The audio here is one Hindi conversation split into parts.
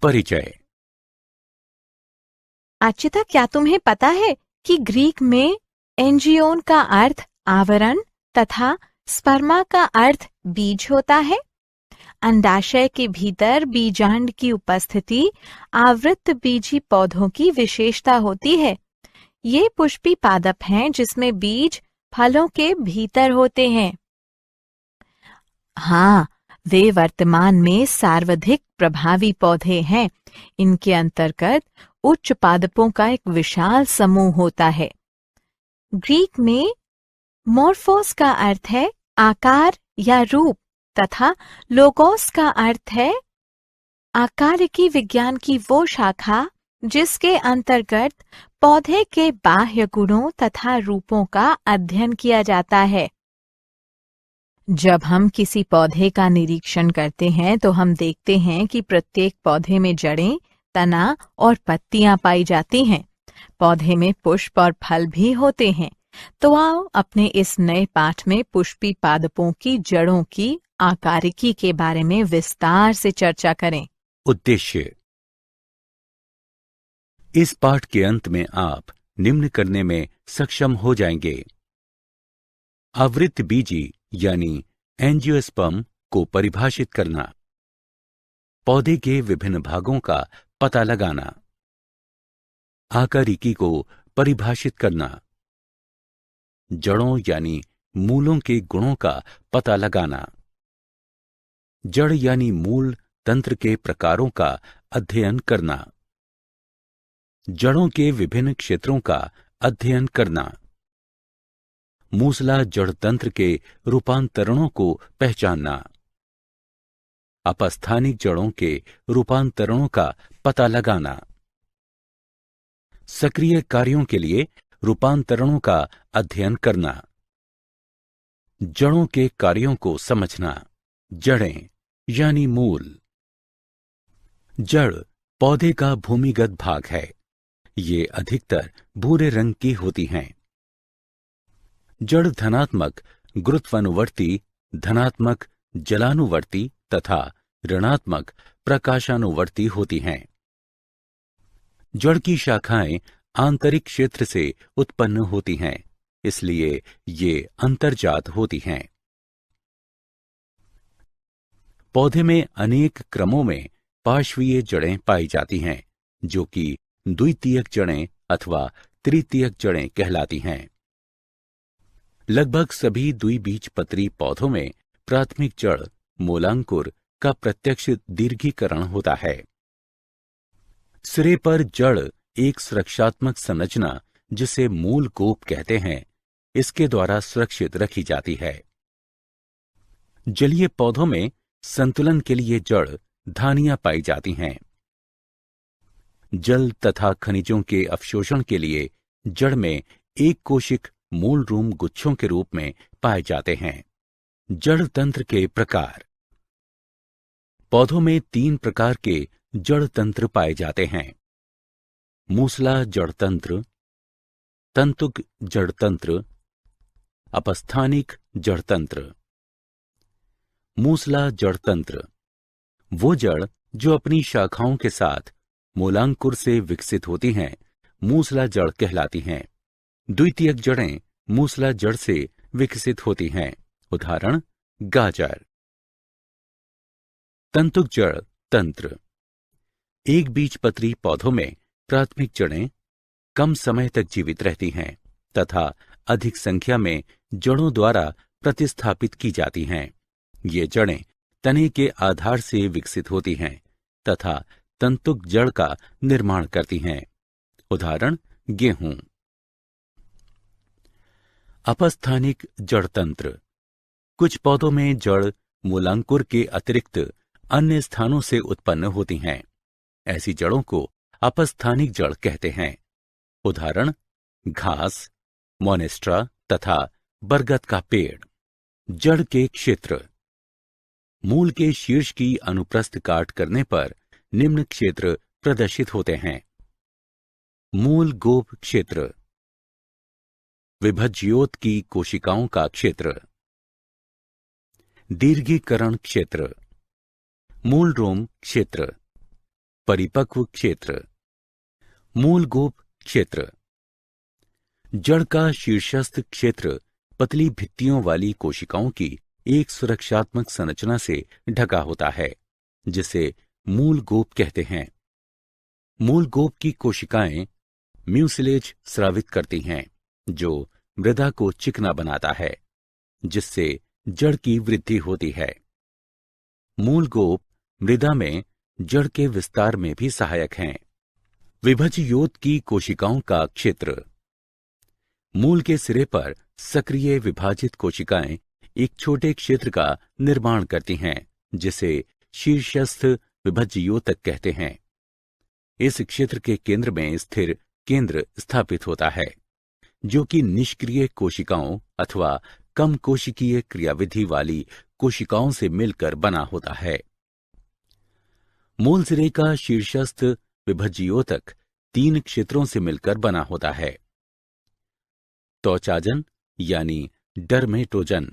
परिचय। अच्युता, क्या तुम्हें पता है कि ग्रीक में एंजियोन का अर्थ आवरण तथा स्पर्मा का अर्थ बीज होता है। अंडाशय के भीतर बीजांड की उपस्थिति आवृत बीजी पौधों की विशेषता होती है। ये पुष्पी पादप हैं जिसमें बीज फलों के भीतर होते हैं। हाँ, वे वर्तमान में सर्वाधिक प्रभावी पौधे हैं। इनके अंतर्गत उच्च पादपों का एक विशाल समूह होता है। ग्रीक में मोर्फोस का अर्थ है आकार या रूप तथा लोगोस का अर्थ है आकारिकी विज्ञान की वो शाखा जिसके अंतर्गत पौधे के बाह्य गुणों तथा रूपों का अध्ययन किया जाता है। जब हम किसी पौधे का निरीक्षण करते हैं तो हम देखते हैं कि प्रत्येक पौधे में जड़ें, तना और पत्तियां पाई जाती हैं। पौधे में पुष्प और फल भी होते हैं। तो आओ अपने इस नए पाठ में पुष्पी पादपों की जड़ों की आकारिकी के बारे में विस्तार से चर्चा करें। उद्देश्य। इस पाठ के अंत में आप निम्न करने में सक्षम हो जाएंगे। आवृत बीजी यानी एंजियोस्पर्म को परिभाषित करना, पौधे के विभिन्न भागों का पता लगाना, आकारिकी को परिभाषित करना, जड़ों यानी मूलों के गुणों का पता लगाना, जड़ यानी मूल तंत्र के प्रकारों का अध्ययन करना, जड़ों के विभिन्न क्षेत्रों का अध्ययन करना, मूसला जड़ तंत्र के रूपांतरणों को पहचानना, अपस्थानिक जड़ों के रूपांतरणों का पता लगाना, सक्रिय कार्यों के लिए रूपांतरणों का अध्ययन करना, जड़ों के कार्यों को समझना, जड़ें यानी मूल। जड़ पौधे का भूमिगत भाग है। ये अधिकतर भूरे रंग की होती हैं। जड़ धनात्मक गुरुत्वानुवर्ती, धनात्मक जलानुवर्ती तथा ऋणात्मक प्रकाशानुवर्ती होती हैं। जड़ की शाखाएं आंतरिक क्षेत्र से उत्पन्न होती हैं, इसलिए ये अंतर्जात होती हैं। पौधे में अनेक क्रमों में पार्श्वीय जड़ें पाई जाती हैं, जो कि द्वितीयक जड़ें अथवा तृतीयक जड़ें कहलाती हैं। लगभग सभी द्विबीजपत्री पौधों में प्राथमिक जड़ मूलांकुर का प्रत्यक्ष दीर्घीकरण होता है। सिरे पर जड़ एक सुरक्षात्मक संरचना, जिसे मूल गोप कहते हैं, इसके द्वारा सुरक्षित रखी जाती है। जलीय पौधों में संतुलन के लिए जड़ धानियां पाई जाती हैं। जल तथा खनिजों के अवशोषण के लिए जड़ में एक कोशिक मूल रूम गुच्छों के रूप में पाए जाते हैं। जड़ तंत्र के प्रकार। पौधों में 3 प्रकार के जड़ तंत्र पाए जाते हैं: मूसला जड़ तंत्र, तंतुक जड़ तंत्र, अपस्थानिक जड़ तंत्र। मूसला जड़ तंत्र वो जड़ जो अपनी शाखाओं के साथ मूलांकुर से विकसित होती हैं, मूसला जड़ कहलाती हैं। द्वितीयक जड़ें मूसला जड़ से विकसित होती हैं। उदाहरण गाजर। तंतुक जड़ तंत्र। एक बीजपत्री पौधों में प्राथमिक जड़ें कम समय तक जीवित रहती हैं तथा अधिक संख्या में जड़ों द्वारा प्रतिस्थापित की जाती हैं। ये जड़ें तने के आधार से विकसित होती हैं तथा तंतुक जड़ का निर्माण करती हैं। उदाहरण गेहूं। अपस्थानिक जड़ तंत्र। कुछ पौधों में जड़ मूलांकुर के अतिरिक्त अन्य स्थानों से उत्पन्न होती हैं। ऐसी जड़ों को अपस्थानिक जड़ कहते हैं। उदाहरण घास, मोनेस्ट्रा तथा बरगद का पेड़। जड़ के क्षेत्र। मूल के शीर्ष की अनुप्रस्थ काट करने पर निम्न क्षेत्र प्रदर्शित होते हैं: मूल गोप क्षेत्र, विभज्योत की कोशिकाओं का क्षेत्र, दीर्घीकरण क्षेत्र, मूल रोम क्षेत्र, परिपक्व क्षेत्र। मूलगोप क्षेत्र। जड़ का शीर्षस्थ क्षेत्र पतली भित्तियों वाली कोशिकाओं की एक सुरक्षात्मक संरचना से ढका होता है, जिसे मूलगोप कहते हैं। मूलगोप की कोशिकाएं म्यूसिलेज स्रावित करती हैं, जो मृदा को चिकना बनाता है, जिससे जड़ की वृद्धि होती है। मूलगोप मृदा में जड़ के विस्तार में भी सहायक हैं। विभज्योत की कोशिकाओं का क्षेत्र। मूल के सिरे पर सक्रिय विभाजित कोशिकाएं एक छोटे क्षेत्र का निर्माण करती हैं, जिसे शीर्षस्थ विभज्योतक कहते हैं। इस क्षेत्र के केंद्र में स्थिर केंद्र स्थापित होता है, जो कि निष्क्रिय कोशिकाओं अथवा कम कोशिकीय क्रियाविधि वाली कोशिकाओं से मिलकर बना होता है। मूल सिरे का शीर्षस्थ विभज्योतक 3 क्षेत्रों से मिलकर बना होता है। त्वचाजन यानी डर्मेटोजन,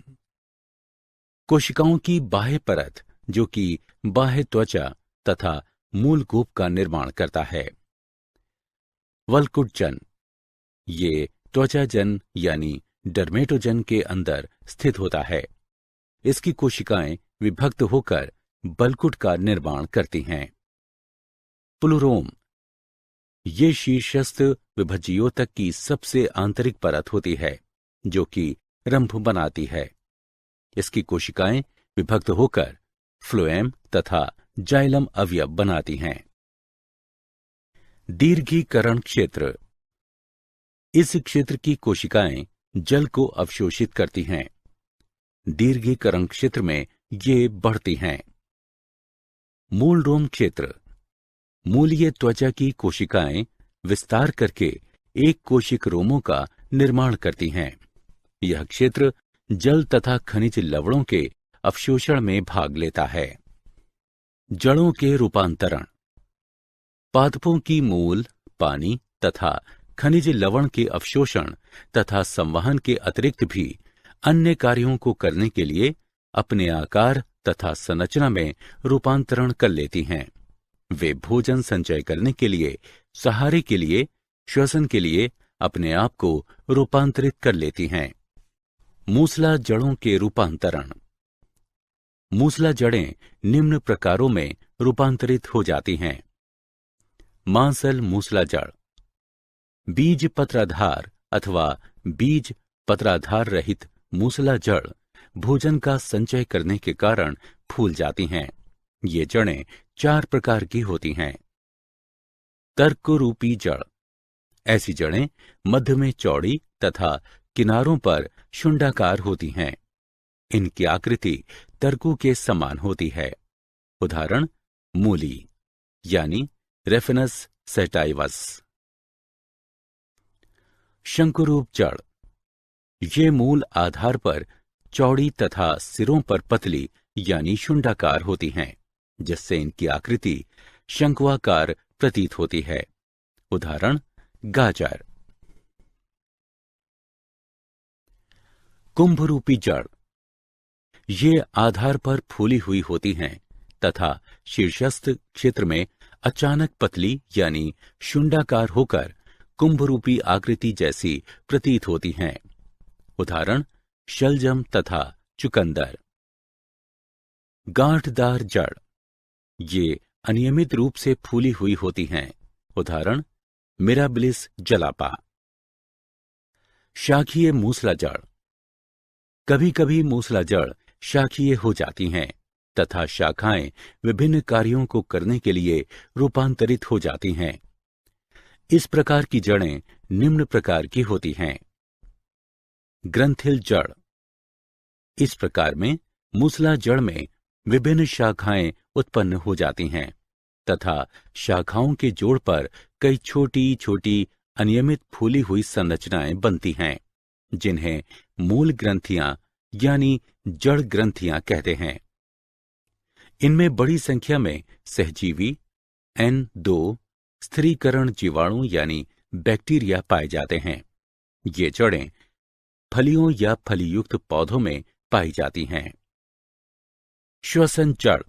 कोशिकाओं की बाह्य परत जो कि बाह्य त्वचा तथा मूलगोप का निर्माण करता है। वल्कुटजन, ये त्वचाजन यानी डर्मेटोजन के अंदर स्थित होता है। इसकी कोशिकाएं विभक्त होकर बलकुट का निर्माण करती हैं। प्लूरोम, ये शीर्षस्थ विभज्योतक की सबसे आंतरिक परत होती है, जो कि रंभ बनाती है। इसकी कोशिकाएं विभक्त होकर फ्लोएम तथा जाइलम अवयव बनाती हैं। दीर्घीकरण क्षेत्र। इस क्षेत्र की कोशिकाएं जल को अवशोषित करती हैं। दीर्घीकरण क्षेत्र में ये बढ़ती हैं। मूलरोम क्षेत्र। मूलीय त्वचा की कोशिकाएं विस्तार करके एक कोशिक रोमों का निर्माण करती हैं। यह क्षेत्र जल तथा खनिज लवणों के अवशोषण में भाग लेता है। जड़ों के रूपांतरण। पादपों की मूल, पानी तथा खनिज लवण के अवशोषण तथा संवहन के अतिरिक्त भी अन्य कार्यों को करने के लिए अपने आकार तथा संरचना में रूपांतरण कर लेती हैं। वे भोजन संचय करने के लिए, सहारे के लिए, श्वसन के लिए अपने आप को रूपांतरित कर लेती हैं। मूसला जड़ों के रूपांतरण। मूसला जड़ें निम्न प्रकारों में रूपांतरित हो जाती हैं। मांसल मूसला जड़। बीज पत्राधार अथवा बीज पत्राधार रहित मूसला जड़ भोजन का संचय करने के कारण फूल जाती हैं। ये जड़ें 4 प्रकार की होती हैं। तर्करूपी जड़। ऐसी जड़ें मध्य में चौड़ी तथा किनारों पर शुंडाकार होती हैं। इनकी आकृति तर्कू के समान होती है। उदाहरण मूली यानी रेफिनस सेटाइवस। शंकुरूप जड़। ये मूल आधार पर चौड़ी तथा सिरों पर पतली यानी शुंडाकार होती हैं, जिससे इनकी आकृति शंक्वाकार प्रतीत होती है। उदाहरण गाजर। कुंभरूपी जड़। ये आधार पर फूली हुई होती हैं तथा शीर्षस्थ क्षेत्र में अचानक पतली यानी शुंडाकार होकर कुंभरूपी आकृति जैसी प्रतीत होती हैं। उदाहरण शलजम तथा चुकंदर। गांठदार जड़। ये अनियमित रूप से फूली हुई होती हैं। उदाहरण मिराबिलिस जलापा। शाखीय मूसला जड़। कभी कभी मूसला जड़ शाखीय हो जाती हैं तथा शाखाएं विभिन्न कार्यों को करने के लिए रूपांतरित हो जाती हैं। इस प्रकार की जड़ें निम्न प्रकार की होती हैं। ग्रंथिल जड़। इस प्रकार में मूसला जड़ में विभिन्न शाखाएं उत्पन्न हो जाती हैं तथा शाखाओं के जोड़ पर कई छोटी छोटी अनियमित फूली हुई संरचनाएं बनती हैं, जिन्हें मूल ग्रंथियां यानी जड़ ग्रंथियां कहते हैं। इनमें बड़ी संख्या में सहजीवी N2 स्थिरीकरण जीवाणु यानी बैक्टीरिया पाए जाते हैं। ये जड़ें फलियों या फलीयुक्त पौधों में पाई जाती हैं। श्वसन जड़।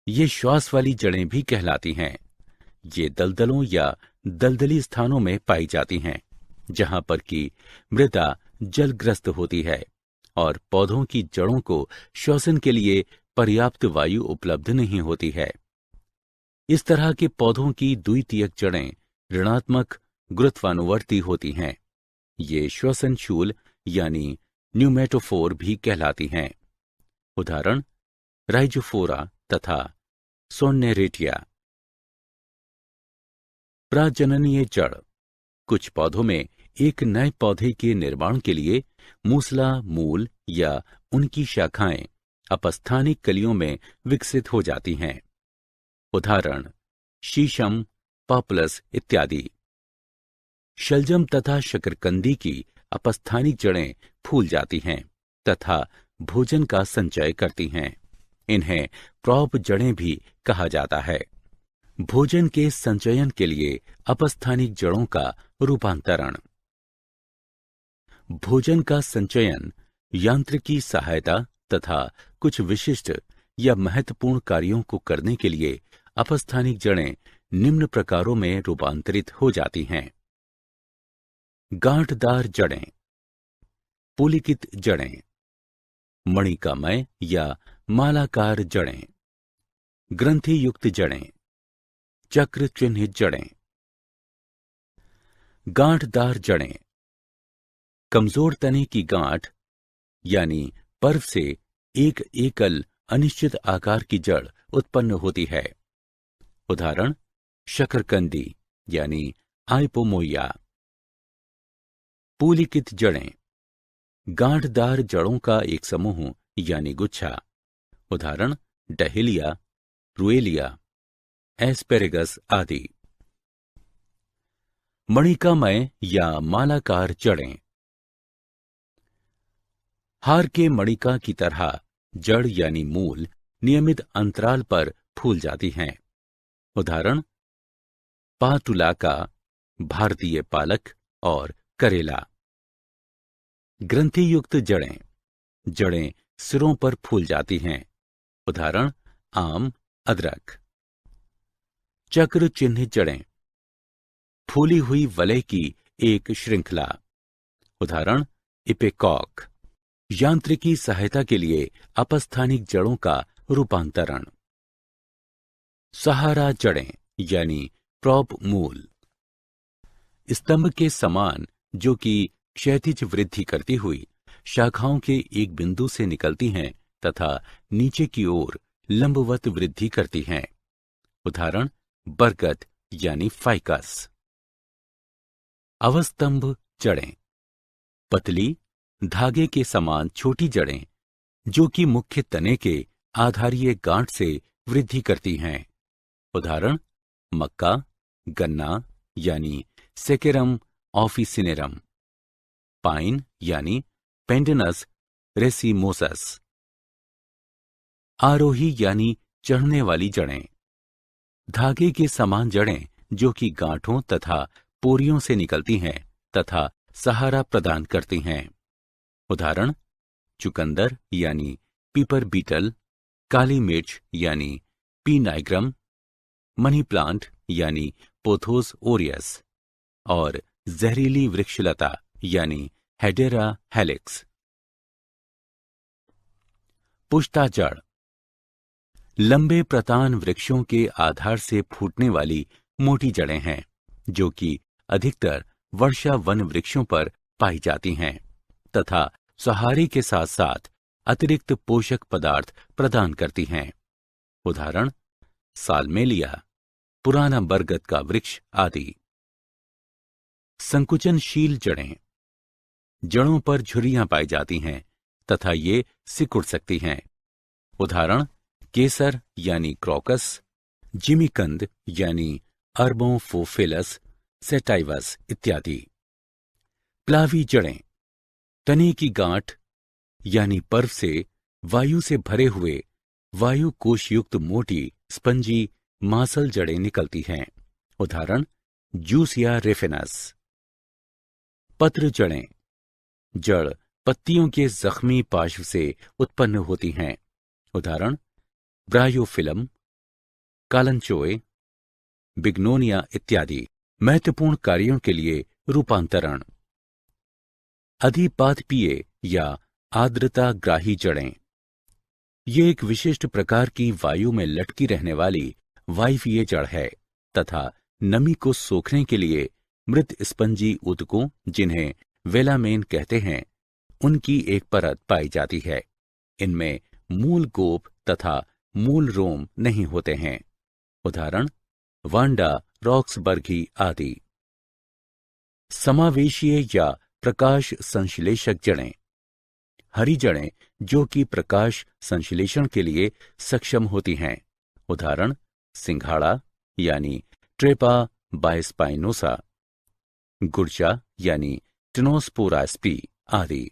ये श्वास वाली जड़ें भी कहलाती हैं। ये दलदलों या दलदली स्थानों में पाई जाती हैं, जहां पर की मृदा जलग्रस्त होती है और पौधों की जड़ों को श्वसन के लिए पर्याप्त वायु उपलब्ध नहीं होती है। इस तरह के पौधों की द्वितीयक जड़ें ऋणात्मक गुरुत्वानुवर्ती होती हैं। ये श्वसनशूल यानी न्यूमेटोफोर भी कहलाती हैं। उदाहरण राइजोफोरा तथा सोन्नेरेटिया। प्रजननीय जड़। कुछ पौधों में एक नए पौधे के निर्माण के लिए मूसला मूल या उनकी शाखाएं अपस्थानिक कलियों में विकसित हो जाती हैं। उदाहरण शीशम, पॉपुलस इत्यादि। शलजम तथा शकरकंदी की अपस्थानिक जड़ें फूल जाती हैं तथा भोजन का संचय करती हैं। इन्हें प्रॉप जड़ें भी कहा जाता है। भोजन के संचयन के लिए अपस्थानिक जड़ों का रूपांतरण। भोजन का संचयन यांत्रिकी सहायता तथा कुछ विशिष्ट या महत्वपूर्ण कार्यों को करने के लिए अपस्थानिक जड़ें निम्न प्रकारों में रूपांतरित हो जाती हैं। गांठदार जड़ें, पुलिकित जड़ें, मणिकामय या मालाकार जड़ें, ग्रंथि युक्त जड़ें, चक्र चिन्हित जड़ें। गांठदार जड़ें। कमजोर तने की गांठ यानी पर्व से एक एकल अनिश्चित आकार की जड़ उत्पन्न होती है। उदाहरण शकरकंदी यानी आइपोमोइया। पुलिकित जड़ें। गांठदार जड़ों का एक समूह यानी गुच्छा। उदाहरण डहेलिया, रुएलिया, एस्पेरेगस आदि। मणिकामय या मालाकार जड़ें। हार के मणिका की तरह जड़ यानी मूल नियमित अंतराल पर फूल जाती हैं। उदाहरण पाटुलाका, भारतीय पालक और करेला। ग्रंथि युक्त जड़ें। जड़ें सिरों पर फूल जाती हैं। उदाहरण आम, अदरक। चक्र चिन्हित जड़ें। फूली हुई वलय की एक श्रृंखला। उदाहरण इपेकॉक। यांत्रिकी सहायता के लिए अपस्थानिक जड़ों का रूपांतरण। सहारा जड़ें यानी प्रॉप मूल। स्तंभ के समान जो कि क्षैतिज वृद्धि करती हुई शाखाओं के एक बिंदु से निकलती हैं तथा नीचे की ओर लंबवत वृद्धि करती हैं। उदाहरण बरगद यानी फाइकस। अवस्तंभ जड़ें। पतली धागे के समान छोटी जड़ें जो कि मुख्य तने के आधारीय गांठ से वृद्धि करती हैं। उदाहरण मक्का, गन्ना यानी सेकेरम ऑफिसिनेरम, पाइन यानी पेंडेनस रेसिमोसस। आरोही यानी चढ़ने वाली जड़ें। धागे के समान जड़ें जो कि गांठों तथा पोरियों से निकलती हैं तथा सहारा प्रदान करती हैं। उदाहरण चुकंदर यानी पीपर बीटल, काली मिर्च यानी पी नाइग्रम, मनी प्लांट यानी पोथोस ओरियस और जहरीली वृक्षलता यानी हेडेरा हेलिक्स। पुष्टा जड़। लंबे प्रतान वृक्षों के आधार से फूटने वाली मोटी जड़ें हैं जो कि अधिकतर वर्षा वन वृक्षों पर पाई जाती हैं तथा सहारे के साथ साथ अतिरिक्त पोषक पदार्थ प्रदान करती हैं। उदाहरण सालमेलिया, पुराना बरगद का वृक्ष आदि। संकुचनशील जड़ें। जड़ों पर झुर्रियां पाई जाती हैं तथा ये सिकुड़ सकती हैं। उदाहरण केसर यानी क्रॉकस, जिमीकंद यानी अर्बोफोफिलस सेटाइवस इत्यादि। प्लावी जड़ें। तने की गांठ यानी पर्व से वायु से भरे हुए वायु कोश युक्त मोटी स्पंजी मांसल जड़ें निकलती हैं। उदाहरण जूसिया रेफिनस। पत्र जड़ें। जड़ पत्तियों के जख्मी पार्श्व से उत्पन्न होती हैं। उदाहरण ब्रायोफिलम, कालंचोए, बिग्नोनिया इत्यादि महत्वपूर्ण कार्यों के लिए रूपांतरण। अधिपादपीय या आर्द्रताग्राही जड़ें, ये एक विशिष्ट प्रकार की वायु में लटकी रहने वाली वायवीय जड़ है तथा नमी को सोखने के लिए मृत स्पंजी ऊतकों, जिन्हें वेलामेन कहते हैं, उनकी एक परत पाई जाती है। इनमें मूल गोप तथा मूल रोम नहीं होते हैं। उदाहरण वांडा रॉक्सबर्गी आदि। समावेशीय या प्रकाश संश्लेषक जड़ें, हरी जड़ें जो कि प्रकाश संश्लेषण के लिए सक्षम होती हैं। उदाहरण सिंघाड़ा यानी ट्रेपा बायस्पाइनोसा, गुर्जा यानी टिनोस्पोरा स्पी आदि।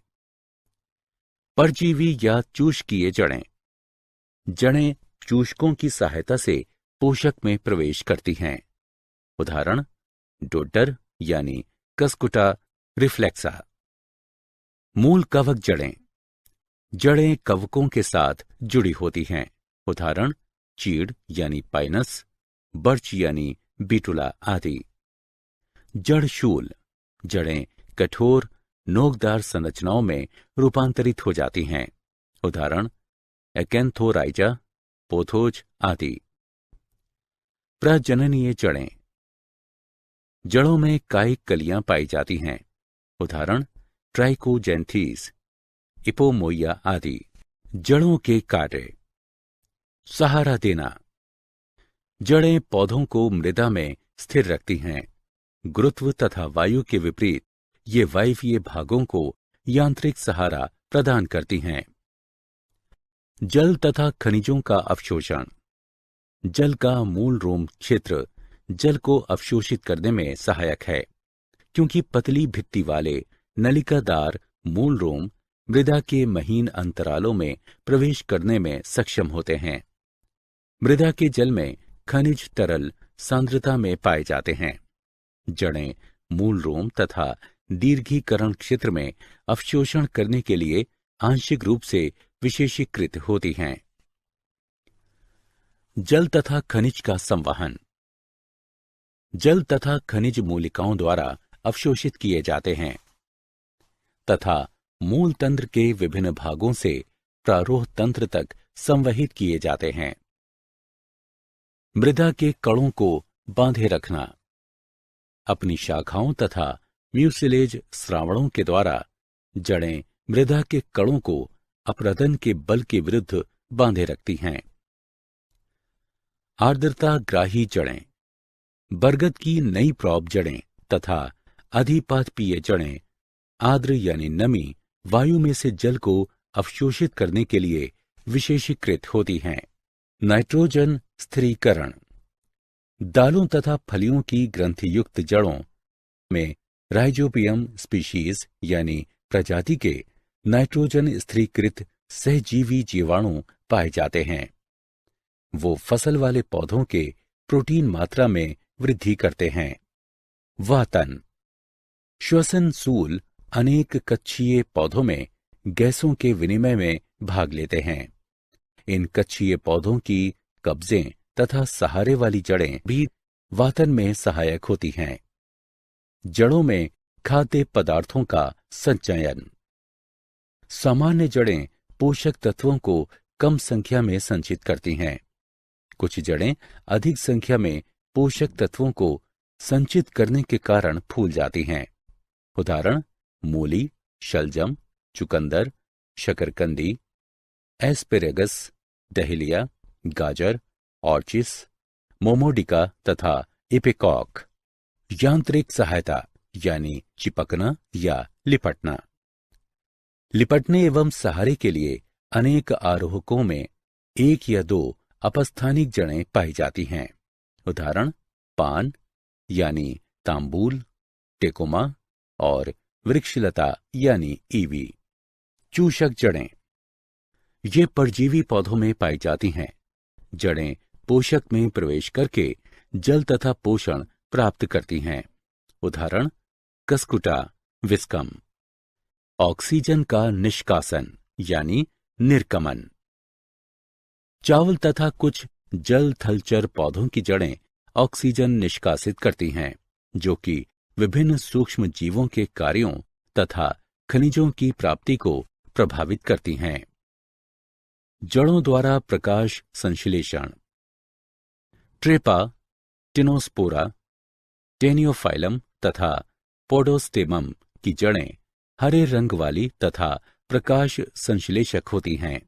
परजीवी या चूषकीय जड़ें, जड़ें चूषकों की सहायता से पोषक में प्रवेश करती हैं। उदाहरण डोडर यानी कस्कुटा रिफ्लेक्सा। मूल कवक जड़ें, जड़ें कवकों के साथ जुड़ी होती हैं। उदाहरण चीड़ यानी पाइनस, बर्च यानी बीटुला आदि। जड़शूल, जड़ें कठोर नोकदार संरचनाओं में रूपांतरित हो जाती हैं। उदाहरण एकैंथोराइजा, पोथोज आदि। प्रजननीय जड़ें, जड़ों में कायिक कलियां पाई जाती हैं। उदाहरण ट्राइकोजेंथीस, इपोमोइया आदि। जड़ों के कार्य, सहारा देना, जड़ें पौधों को मृदा में स्थिर रखती हैं। गुरुत्व तथा वायु के विपरीत ये वायवीय भागों को यांत्रिक सहारा प्रदान करती हैं। जल तथा खनिजों का अवशोषण, जल का मूल रोम क्षेत्र जल को अवशोषित करने में सहायक है, क्योंकि पतली भित्ति वाले नलिकादार मूल रोम मृदा के महीन अंतरालों में प्रवेश करने में सक्षम होते हैं। मृदा के जल में खनिज तरल सांद्रता में पाए जाते हैं। जड़ें मूल रोम तथा दीर्घीकरण क्षेत्र में अवशोषण करने के लिए आंशिक रूप से विशेषीकृत होती हैं। जल तथा खनिज का संवहन, जल तथा खनिज मूलिकाओं द्वारा अवशोषित किए जाते हैं तथा मूल तंत्र के विभिन्न भागों से प्रारोह तंत्र तक संवहित किए जाते हैं। मृदा के कणों को बांधे रखना, अपनी शाखाओं तथा म्यूसिलेज श्रावणों के द्वारा जड़ें मृदा के कणों को अपरदन के बल के विरुद्ध बांधे रखती हैं। आर्द्रताग्राही जड़ें, बरगद की नई प्रॉप जड़ें तथा अधिपादपीय जड़ें आर्द्र यानी नमी वायु में से जल को अवशोषित करने के लिए विशेषीकृत होती हैं। नाइट्रोजन स्थिरीकरण, दालों तथा फलियों की ग्रंथियुक्त जड़ों में राइजोबियम स्पीशीज यानी प्रजाति के नाइट्रोजन स्थिरीकृत सहजीवी जीवाणु पाए जाते हैं। वो फसल वाले पौधों के प्रोटीन मात्रा में वृद्धि करते हैं। वातन, श्वसन सूल अनेक कक्षीय पौधों में गैसों के विनिमय में भाग लेते हैं। इन कक्षीय पौधों की कब्जें तथा सहारे वाली जड़ें भी वातन में सहायक होती हैं। जड़ों में खाद्य पदार्थों का संचयन, सामान्य जड़ें पोषक तत्वों को कम संख्या में संचित करती हैं। कुछ जड़ें अधिक संख्या में पोषक तत्वों को संचित करने के कारण फूल जाती हैं। उदाहरण मूली, शलजम, चुकंदर, शकरकंदी, एस्पेरेगस, डहेलिया, गाजर, ऑर्चिस, मोमोडिका तथा इपेकॉक। यांत्रिक सहायता यानी चिपकना या लिपटना, लिपटने एवं सहारे के लिए अनेक आरोहकों में एक या दो अपस्थानिक जड़ें पाई जाती हैं। उदाहरण पान यानी तांबूल, टेकोमा और वृक्षलता यानी ईवी। चूषक जड़ें, ये परजीवी पौधों में पाई जाती हैं। जड़ें पोषक में प्रवेश करके जल तथा पोषण प्राप्त करती हैं। उदाहरण कस्कुटा विस्कम। ऑक्सीजन का निष्कासन यानी निर्गमन, चावल तथा कुछ जल थलचर पौधों की जड़ें ऑक्सीजन निष्कासित करती हैं, जो कि विभिन्न सूक्ष्म जीवों के कार्यों तथा खनिजों की प्राप्ति को प्रभावित करती हैं। जड़ों द्वारा प्रकाश संश्लेषण। ट्रेपा, टिनोस्पोरा, टेनियोफाइलम तथा पोडोस्टेमम की जड़ें हरे रंग वाली तथा प्रकाश संश्लेषक होती हैं।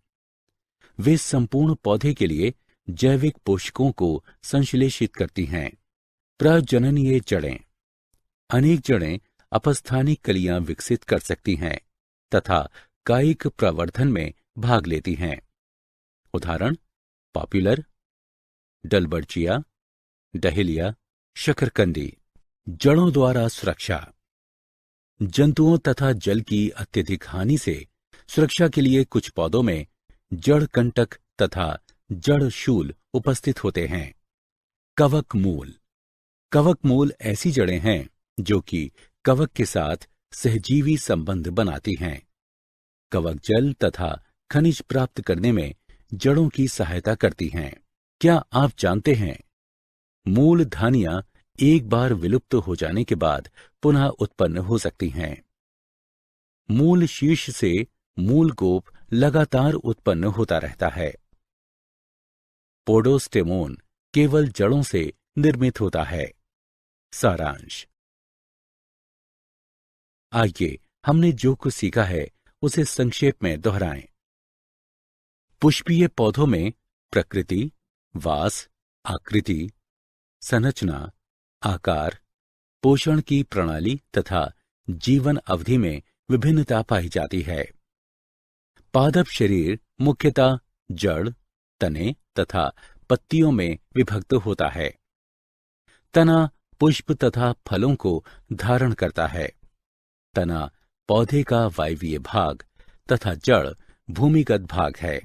वे संपूर्ण पौधे के लिए जैविक पोषकों को संश्लेषित करती हैं। प्रजननीय जड़ें। अनेक जड़ें अपस्थानिक कलियां विकसित कर सकती हैं तथा कायिक प्रवर्धन में भाग लेती हैं। उदाहरण पॉपुलर, डलबर्चिया, डहेलिया, शकरकंदी। जड़ों द्वारा सुरक्षा। जंतुओं तथा जल की अत्यधिक हानि से सुरक्षा के लिए कुछ पौधों में जड़ कंटक तथा जड़ शूल उपस्थित होते हैं। कवक मूल। कवक मूल ऐसी जड़ें हैं जो कि कवक के साथ सहजीवी संबंध बनाती हैं। कवक जल तथा खनिज प्राप्त करने में जड़ों की सहायता करती हैं। क्या आप जानते हैं, मूल धानियां एक बार विलुप्त हो जाने के बाद पुनः उत्पन्न हो सकती हैं। मूल शीर्ष से मूल गोप लगातार उत्पन्न होता रहता है। पोडोस्टेमोन केवल जड़ों से निर्मित होता है। सारांश। आइए हमने जो कुछ सीखा है उसे संक्षेप में दोहराएं। पुष्पीय पौधों में प्रकृति, वास, आकृति, संरचना, आकार, पोषण की प्रणाली तथा जीवन अवधि में विभिन्नता पाई जाती है। पादप शरीर मुख्यतः जड़, तने तथा पत्तियों में विभक्त होता है। तना पुष्प तथा फलों को धारण करता है। तना पौधे का वायवीय भाग तथा जड़ भूमिगत भाग है।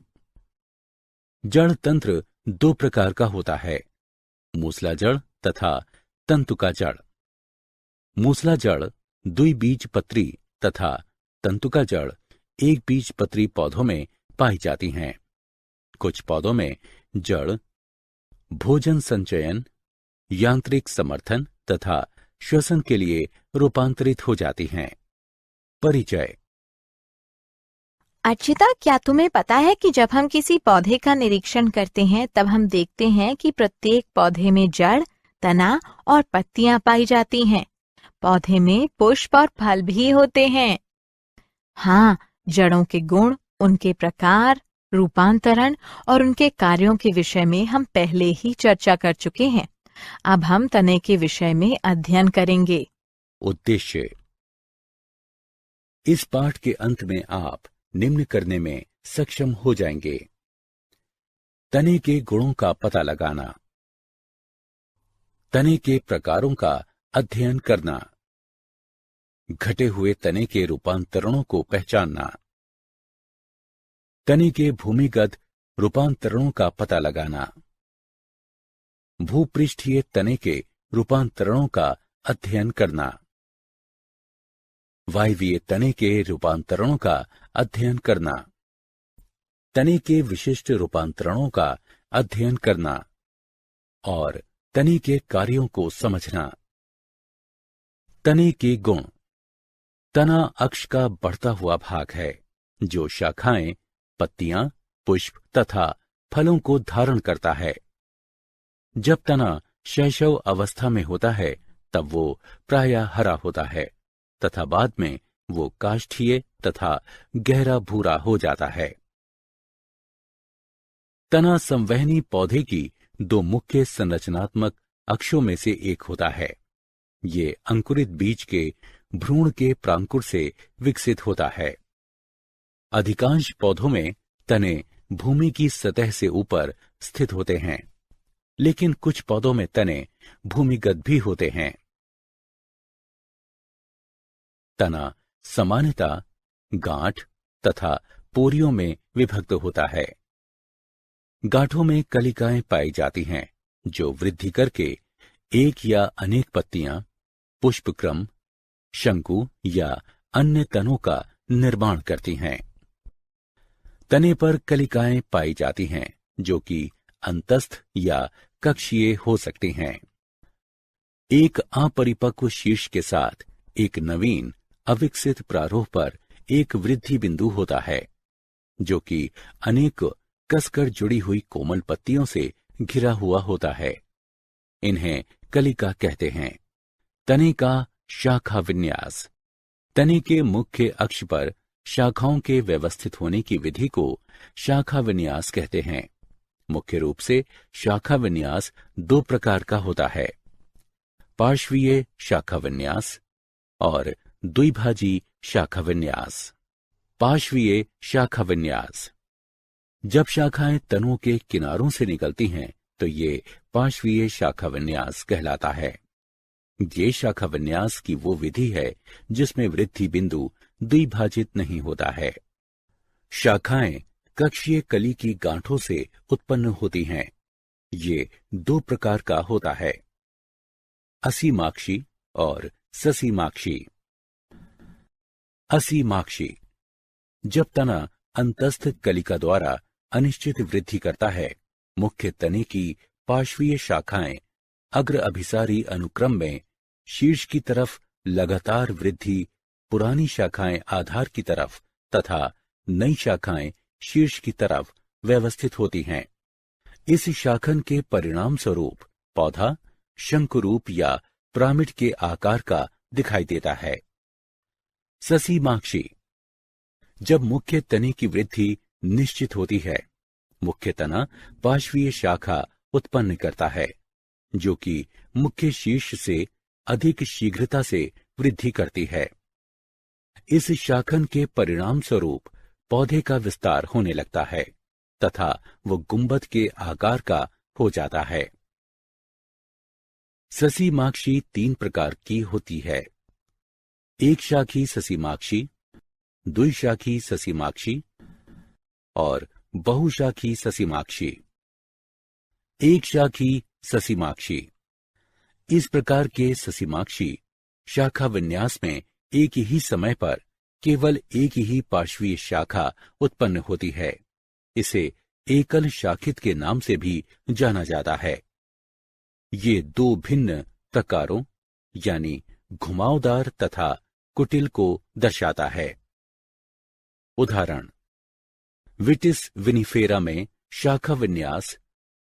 जड़ तंत्र दो प्रकार का होता है, मूसला जड़ तथा तंतुका जड़। मूसला जड़ द्विबीजपत्री तथा तंतुका जड़ एक बीजपत्री पौधों में पाई जाती हैं। कुछ पौधों में जड़ भोजन संचयन, यांत्रिक समर्थन तथा श्वसन के लिए रूपांतरित हो जाती हैं। परिचय। अर्चिता, क्या तुम्हें पता है कि जब हम किसी पौधे का निरीक्षण करते हैं तब हम देखते हैं कि प्रत्येक पौधे में जड़, तना और पत्तियां पाई जाती हैं। पौधे में पुष्प और फल भी होते हैं। हाँ, जड़ों के गुण, उनके प्रकार, रूपांतरण और उनके कार्यों के विषय में हम पहले ही चर्चा कर चुके हैं। अब हम तने के विषय में अध्ययन करेंगे। उद्देश्य। इस पाठ के अंत में आप निम्न करने में सक्षम हो जाएंगे। तने के गुणों का पता लगाना, तने के प्रकारों का अध्ययन करना, घटे हुए तने के रूपांतरणों को पहचानना, तने के भूमिगत रूपांतरणों का पता लगाना, भूपृष्ठीय तने के रूपांतरणों का अध्ययन करना, वायवीय तने के रूपांतरणों का अध्ययन करना, तने के विशिष्ट रूपांतरणों का अध्ययन करना और तने के कार्यों को समझना। तने के गुण। तना अक्ष का बढ़ता हुआ भाग है जो शाखाएं, पत्तियां, पुष्प तथा फलों को धारण करता है। जब तना शैशव अवस्था में होता है तब वो प्रायः हरा होता है तथा बाद में वो काष्ठीय तथा गहरा भूरा हो जाता है। तना संवहनी पौधे की दो मुख्य संरचनात्मक अक्षों में से एक होता है। ये अंकुरित बीज के भ्रूण के प्रांकुर से विकसित होता है। अधिकांश पौधों में तने भूमि की सतह से ऊपर स्थित होते हैं, लेकिन कुछ पौधों में तने भूमिगत भी होते हैं। तना सामान्यतः गांठ तथा पोरियों में विभक्त होता है। गांठों में कलिकाएं पाई जाती हैं जो वृद्धि करके एक या अनेक पत्तियां, पुष्पक्रम, शंकु या अन्य तनों का निर्माण करती हैं। तने पर कलिकाएं पाई जाती हैं जो कि अंतस्थ या कक्षीय हो सकती हैं। एक अपरिपक्व शीर्ष के साथ एक नवीन अविकसित प्रारूप पर एक वृद्धि बिंदु होता है, जो कि अनेक कसकर जुड़ी हुई कोमल पत्तियों से घिरा हुआ होता है। इन्हें कलिका कहते हैं। तने का शाखा विन्यास। तने के मुख्य अक्ष पर शाखाओं के व्यवस्थित होने की विधि को शाखा विन्यास कहते हैं। मुख्य रूप से शाखा विन्यास दो प्रकार का होता है, पार्श्वीय शाखा विन्यास और द्विभाजी शाखा विन्यास। पार्श्वीय शाखा विन्यास। जब शाखाएं तनों के किनारों से निकलती हैं तो ये पार्श्वीय शाखा विन्यास कहलाता है। ये शाखा विन्यास की वो विधि है जिसमें वृद्धि बिंदु द्विभाजित नहीं होता है। शाखाएं कक्षीय कली की गांठों से उत्पन्न होती हैं। ये दो प्रकार का होता है, असीमाक्षी और ससीमाक्षी। असीमाक्षी। जब तना अंतस्थ कलिका द्वारा अनिश्चित वृद्धि करता है, मुख्य तने की पार्श्वीय शाखाएं अग्र अभिसारी अनुक्रम में शीर्ष की तरफ लगातार वृद्धि, पुरानी शाखाएं आधार की तरफ तथा नई शाखाएं शीर्ष की तरफ व्यवस्थित होती हैं। इस शाखन के परिणाम स्वरूप पौधा शंकुरूप या पिरामिड के आकार का दिखाई देता है। ससीमाक्षी। जब मुख्य तने की वृद्धि निश्चित होती है, मुख्य तना पार्श्वीय शाखा उत्पन्न करता है, जो कि मुख्य शीर्ष से अधिक शीघ्रता से वृद्धि करती है। इस शाखन के परिणाम स्वरूप पौधे का विस्तार होने लगता है तथा वो गुंबद के आकार का हो जाता है। ससीमाक्षी तीन प्रकार की होती है, एक शाखी ससीमाक्षी, द्विशाखी ससीमाक्षी और बहुशाखी ससीमाक्षी। एक शाखी ससीमाक्षी। इस प्रकार के ससीमाक्षी शाखा विन्यास में एक ही समय पर केवल एक ही पार्श्वीय शाखा उत्पन्न होती है। इसे एकल शाखित के नाम से भी जाना जाता है। ये दो भिन्न प्रकारों यानी घुमावदार तथा कुटिल को दर्शाता है। उदाहरण, विटिस विनिफेरा में शाखा विन्यास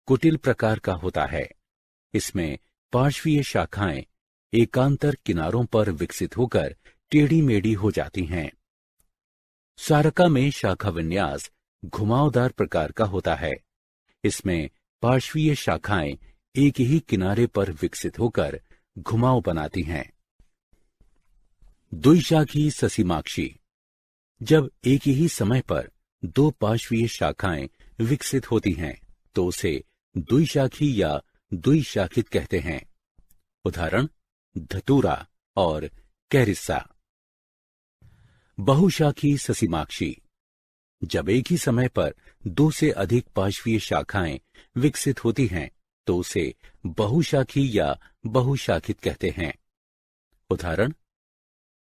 कुटिल प्रकार का होता है। इसमें पार्श्वीय शाखाएं एकांतर किनारों पर विकसित होकर टेढ़ी मेढ़ी हो जाती हैं। सारका में शाखा विन्यास घुमावदार प्रकार का होता है। इसमें पार्श्वीय शाखाएं एक ही किनारे पर विकसित होकर घुमाव बनाती हैं। द्विशाखी ससीमाक्षी। जब एक ही समय पर दो पार्श्वीय शाखाएं विकसित होती हैं तो उसे द्विशाखी या द्विशाखित कहते हैं। उदाहरण, धतूरा और कैरिस्सा। बहुशाखी ससीमाक्षी। जब एक ही समय पर दो से अधिक पार्श्वीय शाखाएं विकसित होती हैं तो उसे बहुशाखी या बहुशाखित कहते हैं। उदाहरण,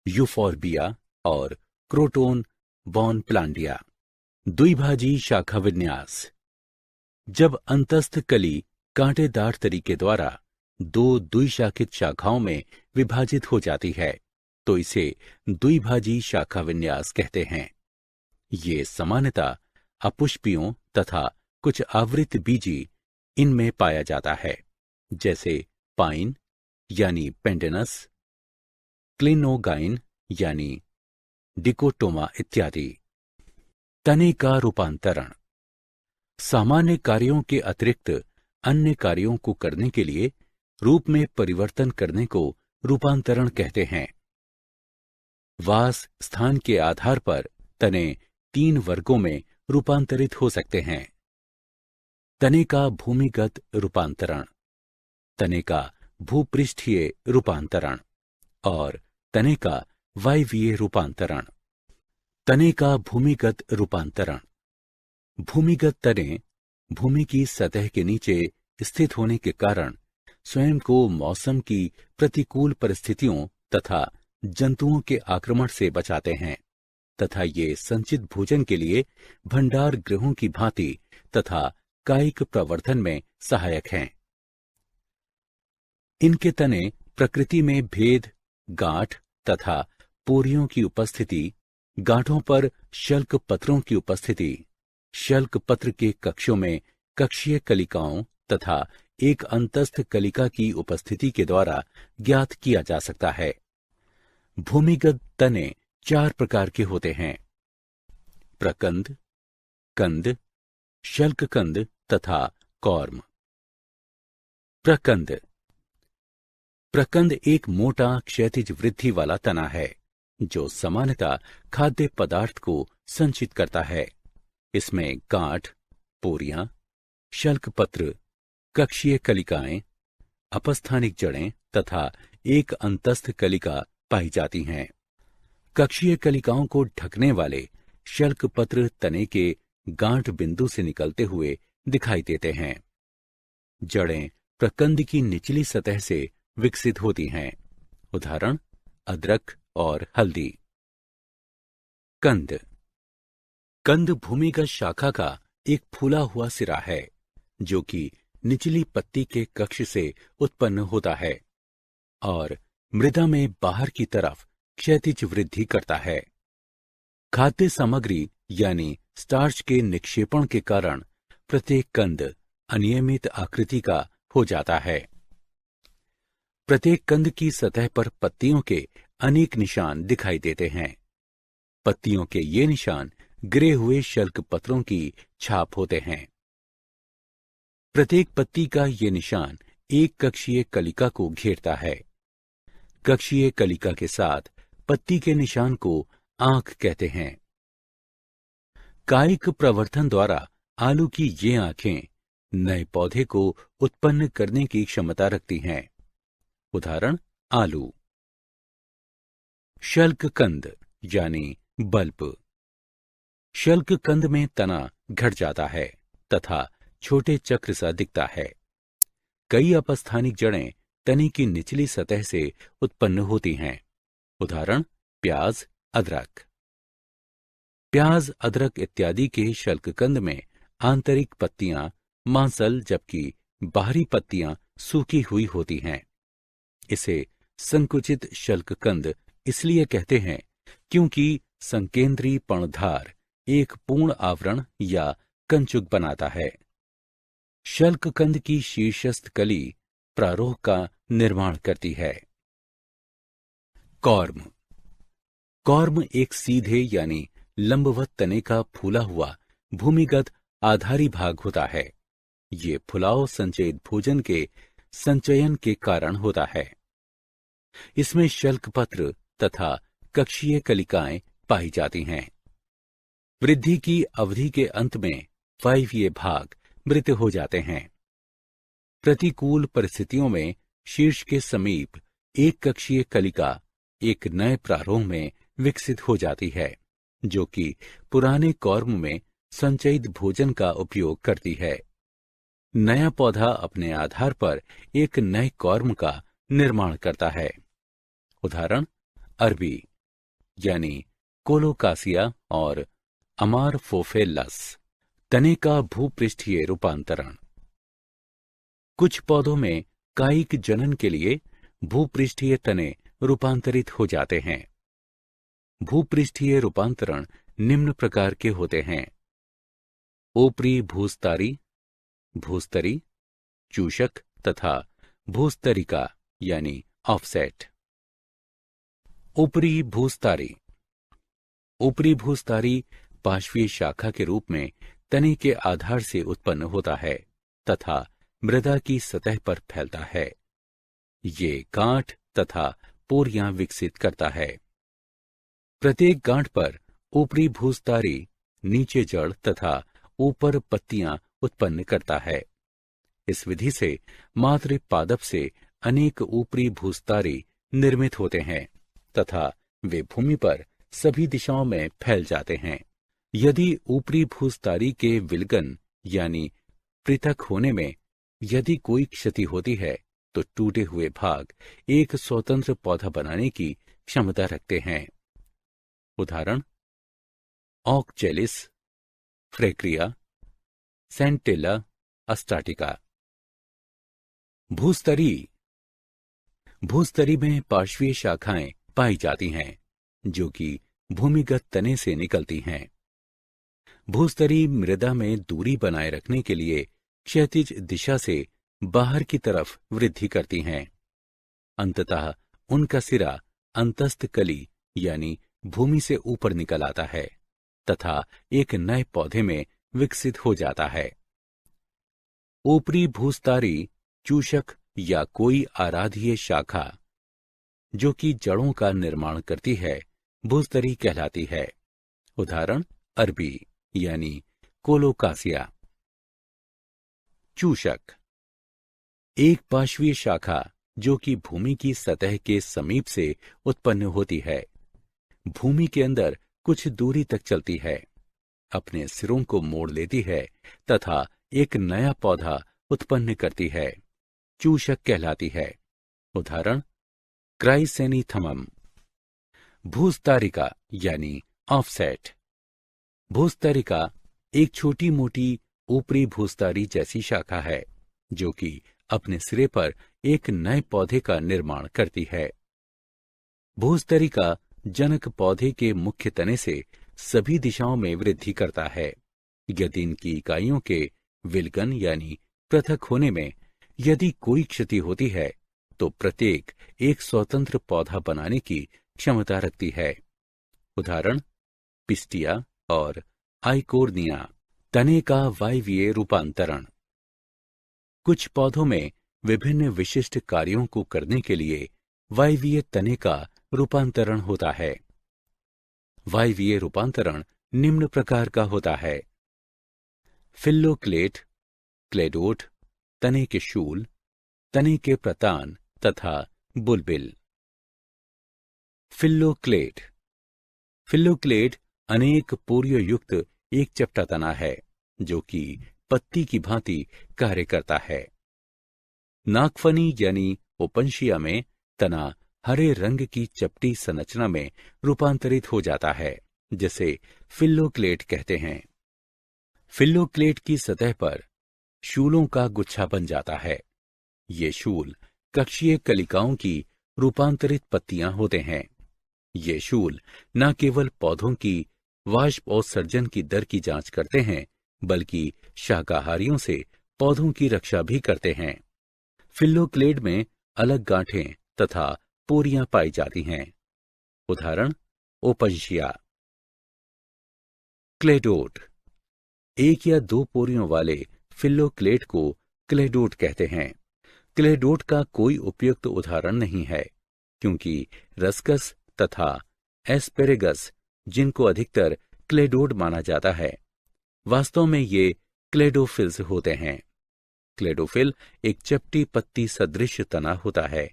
यूफोर्बिया और क्रोटोन बॉनप्लांडिया। द्विभाजी शाखा विन्यास। जब अंतस्थ कली कांटेदार तरीके द्वारा दो द्विशाखित शाखाओं में विभाजित हो जाती है तो इसे द्विभाजी शाखा विन्यास कहते हैं। ये सामान्यतः अपुष्पियों तथा कुछ आवृत बीजी इनमें पाया जाता है, जैसे पाइन यानी पेंडेनस, क्लिनोगाइन यानी डिकोटोमा इत्यादि। तने का रूपांतरण। सामान्य कार्यों के अतिरिक्त अन्य कार्यों को करने के लिए रूप में परिवर्तन करने को रूपांतरण कहते हैं। वास स्थान के आधार पर तने तीन वर्गों में रूपांतरित हो सकते हैं। तने का भूमिगत रूपांतरण, तने का भूपृष्ठीय रूपांतरण और तने का वायवीय रूपांतरण। तने का भूमिगत रूपांतरण। भूमिगत तने भूमि की सतह के नीचे स्थित होने के कारण स्वयं को मौसम की प्रतिकूल परिस्थितियों तथा जंतुओं के आक्रमण से बचाते हैं तथा ये संचित भोजन के लिए भंडार गृहों की भांति तथा कायिक प्रवर्धन में सहायक हैं। इनके तने प्रकृति में भेद, गांठ तथा पोरियों की उपस्थिति, गांठों पर शल्क पत्रों की उपस्थिति, शल्क पत्र के कक्षों में कक्षीय कलिकाओं तथा एक अंतस्थ कलिका की उपस्थिति के द्वारा ज्ञात किया जा सकता है। भूमिगत तने 4 प्रकार के होते हैं: प्रकंद, कंद, शल्ककंद तथा कौर्म। प्रकंद प्रकंद एक मोटा क्षैतिज वृद्धि वाला तना है जो सामान्यतः खाद्य पदार्थ को संचित करता है। इसमें गांठ, पोरियां, शल्कपत्र, कक्षीय कलिकाएं, अपस्थानिक जड़ें तथा एक अंतस्थ कलिका पाई जाती हैं। कक्षीय कलिकाओं को ढकने वाले शल्कपत्र तने के गांठ बिंदु से निकलते हुए दिखाई देते हैं। जड़ें प्रकंद की निचली सतह से विकसित होती हैं। उदाहरण अदरक और हल्दी। कंद कंद भूमिगत शाखा का एक फूला हुआ सिरा है जो कि निचली पत्ती के कक्ष से उत्पन्न होता है और मृदा में बाहर की तरफ क्षैतिज वृद्धि करता है। खाद्य सामग्री यानी स्टार्च के निक्षेपण के कारण प्रत्येक कंद अनियमित आकृति का हो जाता है। प्रत्येक कंद की सतह पर पत्तियों के अनेक निशान दिखाई देते हैं। पत्तियों के ये निशान गिरे हुए शल्क पत्रों की छाप होते हैं। प्रत्येक पत्ती का ये निशान एक कक्षीय कलिका को घेरता है। कक्षीय कलिका के साथ पत्ती के निशान को आंख कहते हैं। कायिक प्रवर्धन द्वारा आलू की ये आंखें नए पौधे को उत्पन्न करने की क्षमता रखती हैं। उदाहरण आलू। शल्ककंद यानी बल्ब। शल्ककंद में तना घट जाता है तथा छोटे चक्र सा दिखता है। कई अपस्थानिक जड़ें तने की निचली सतह से उत्पन्न होती हैं। उदाहरण प्याज, अदरक। प्याज, अदरक इत्यादि के शल्ककंद में आंतरिक पत्तियां मांसल जबकि बाहरी पत्तियां सूखी हुई होती हैं। इसे संकुचित शल्ककंद इसलिए कहते हैं क्योंकि संकेंद्री पर्णधार एक पूर्ण आवरण या कंचुक बनाता है। शल्ककंद की शीर्षस्थ कली प्रारोह का निर्माण करती है। कौर्म। कौर्म एक सीधे यानी लंबवत तने का फूला हुआ भूमिगत आधारी भाग होता है। ये फुलाव संचयित भोजन के संचयन के कारण होता है। इसमें शल्कपत्र तथा कक्षीय कलिकाएं पाई जाती हैं। वृद्धि की अवधि के अंत में वायवीय भाग मृत हो जाते हैं। प्रतिकूल परिस्थितियों में शीर्ष के समीप एक कक्षीय कलिका एक नए प्रारोह में विकसित हो जाती है जो कि पुराने कौर्म में संचयित भोजन का उपयोग करती है। नया पौधा अपने आधार पर एक नए कौर्म का निर्माण करता है। उदाहरण अरबी यानी कोलोकासिया और अमारफोफेलस। तने का भूपृष्ठीय रूपांतरण। कुछ पौधों में कायिक जनन के लिए भूपृष्ठीय तने रूपांतरित हो जाते हैं। भूपृष्ठीय रूपांतरण निम्न प्रकार के होते हैं: ऊपरी भूस्तरी, भूस्तरी, चूषक तथा भूस्तरिका यानी ऑफसेट। ऊपरी भूस्तरी। ऊपरी भूस्तरी पार्श्वीय शाखा के रूप में तने के आधार से उत्पन्न होता है तथा मृदा की सतह पर फैलता है। ये गांठ तथा पोरियां विकसित करता है। प्रत्येक गांठ पर ऊपरी भूस्तरी नीचे जड़ तथा ऊपर पत्तियां उत्पन्न करता है। इस विधि से मात्र पादप से अनेक ऊपरी भूस्तरी निर्मित होते हैं तथा वे भूमि पर सभी दिशाओं में फैल जाते हैं। यदि ऊपरी भूस्तरी के विलगन यानी पृथक होने में यदि कोई क्षति होती है तो टूटे हुए भाग एक स्वतंत्र पौधा बनाने की क्षमता रखते हैं। उदाहरण ऑक्जेलिस, फ्रेक्रिया, सेंटेला अस्टाटिका। भूस्तरी। भूस्तरी में पार्श्वीय शाखाएं पाई जाती हैं, जो कि भूमिगत तने से निकलती हैं। भूस्तरी मृदा में दूरी बनाए रखने के लिए क्षैतिज दिशा से बाहर की तरफ वृद्धि करती हैं। अंततः उनका सिरा अंतस्थ कली यानी भूमि से ऊपर निकल आता है तथा एक नए पौधे में विकसित हो जाता है। ऊपरी भूस्तारी चूषक या कोई आराध्य शाखा जो कि जड़ों का निर्माण करती है भूस्तरी कहलाती है। उदाहरण अरबी यानी कोलोकासिया। चूषक एक पार्श्वीय शाखा जो कि भूमि की सतह के समीप से उत्पन्न होती है, भूमि के अंदर कुछ दूरी तक चलती है, अपने सिरों को मोड़ लेती है तथा एक नया पौधा उत्पन्न करती है, चूषक कहलाती है। उदाहरण क्राइसेनीथमम। भूस्तारिका यानी ऑफसेट। भूस्तारिका एक छोटी मोटी ऊपरी भूस्तारी जैसी शाखा है जो कि अपने सिरे पर एक नए पौधे का निर्माण करती है। भूस्तरिका जनक पौधे के मुख्य तने से सभी दिशाओं में वृद्धि करता है। यदि इनकी इकाइयों के विलगन यानी पृथक होने में यदि कोई क्षति होती है तो प्रत्येक एक स्वतंत्र पौधा बनाने की क्षमता रखती है। उदाहरण पिस्टिया और आइकोर्निया। तने का वायवीय रूपांतरण। कुछ पौधों में विभिन्न विशिष्ट कार्यों को करने के लिए वायवीय तने का रूपांतरण होता है। वायवीय रूपांतरण निम्न प्रकार का होता है। फिल्लोक्लेट, क्लेडोट, तने के शूल, तने के प्रतान तथा बुलबिल। फिल्लोक्लेट। फिल्लोक्लेट अनेक पोरियोयुक्त एक चपटा तना है जो कि पत्ती की भांति कार्य करता है। नागफनी यानी ओपनशिया में तना हरे रंग की चपटी संरचना में रूपांतरित हो जाता है जिसे फिल्लोक्लेट कहते हैं। फिल्लोक्लेट की सतह पर शूलों का गुच्छा बन जाता है। ये शूल कक्षीय कलिकाओं की रूपांतरित पत्तियां होते हैं। ये शूल न केवल पौधों की वाष्पोत्सर्जन की दर की जांच करते हैं बल्कि शाकाहारियों से पौधों की रक्षा भी करते हैं। फिल्लोक्लेट में अलग गांठें तथा पोरियां पाई जाती हैं। उदाहरण ओपनशिया। क्लेडोट। एक या दो पोरियों वाले फिल्लोक्लेट को क्लेडोट कहते हैं। क्लेडोट का कोई उपयुक्त उदाहरण नहीं है क्योंकि रस्कस तथा एस्पेरेगस जिनको अधिकतर क्लेडोट माना जाता है वास्तव में ये क्लेडोफिल्स होते हैं। क्लेडोफिल एक चपटी पत्ती सदृश तना होता है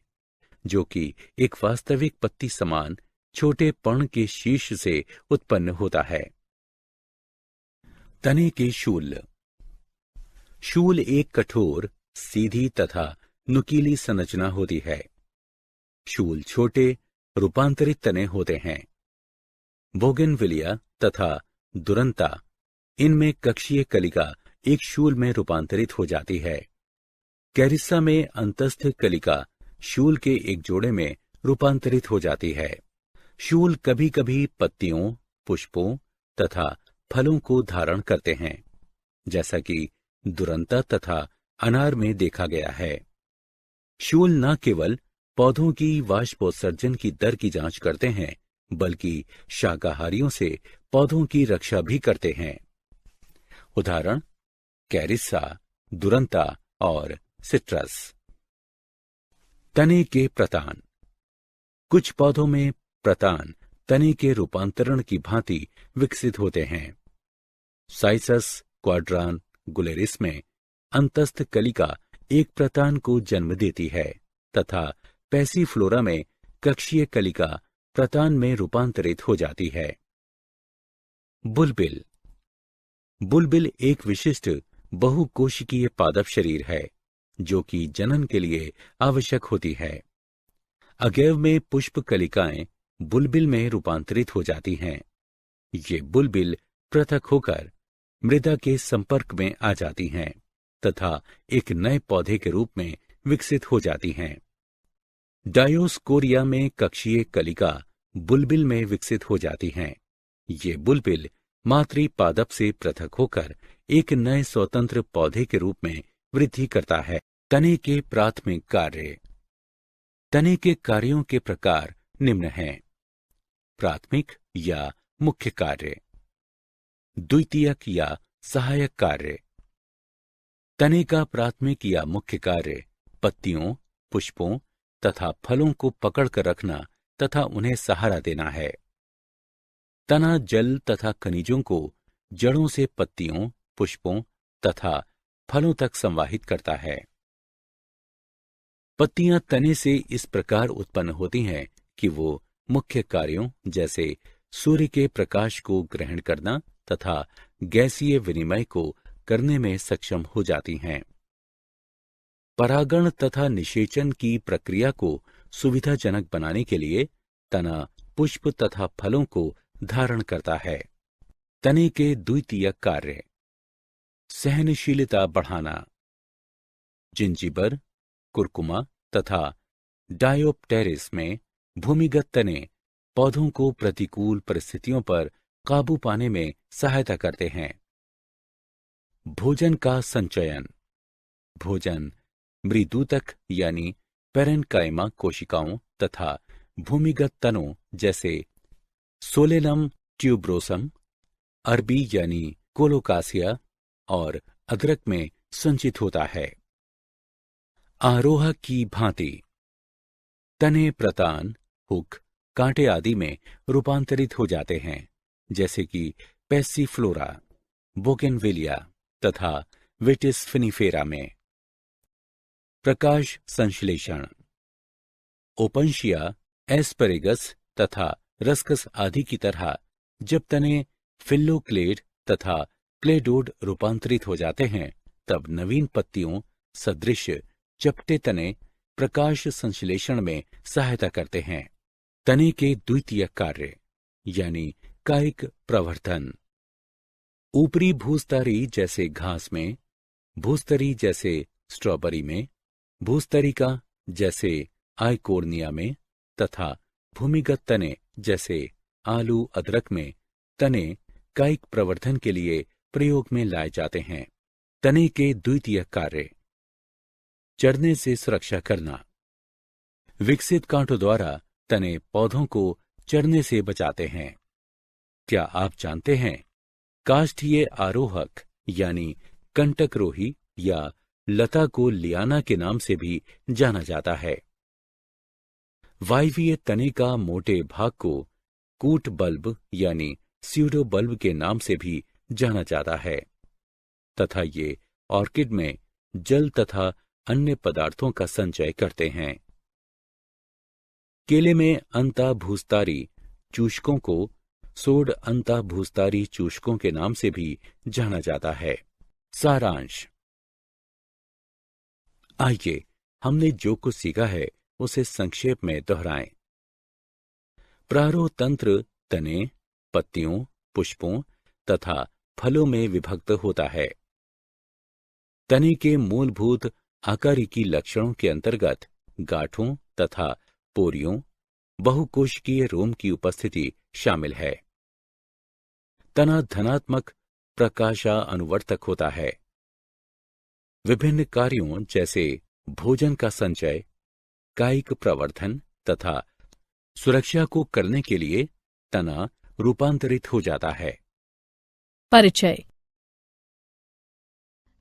जो कि एक वास्तविक पत्ती समान छोटे पर्ण के शीर्ष से उत्पन्न होता है। तने के शूल। शूल एक कठोर, सीधी तथा नुकीली संरचना होती है। शूल छोटे रूपांतरित तने होते हैं। बोगेनविलिया तथा दुरंता इनमें कक्षीय कलिका एक शूल में रूपांतरित हो जाती है। कैरिसा में अंतस्थ कलिका शूल के एक जोड़े में रूपांतरित हो जाती है। शूल कभी कभी पत्तियों, पुष्पों तथा फलों को धारण करते हैं जैसा कि दुरंता तथा अनार में देखा गया है। शूल न केवल पौधों की वाष्पोत्सर्जन की दर की जांच करते हैं बल्कि शाकाहारियों से पौधों की रक्षा भी करते हैं। उदाहरण कैरिसा, दुरंता और सिट्रस। तने के प्रतान। कुछ पौधों में प्रतान तने के रूपांतरण की भांति विकसित होते हैं। साइसस क्वाड्रान गुलेरिस में अंतस्थ कलिका एक प्रतान को जन्म देती है तथा पैसीफ्लोरा में कक्षीय कलिका प्रतान में रूपांतरित हो जाती है। बुलबिल। बुलबिल एक विशिष्ट बहुकोशिकीय पादप शरीर है जो कि जनन के लिए आवश्यक होती है। अगैव में पुष्प कलिकाएं बुलबिल में रूपांतरित हो जाती हैं। ये बुलबिल पृथक होकर मृदा के संपर्क में आ जाती हैं तथा एक नए पौधे के रूप में विकसित हो जाती हैं। डायोस्कोरिया में कक्षीय कलिका बुलबिल में विकसित हो जाती हैं। ये बुलबिल मातृ पादप से पृथक होकर एक नए स्वतंत्र पौधे के रूप में वृद्धि करता है। तने के प्राथमिक कार्य। तने के कार्यों के प्रकार निम्न हैं: प्राथमिक या मुख्य कार्य, द्वितीयक या सहायक कार्य। तने का प्राथमिक या मुख्य कार्य पत्तियों, पुष्पों तथा फलों को पकड़कर रखना तथा उन्हें सहारा देना है। तना जल तथा खनिजों को जड़ों से पत्तियों, पुष्पों तथा फलों तक संवाहित करता है। पत्तियां तने से इस प्रकार उत्पन्न होती हैं कि वो मुख्य कार्यों जैसे सूर्य के प्रकाश को ग्रहण करना तथा गैसीय विनिमय को करने में सक्षम हो जाती हैं। परागण तथा निषेचन की प्रक्रिया को सुविधाजनक बनाने के लिए तना पुष्प तथा फलों को धारण करता है। तने के द्वितीयक कार्य: सहनशीलता बढ़ाना। जिंजीबर, कुरकुमा तथा डायोप्टेरिस में भूमिगत तने पौधों को प्रतिकूल परिस्थितियों पर काबू पाने में सहायता करते हैं। भोजन का संचयन। भोजन मृदुतक यानी पेरेन्काइमा कोशिकाओं तथा भूमिगत तनों जैसे सोलेनम ट्यूब्रोसम, अरबी यानी कोलोकासिया और अदरक में संचित होता है। आरोह की भांति तने प्रतान, हुक, कांटे आदि में रूपांतरित हो जाते हैं, जैसे कि पैसिफ्लोरा, बोगेनविलिया तथा विटिस फिनिफेरा में। प्रकाश संश्लेषण। ओपनशिया, एस्परेगस तथा रस्कस आदि की तरह जब तने फिल्लोक्लेड तथा क्लेडोड रूपांतरित हो जाते हैं, तब नवीन पत्तियों सदृश चपटे तने प्रकाश संश्लेषण में सहायता करते हैं। तने के द्वितीयक कार्य यानी कायिक प्रवर्धन। ऊपरी भूस्तरी जैसे घास में, भूस्तरी जैसे स्ट्रॉबेरी में, भूस्तरिका जैसे आइकोर्निया में तथा भूमिगत तने जैसे आलू, अदरक में तने कायिक प्रवर्धन के लिए प्रयोग में लाए जाते हैं। तने के द्वितीयक कार्य: चरने से सुरक्षा करना। विकसित कांटों द्वारा तने पौधों को चरने से बचाते हैं। क्या आप जानते हैं, काष्ठीय आरोहक यानी कंटकरोही या लता को लियाना के नाम से भी जाना जाता है। वायवीय तने का मोटे भाग को कूट बल्ब यानी स्यूडो बल्ब के नाम से भी जाना जाता है तथा ये ऑर्किड में जल तथा अन्य पदार्थों का संचय करते हैं। केले में अंतःभूस्तारी चूषकों को सोड अंतःभूस्तारी चूषकों के नाम से भी जाना जाता है। सारांश। आइए हमने जो कुछ सीखा है उसे संक्षेप में दोहराएं। प्रारोह तंत्र तने, पत्तियों, पुष्पों तथा फलों में विभक्त होता है। तने के मूलभूत आकारिकी लक्षणों के अंतर्गत गांठों तथा पोरियों, बहुकोशिकीय रोम की उपस्थिति शामिल है। तना धनात्मक प्रकाशा अनुवर्तक होता है। विभिन्न कार्यों जैसे भोजन का संचय, कायिक प्रवर्धन तथा सुरक्षा को करने के लिए तना रूपांतरित हो जाता है। परिचय।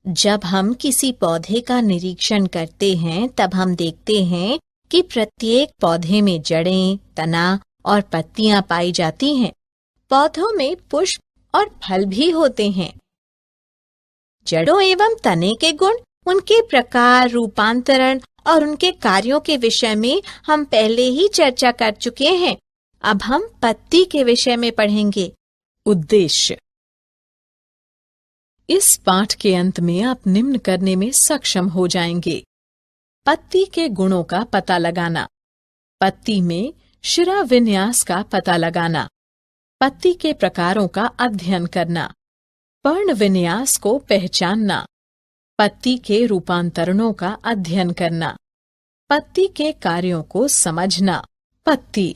जब हम किसी पौधे का निरीक्षण करते हैं तब हम देखते हैं कि प्रत्येक पौधे में जड़ें, तना और पत्तियां पाई जाती हैं। पौधों में पुष्प और फल भी होते हैं। जड़ों एवं तने के गुण, उनके प्रकार, रूपांतरण और उनके कार्यों के विषय में हम पहले ही चर्चा कर चुके हैं। अब हम पत्ती के विषय में पढ़ेंगे। उद्देश्य। इस पाठ के अंत में आप निम्न करने में सक्षम हो जाएंगे। पत्ती के गुणों का पता लगाना, पत्ती में शिरा विन्यास का पता लगाना, पत्ती के प्रकारों का अध्ययन करना, पर्ण विन्यास को पहचानना, पत्ती के रूपांतरणों का अध्ययन करना, पत्ती के कार्यों को समझना। पत्ती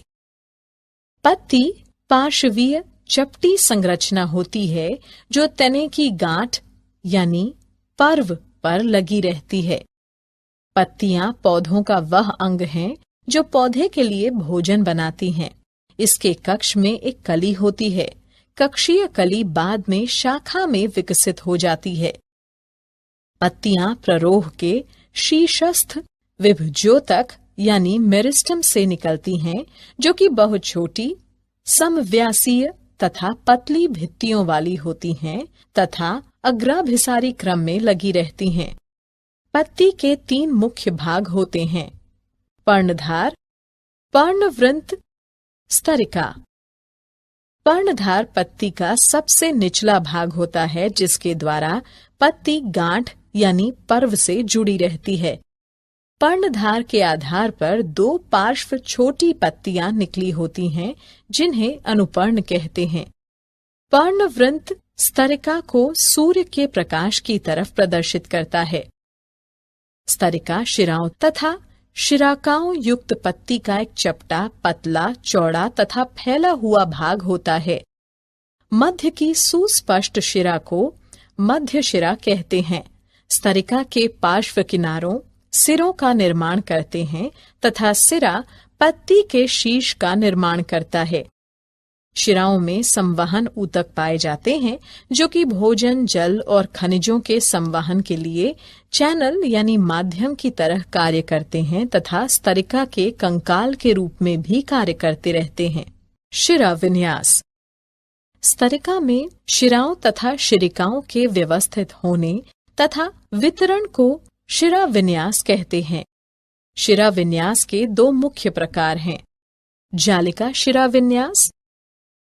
पार्श्वीय चपटी संरचना होती है जो तने की गांठ यानी पर्व पर लगी रहती है। पत्तियां पौधों का वह अंग हैं जो पौधे के लिए भोजन बनाती हैं। इसके कक्ष में एक कली होती है। कक्षीय कली बाद में शाखा में विकसित हो जाती है। पत्तियां प्ररोह के शीर्षस्थ विभज्योतक यानी मेरिस्टम से निकलती हैं, जो कि बहुत छोटी, समव्यासीय तथा पतली भित्तियों वाली होती हैं तथा अग्राभिसारी क्रम में लगी रहती हैं। पत्ती के 3 मुख्य भाग होते हैं: पर्णधार, पर्णवृंत, स्तरिका। पर्णधार पत्ती का सबसे निचला भाग होता है, जिसके द्वारा पत्ती गांठ यानी पर्व से जुड़ी रहती है। पर्णधार के आधार पर 2 पार्श्व छोटी पत्तियां निकली होती हैं, जिन्हें अनुपर्ण कहते हैं। पर्णवृंत स्तरिका को सूर्य के प्रकाश की तरफ प्रदर्शित करता है। स्तरिका शिराओं तथा शिराकाओं युक्त पत्ती का एक चपटा, पतला, चौड़ा तथा फैला हुआ भाग होता है। मध्य की सुस्पष्ट शिरा को मध्य शिरा कहते हैं। स्तरिका के पार्श्व किनारों सिरों का निर्माण करते हैं तथा सिरा पत्ती के शीर्ष का निर्माण करता है। शिराओं में संवहन ऊतक पाए जाते हैं, जो कि भोजन, जल और खनिजों के संवहन के लिए चैनल यानी माध्यम की तरह कार्य करते हैं तथा स्तरिका के कंकाल के रूप में भी कार्य करते रहते हैं। शिरा विन्यास। स्तरिका में शिराओं तथा शिरिकाओं के व्यवस्थित होने तथा वितरण को शिरा विन्यास कहते हैं। शिरा विन्यास के 2 मुख्य प्रकार हैं: जालिका शिरा विन्यास,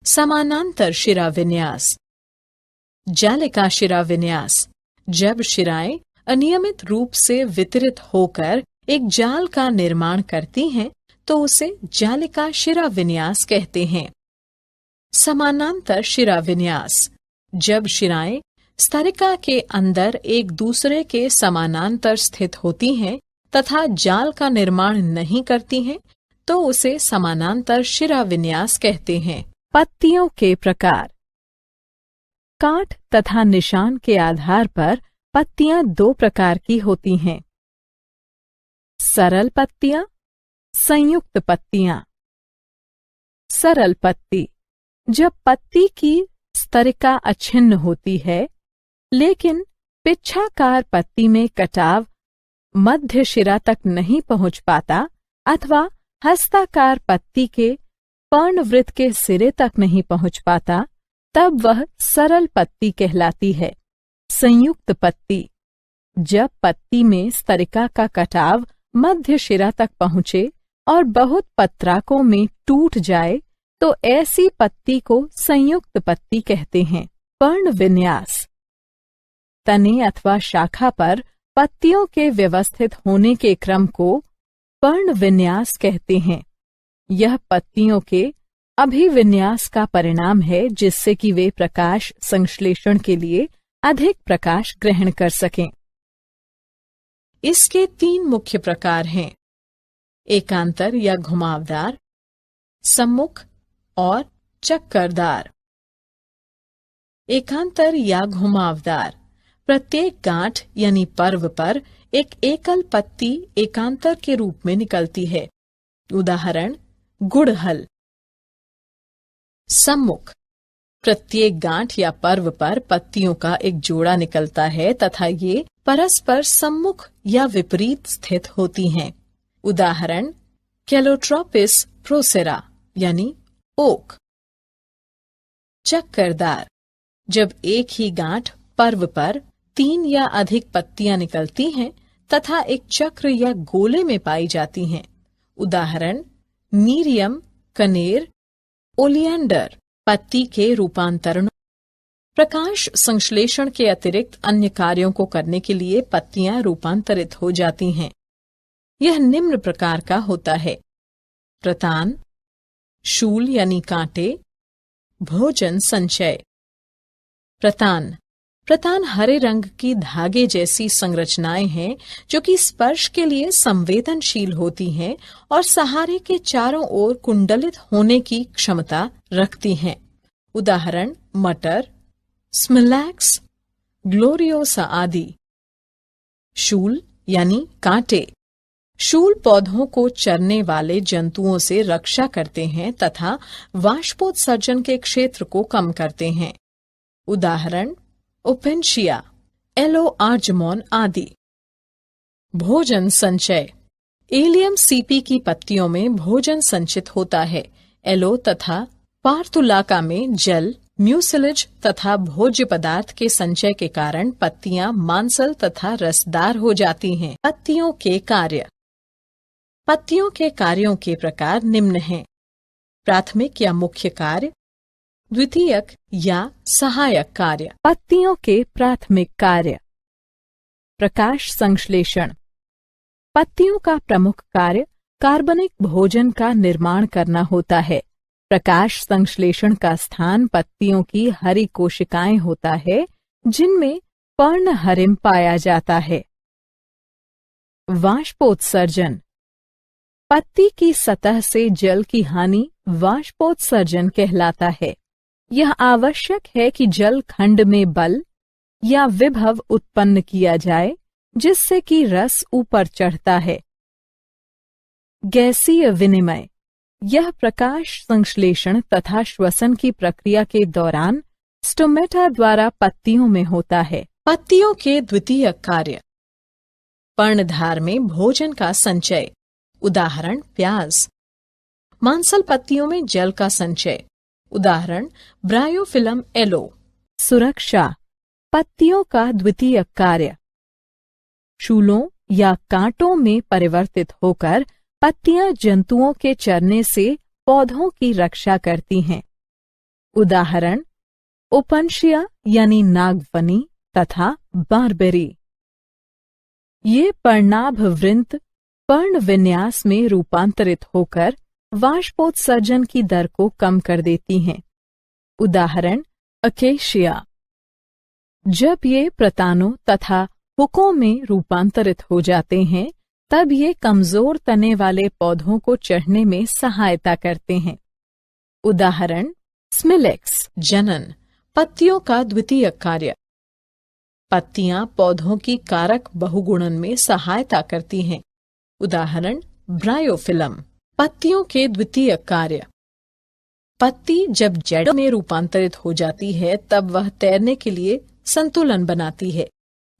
समानांतर शिरा विन्यास। जालिका शिरा विन्यास जब शिराएं अनियमित रूप से वितरित होकर एक जाल का निर्माण करती हैं, तो उसे जालिका शिरा विन्यास कहते हैं। समानांतर शिरा विन्यास जब शिराएं स्तरिका के अंदर एक दूसरे के समानांतर स्थित होती हैं तथा जाल का निर्माण नहीं करती हैं, तो उसे समानांतर शिरा विन्यास कहते हैं। पत्तियों के प्रकार। काट तथा निशान के आधार पर पत्तियां 2 प्रकार की होती हैं: सरल पत्तियां, संयुक्त पत्तियां। सरल पत्ती जब पत्ती की स्तरिका अछिन्न होती है, लेकिन पिच्छाकार पत्ती में कटाव मध्य शिरा तक नहीं पहुंच पाता अथवा हस्ताकार पत्ती के पर्णवृत्त के सिरे तक नहीं पहुंच पाता, तब वह सरल पत्ती कहलाती है। संयुक्त पत्ती जब पत्ती में स्तरिका का कटाव मध्य शिरा तक पहुंचे और बहुत पत्राकों में टूट जाए, तो ऐसी पत्ती को संयुक्त पत्ती कहते हैं। पर्ण विन्यास तने अथवा शाखा पर पत्तियों के व्यवस्थित होने के क्रम को पर्ण विन्यास कहते हैं। यह पत्तियों के अभिविन्यास का परिणाम है, जिससे कि वे प्रकाश संश्लेषण के लिए अधिक प्रकाश ग्रहण कर सकें। इसके 3 मुख्य प्रकार हैं: एकांतर या घुमावदार, सम्मुख और चक्करदार। एकांतर या घुमावदार प्रत्येक गांठ यानी पर्व पर एक एकल पत्ती एकांतर के रूप में निकलती है। उदाहरण गुड़हल। सम्मुख प्रत्येक गांठ या पर्व पर पत्तियों का एक जोड़ा निकलता है तथा ये परस्पर सम्मुख या विपरीत स्थित होती हैं। उदाहरण कैलोट्रोपिस प्रोसेरा यानी ओक। चक्करदार जब एक ही गांठ पर्व पर 3 या अधिक पत्तियां निकलती हैं तथा एक चक्र या गोले में पाई जाती हैं। उदाहरण नीरियम, कनेर, ओलियंडर। पत्ती के रूपांतरण। प्रकाश संश्लेषण के अतिरिक्त अन्य कार्यों को करने के लिए पत्तियां रूपांतरित हो जाती हैं। यह निम्न प्रकार का होता है: प्रतान, शूल यानी कांटे, भोजन संचय। प्रतान प्रतान हरे रंग की धागे जैसी संरचनाएं हैं जो कि स्पर्श के लिए संवेदनशील होती हैं और सहारे के चारों ओर कुंडलित होने की क्षमता रखती हैं। उदाहरण मटर, स्मिलैक्स, ग्लोरियोसा आदि। शूल यानी कांटे। शूल पौधों को चरने वाले जंतुओं से रक्षा करते हैं तथा वाष्पोत्सर्जन के क्षेत्र को कम करते हैं। उदाहरण ओपेंशिया, एलो आर्जमोन आदि। भोजन संचय। एलियम सीपी की पत्तियों में भोजन संचित होता है। एलो तथा पार्थुलाका में जल, म्यूसिलेज तथा भोज्य पदार्थ के संचय के कारण पत्तियां मांसल तथा रसदार हो जाती हैं। पत्तियों के कार्य। पत्तियों के कार्यों के प्रकार निम्न हैं। प्राथमिक या मुख्य कार्य, द्वितीयक या सहायक कार्य। पत्तियों के प्राथमिक कार्य। प्रकाश संश्लेषण। पत्तियों का प्रमुख कार्य कार्बनिक भोजन का निर्माण करना होता है। प्रकाश संश्लेषण का स्थान पत्तियों की हरी कोशिकाएं होता है जिनमें पर्णहरिम पाया जाता है। वाष्पोत्सर्जन। पत्ती की सतह से जल की हानि वाष्पोत्सर्जन कहलाता है। यह आवश्यक है कि जल खंड में बल या विभव उत्पन्न किया जाए जिससे कि रस ऊपर चढ़ता है। गैसीय विनिमय। यह प्रकाश संश्लेषण तथा श्वसन की प्रक्रिया के दौरान स्टोमेटा द्वारा पत्तियों में होता है। पत्तियों के द्वितीय कार्य। पर्णधार में भोजन का संचय। उदाहरण प्याज। मांसल पत्तियों में जल का संचय। उदाहरण ब्रायोफिलम एलो। सुरक्षा। पत्तियों का द्वितीय कार्य। शूलों या कांटों में परिवर्तित होकर पत्तियां जंतुओं के चरने से पौधों की रक्षा करती हैं। उदाहरण ओपनशिया यानी नागफनी तथा बारबेरी। ये पर्णाभवृंत पर्ण विन्यास में रूपांतरित होकर वाष्पोत्सर्जन की दर को कम कर देती हैं। उदाहरण अकेशिया। जब ये प्रतानों तथा हुकों में रूपांतरित हो जाते हैं तब ये कमजोर तने वाले पौधों को चढ़ने में सहायता करते हैं। उदाहरण स्मिलेक्स। जनन। पत्तियों का द्वितीय कार्य। पत्तियां पौधों की कारक बहुगुणन में सहायता करती हैं। उदाहरण ब्रायोफिलम। पत्तियों के द्वितीय कार्य। पत्ती जब जड़ में रूपांतरित हो जाती है तब वह तैरने के लिए संतुलन बनाती है।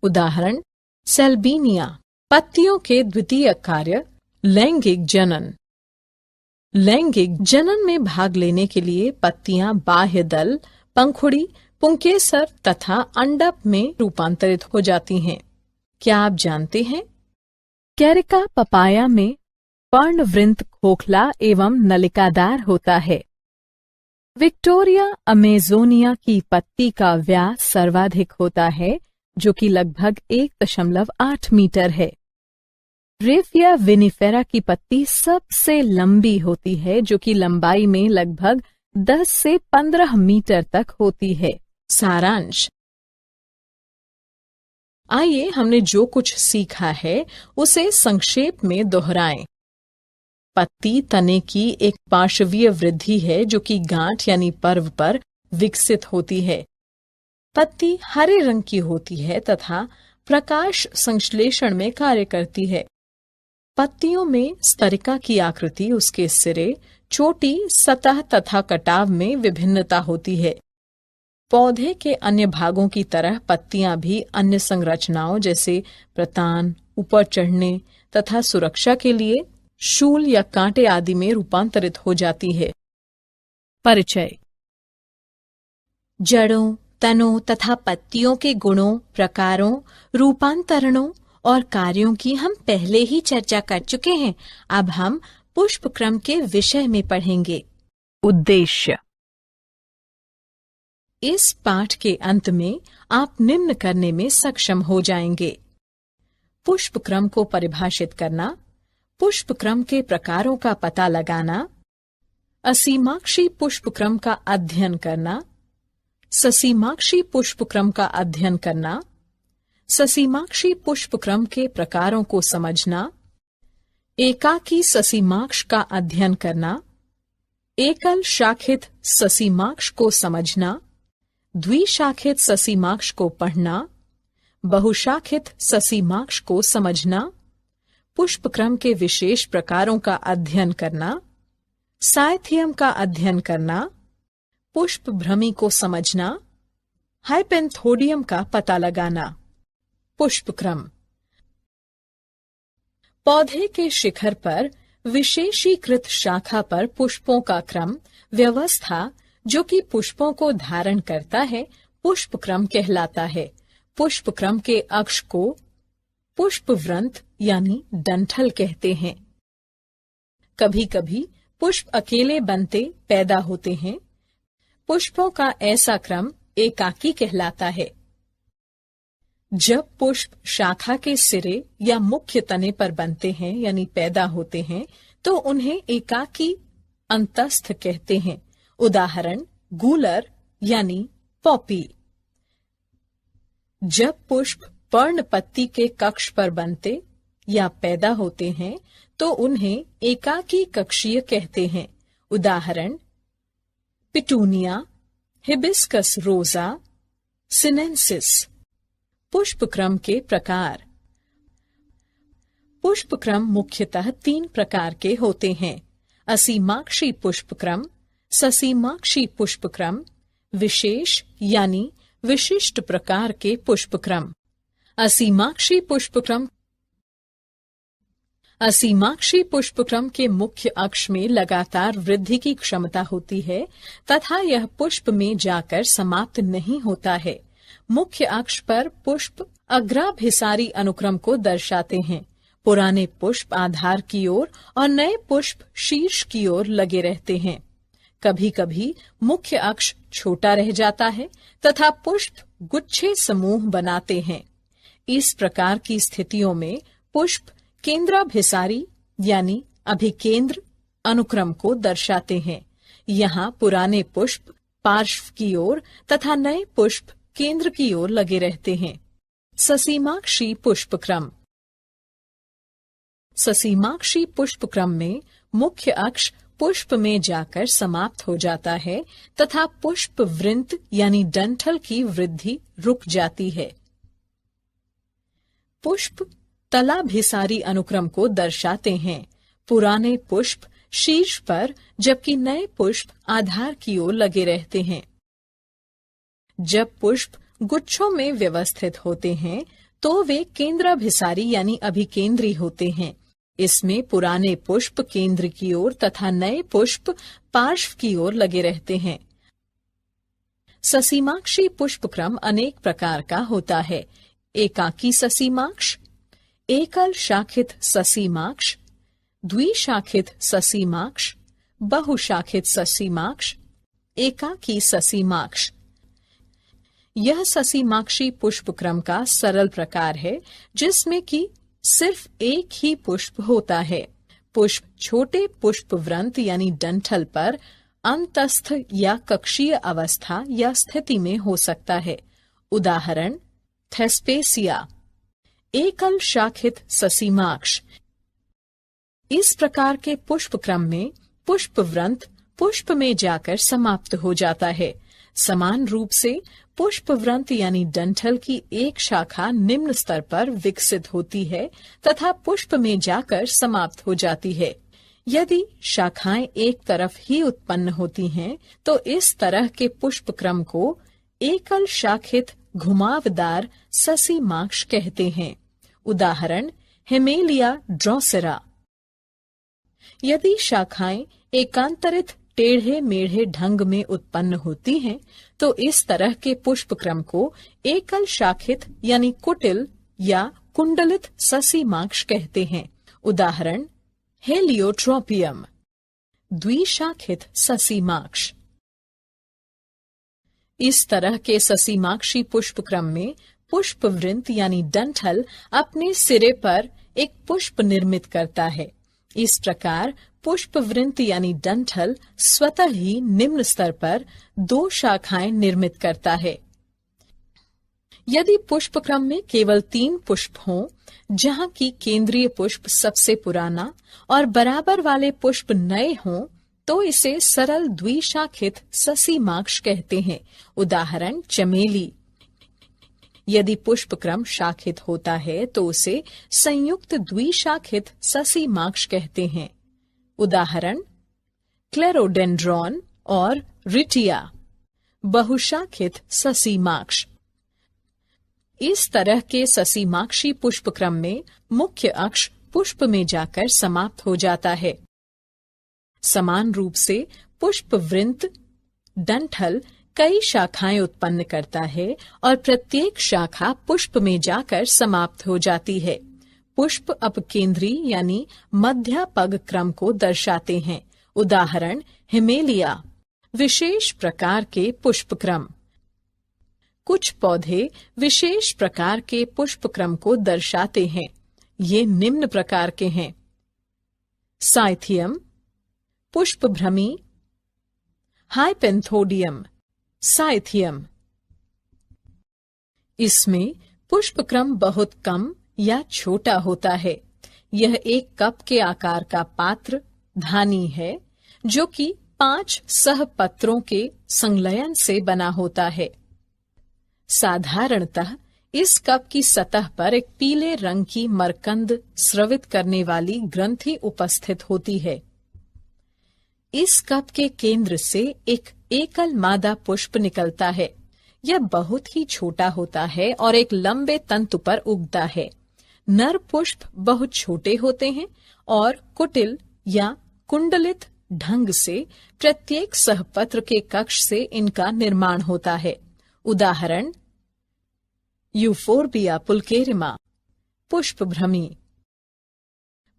उदाहरण सेल्बीनिया। पत्तियों के द्वितीय कार्य। लैंगिक जनन। लैंगिक जनन में भाग लेने के लिए पत्तियां बाह्य दल, पंखुड़ी, पुंकेसर तथा अंडप में रूपांतरित हो जाती हैं। क्या आप जानते हैं? कैरिका पपाया में पर्णवृंत खोखला एवं नलिकादार होता है। विक्टोरिया अमेजोनिया की पत्ती का व्यास सर्वाधिक होता है जो कि लगभग 1.8 मीटर है। रेफिया विनिफेरा की पत्ती सबसे लंबी होती है जो कि लंबाई में लगभग 10 से 15 मीटर तक होती है। सारांश। आइए हमने जो कुछ सीखा है उसे संक्षेप में दोहराएं। पत्ती तने की एक पार्श्वीय वृद्धि है जो कि गांठ यानी पर्व पर विकसित होती है। पत्ती हरे रंग की होती है तथा प्रकाश संश्लेषण में कार्य करती है। पत्तियों में स्तरिका की आकृति, उसके सिरे, चोटी, सतह तथा कटाव में विभिन्नता होती है। पौधे के अन्य भागों की तरह पत्तियां भी अन्य संरचनाओं जैसे प्रतान, ऊपर चढ़ने तथा सुरक्षा के लिए शूल या कांटे आदि में रूपांतरित हो जाती है। परिचय। जड़ों, तनों तथा पत्तियों के गुणों, प्रकारों, रूपांतरणों और कार्यों की हम पहले ही चर्चा कर चुके हैं। अब हम पुष्पक्रम के विषय में पढ़ेंगे। उद्देश्य। इस पाठ के अंत में आप निम्न करने में सक्षम हो जाएंगे। पुष्पक्रम को परिभाषित करना, पुष्पक्रम के प्रकारों का पता लगाना, असीमाक्षी पुष्पक्रम का अध्ययन करना, ससीमाक्षी पुष्पक्रम का अध्ययन करना, ससीमाक्षी पुष्पक्रम के प्रकारों को समझना, एकाकी ससीमाक्ष का अध्ययन करना, एकल शाखित ससीमाक्ष को समझना, द्विशाखित ससीमाक्ष को पढ़ना, बहुशाखित ससीमाक्ष को समझना, पुष्पक्रम के विशेष प्रकारों का अध्ययन करना, साइथियम का अध्ययन करना, पुष्प भ्रमी को समझना, हाइपेंथोडियम का पता लगाना। पुष्पक्रम पौधे के शिखर पर विशेषीकृत शाखा पर पुष्पों का क्रम व्यवस्था जो कि पुष्पों को धारण करता है पुष्पक्रम कहलाता है। पुष्पक्रम के अक्ष को पुष्पवृंत यानी डंठल कहते हैं। कभी कभी पुष्प अकेले बनते पैदा होते हैं। पुष्पों का ऐसा क्रम एकाकी कहलाता है। जब पुष्प शाखा के सिरे या मुख्य तने पर बनते हैं यानी पैदा होते हैं तो उन्हें एकाकी अंतस्थ कहते हैं। उदाहरण गूलर यानी पॉपी। जब पुष्प पर्णपत्ती के कक्ष पर बनते या पैदा होते हैं तो उन्हें एकाकी कक्षीय कहते हैं। उदाहरण पिटूनिया, हिबिस्कस रोजा, सिनेंसिस। पुष्पक्रम के प्रकार। पुष्पक्रम मुख्यतः 3 प्रकार के होते हैं। असीमाक्षी पुष्पक्रम, ससीमाक्षी पुष्पक्रम, विशेष यानी विशिष्ट प्रकार के पुष्पक्रम। असीमाक्षी पुष्पक्रम के मुख्य अक्ष में लगातार वृद्धि की क्षमता होती है तथा यह पुष्प में जाकर समाप्त नहीं होता है। मुख्य अक्ष पर पुष्प अग्राभिसारी अनुक्रम को दर्शाते हैं। पुराने पुष्प आधार की ओर और नए पुष्प शीर्ष की ओर लगे रहते हैं। कभी कभी मुख्य अक्ष छोटा रह जाता है तथा पुष्प गुच्छे समूह बनाते हैं। इस प्रकार की स्थितियों में पुष्प केंद्राभिसारी यानी अभिकेंद्र अनुक्रम को दर्शाते हैं। यहाँ पुराने पुष्प पार्श्व की ओर तथा नए पुष्प केंद्र की ओर लगे रहते हैं। ससीमाक्षी पुष्पक्रम। ससीमाक्षी पुष्पक्रम में मुख्य अक्ष पुष्प में जाकर समाप्त हो जाता है तथा पुष्प वृंत यानी डंठल की वृद्धि रुक जाती है। पुष्प तलाभिसारी अनुक्रम को दर्शाते हैं। पुराने पुष्प शीर्ष पर जबकि नए पुष्प आधार की ओर लगे रहते हैं। जब पुष्प गुच्छों में व्यवस्थित होते हैं तो वे केंद्राभिसारी यानी अभिकेंद्री होते हैं। इसमें पुराने पुष्प केंद्र की ओर तथा नए पुष्प पार्श्व की ओर लगे रहते हैं। ससीमाक्षी पुष्पक्रम अनेक प्रकार का होता है। एकाकी ससीमाक्ष, एकल शाखित ससीमाक्ष, द्विशाखित ससीमाक्ष, बहुशाखित ससीमाक्ष, एकाकी ससीमाक्ष। यह ससीमाक्षी पुष्पक्रम का सरल प्रकार है जिसमें कि सिर्फ एक ही पुष्प होता है। पुष्प छोटे पुष्पवृंत यानी डंठल पर अंतस्थ या कक्षीय अवस्था या स्थिति में हो सकता है। उदाहरण थेस्पेसिया। एकल शाखित ससीमाक्ष। इस प्रकार के पुष्पक्रम में पुष्पवृंत पुष्प में जाकर समाप्त हो जाता है। समान रूप से पुष्पवृंत यानी डंठल की एक शाखा निम्न स्तर पर विकसित होती है तथा पुष्प में जाकर समाप्त हो जाती है। यदि शाखाएं एक तरफ ही उत्पन्न होती हैं, तो इस तरह के पुष्पक्रम को एकल शाखित घुमावदार ससीमाक्ष कहते हैं। उदाहरण हेमेलिया ड्रोसेरा। यदि शाखाएं एकांतरित टेढ़े मेढ़े ढंग में उत्पन्न होती हैं, तो इस तरह के पुष्पक्रम को एकल शाखित यानी कुटिल या कुंडलित ससीमाक्ष कहते हैं। उदाहरण हेलियोट्रोपियम। द्विशाखित ससीमाक्ष। इस तरह के ससीमाक्षी पुष्पक्रम में पुष्पवृंत यानी डंठल अपने सिरे पर एक पुष्प निर्मित करता है। इस प्रकार पुष्पवृंत यानी डंठल स्वतः ही निम्न स्तर पर 2 शाखाएं निर्मित करता है। यदि पुष्प क्रम में केवल 3 पुष्प हों, जहां की केंद्रीय पुष्प सबसे पुराना और बराबर वाले पुष्प नए हों, तो इसे सरल द्विशाखित ससीमाक्ष कहते हैं। उदाहरण चमेली। यदि पुष्प क्रम शाखित होता है तो उसे संयुक्त द्विशाखित ससीमाक्ष कहते हैं। उदाहरण क्लेरोडेंड्रॉन और रिटिया। बहुशाखित ससीमाक्ष। इस तरह के ससीमाक्षी पुष्प क्रम में मुख्य अक्ष पुष्प में जाकर समाप्त हो जाता है। समान रूप से पुष्पवृंत डंठल कई शाखाएं उत्पन्न करता है और प्रत्येक शाखा पुष्प में जाकर समाप्त हो जाती है। पुष्प अपकेंद्री यानी मध्यापग क्रम को दर्शाते हैं। उदाहरण हिमेलिया। विशेष प्रकार के पुष्प क्रम। कुछ पौधे विशेष प्रकार के पुष्प क्रम को दर्शाते हैं। ये निम्न प्रकार के हैं: साइथियम, पुष्पभ्रमी, हाइपेंथोडियम, साइथियम। इसमें पुष्पक्रम बहुत कम या छोटा होता है। यह एक कप के आकार का पात्र धानी है, जो कि 5 सहपत्रों के संलयन से बना होता है। साधारणतः इस कप की सतह पर एक पीले रंग की मरकंद स्रवित करने वाली ग्रंथि उपस्थित होती है। इस कप के केंद्र से एक एकल मादा पुष्प निकलता है। यह बहुत ही छोटा होता है और एक लंबे तंतु पर उगता है। नर पुष्प बहुत छोटे होते हैं और कुटिल या कुंडलित ढंग से प्रत्येक सहपत्र के कक्ष से इनका निर्माण होता है। उदाहरण यूफोर्बिया पुल्केरिमा, पुष्पभ्रमी।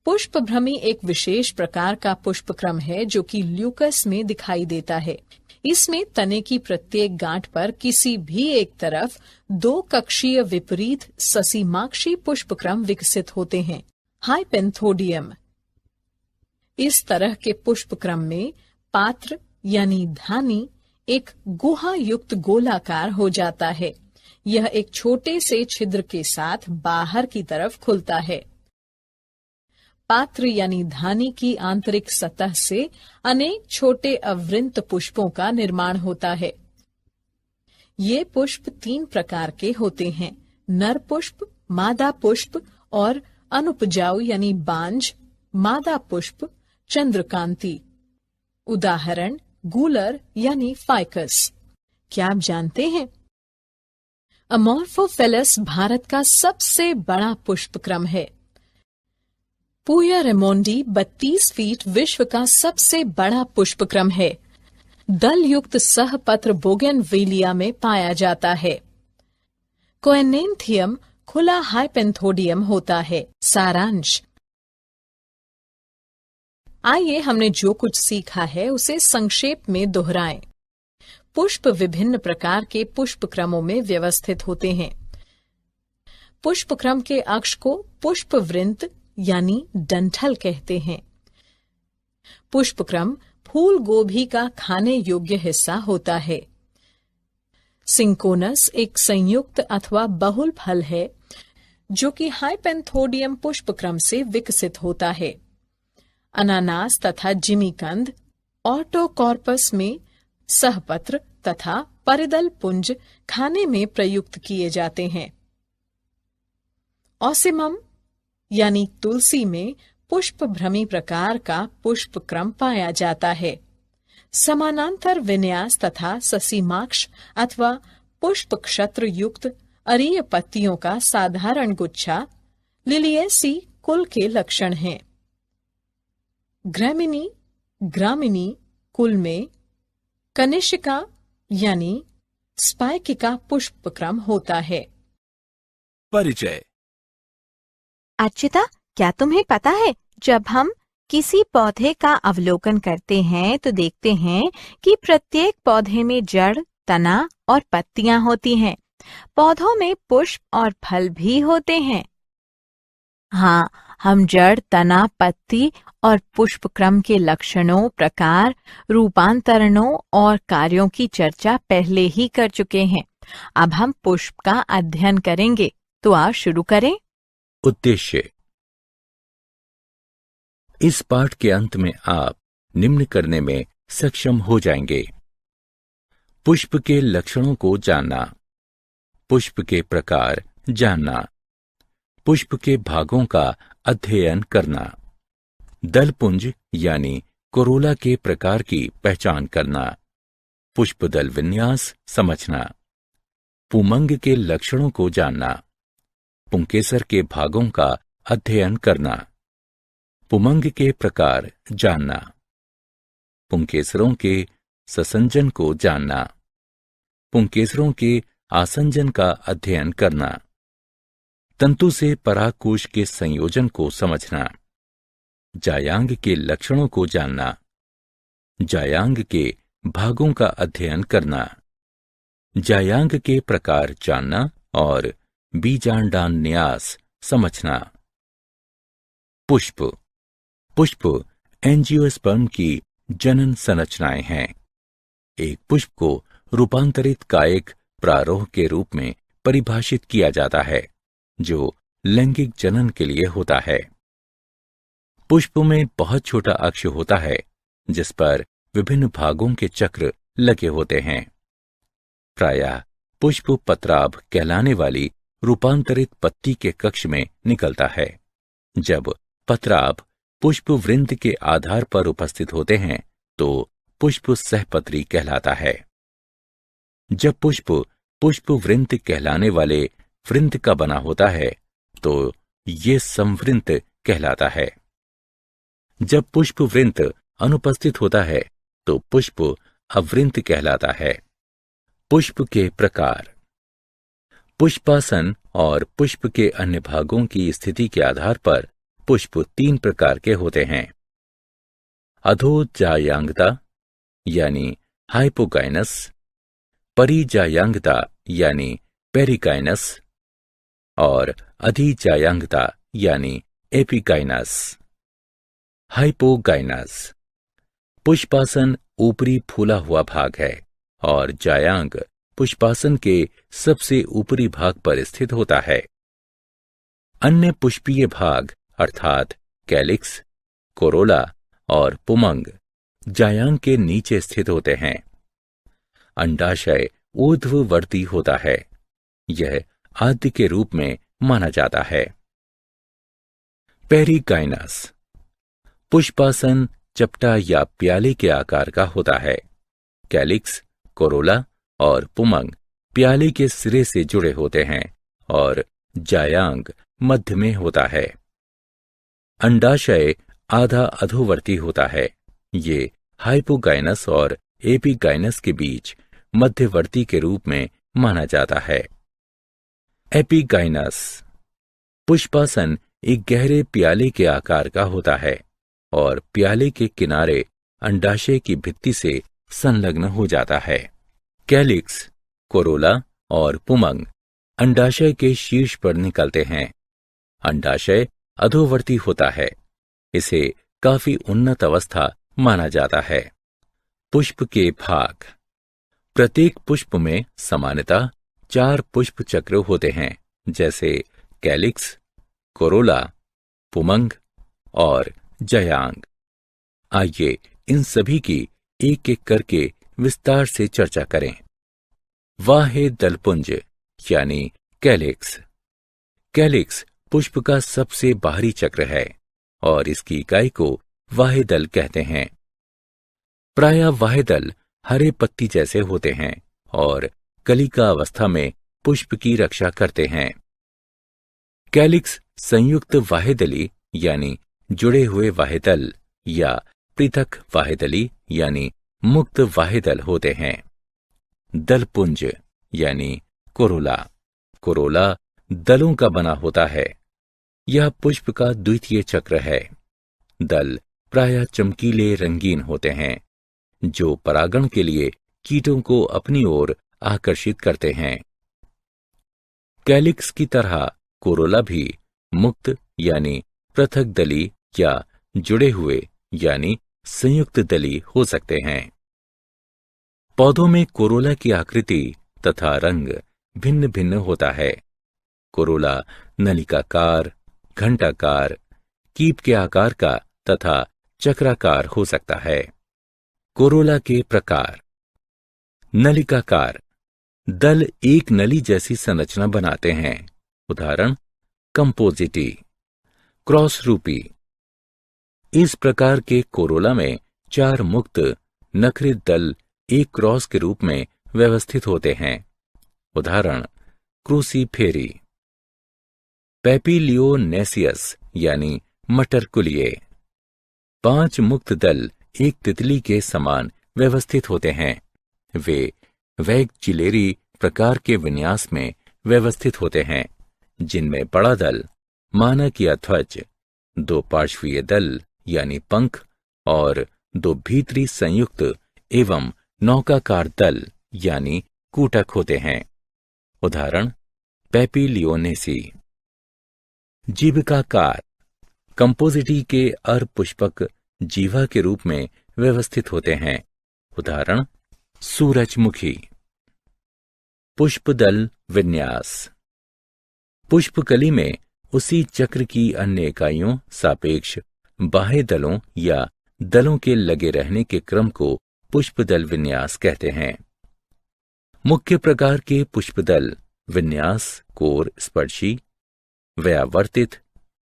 पुष्पभ्रमी एक विशेष प्रकार का पुष्पक्रम है जो कि ल्यूकस में दिखाई देता है। इसमें तने की प्रत्येक गांठ पर किसी भी एक तरफ 2 कक्षीय विपरीत ससीमाक्षी पुष्पक्रम विकसित होते हैं। हाइपेंथोडियम। इस तरह के पुष्पक्रम में पात्र यानी धानी एक गुहा युक्त गोलाकार हो जाता है। यह एक छोटे से छिद्र के साथ बाहर की तरफ खुलता है। पात्र यानी धानी की आंतरिक सतह से अनेक छोटे अवृंत पुष्पों का निर्माण होता है। ये पुष्प 3 प्रकार के होते हैं: नर पुष्प, मादा पुष्प और अनुपजाऊ यानी बांझ मादा पुष्प चंद्रकांति। उदाहरण गूलर यानी फाइकस। क्या आप जानते हैं अमोर्फोफेलस भारत का सबसे बड़ा पुष्पक्रम है। पूया रेमोंडी 32 फीट विश्व का सबसे बड़ा पुष्पक्रम है। दल युक्त सहपत्र बोगेनविलिया में पाया जाता है। कोएनेंथियम खुला हाइपेंथोडियम होता है। सारांश। आइए हमने जो कुछ सीखा है उसे संक्षेप में दोहराएं। पुष्प विभिन्न प्रकार के पुष्पक्रमों में व्यवस्थित होते हैं। पुष्पक्रम के अक्ष को पुष्पवृंत यानी डंठल कहते हैं। पुष्पक्रम फूल गोभी का खाने योग्य हिस्सा होता है। सिंकोनस एक संयुक्त अथवा बहुल फल है जो कि हाइपेंथोडियम पुष्पक्रम से विकसित होता है। अनानास तथा जिमीकंद ऑटोकॉर्पस में सहपत्र तथा परिदल पुंज खाने में प्रयुक्त किए जाते हैं। ऑसिमम यानी तुलसी में पुष्पभ्रमी प्रकार का पुष्पक्रम पाया जाता है। समानांतर विन्यास तथा ससीमाक्ष अथवा पुष्प क्षत्र युक्त अरीय पत्तियों का साधारण गुच्छा लिलिएसी कुल के लक्षण हैं। ग्रामिनी कुल में कनिष्का यानी स्पाइकिका पुष्पक्रम होता है। परिचय। अर्चिता, क्या तुम्हें पता है, जब हम किसी पौधे का अवलोकन करते हैं तो देखते हैं कि प्रत्येक पौधे में जड़, तना और पत्तियां होती हैं। पौधों में पुष्प और फल भी होते हैं। हाँ, हम जड़, तना, पत्ती और पुष्प क्रम के लक्षणों, प्रकार, रूपांतरणों और कार्यों की चर्चा पहले ही कर चुके हैं। अब हम पुष्प का अध्ययन करेंगे, तो आज शुरू करें। उद्देश्य। इस पाठ के अंत में आप निम्न करने में सक्षम हो जाएंगे: पुष्प के लक्षणों को जानना, पुष्प के प्रकार जानना, पुष्प के भागों का अध्ययन करना, दलपुंज यानी कोरोला के प्रकार की पहचान करना, पुष्पदल विन्यास समझना, पुमंग के लक्षणों को जानना, पुंकेसर के भागों का अध्ययन करना, पुमंग के प्रकार जानना, पुंकेसरों के ससंजन को जानना, पुंकेसरों के आसंजन का अध्ययन करना, तंतु से परागकोश के संयोजन को समझना, जायांग के लक्षणों को जानना, जायांग के भागों का अध्ययन करना, जायांग के प्रकार जानना और बीजांडान न्यास समझना। पुष्प। पुष्प एंजियोस्पर्म की जनन संरचनाएं हैं। एक पुष्प को रूपांतरित कायिक प्रारोह के रूप में परिभाषित किया जाता है, जो लैंगिक जनन के लिए होता है। पुष्प में बहुत छोटा अक्ष होता है, जिस पर विभिन्न भागों के चक्र लगे होते हैं। प्रायः पुष्प पत्राभ कहलाने वाली रूपांतरित पत्ती के कक्ष में निकलता है। जब पत्राभ पुष्प वृंत के आधार पर उपस्थित होते हैं, तो पुष्प सहपत्री कहलाता है। जब पुष्प पुष्प वृंत कहलाने वाले वृंत का बना होता है, तो ये संवृंत कहलाता है। जब पुष्प वृंत अनुपस्थित होता है, तो पुष्प अवृंत कहलाता है। पुष्प के प्रकार। पुष्पासन और पुष्प के अन्य भागों की स्थिति के आधार पर पुष्प 3 प्रकार के होते हैं: अधोजायांगता यानी हाइपोगाइनस, परिजायांगता यानी पेरिकाइनस और अधिजायांगता यानी एपिगाइनस। हाइपोगाइनस। पुष्पासन ऊपरी फूला हुआ भाग है और जायांग पुष्पासन के सबसे ऊपरी भाग पर स्थित होता है। अन्य पुष्पीय भाग अर्थात कैलिक्स, कोरोला और पुमंग जायांग के नीचे स्थित होते हैं। अंडाशय ऊर्ध्ववर्ती होता है। यह आद्य के रूप में माना जाता है। पेरिगाइनस। पुष्पासन चपटा या प्याले के आकार का होता है। कैलिक्स, कोरोला और पुमंग प्याले के सिरे से जुड़े होते हैं और जायांग मध्य में होता है। अंडाशय आधा अधोवर्ती होता है। ये हाइपोगाइनस और एपिगाइनस के बीच मध्यवर्ती के रूप में माना जाता है। एपिगाइनस। पुष्पासन एक गहरे प्याले के आकार का होता है और प्याले के किनारे अंडाशय की भित्ति से संलग्न हो जाता है। कैलिक्स, कोरोला और पुमंग अंडाशय के शीर्ष पर निकलते हैं। अंडाशय अधोवर्ती होता है। इसे काफी उन्नत अवस्था माना जाता है। पुष्प के भाग। प्रत्येक पुष्प में सामान्यतः 4 पुष्प चक्र होते हैं, जैसे कैलिक्स, कोरोला, पुमंग और जायांग। आइए इन सभी की एक एक करके विस्तार से चर्चा करें। वाहे दलपुंज यानी कैलिक्स। कैलिक्स पुष्प का सबसे बाहरी चक्र है और इसकी इकाई को वाहेदल कहते हैं। प्रायः वाहेदल हरे पत्ती जैसे होते हैं और कलिका अवस्था में पुष्प की रक्षा करते हैं। कैलिक्स संयुक्त वाहेदली यानी जुड़े हुए वाहेदल या पृथक वाहेदली यानी मुक्त वाहेदल होते हैं। दलपुंज यानी कोरोला। कोरोला दलों का बना होता है। यह पुष्प का द्वितीय चक्र है। दल प्रायः चमकीले रंगीन होते हैं, जो परागण के लिए कीटों को अपनी ओर आकर्षित करते हैं। कैलिक्स की तरह कोरोला भी मुक्त यानी पृथक दली या जुड़े हुए यानी संयुक्त दली हो सकते हैं। पौधों में कोरोला की आकृति तथा रंग भिन्न भिन्न होता है। कोरोला नलिकाकार, घंटाकार, कीप के आकार का तथा चक्राकार हो सकता है। कोरोला के प्रकार। नलिकाकार, दल एक नली जैसी संरचना बनाते हैं। उदाहरण कंपोजिटी। क्रॉस रूपी, इस प्रकार के कोरोला में 4 मुक्त नखरित दल एक क्रॉस के रूप में व्यवस्थित होते हैं। उदाहरण क्रूसीफेरी। पेपिलियोनेसियस यानी मटरकुलिये, 5 मुक्त दल एक तितली के समान व्यवस्थित होते हैं। वे वैगजिलेरी प्रकार के विन्यास में व्यवस्थित होते हैं, जिनमें बड़ा दल मानक या ध्वज, 2 पार्श्वीय दल यानी पंख और 2 भीतरी संयुक्त एवं नौकाकार दल यानी कूटक होते हैं। उदाहरण पेपिलियोनेसी। जीविकाकार, कंपोजिटी के अरपुष्पक जीवा के रूप में व्यवस्थित होते हैं। उदाहरण सूरजमुखी। पुष्पदल विन्यास। पुष्पकली में उसी चक्र की अन्य इकाइयों सापेक्ष बाह्य दलों या दलों के लगे रहने के क्रम को पुष्पदल विन्यास कहते हैं। मुख्य प्रकार के पुष्पदल विन्यास कोर स्पर्शी, व्यावर्तित,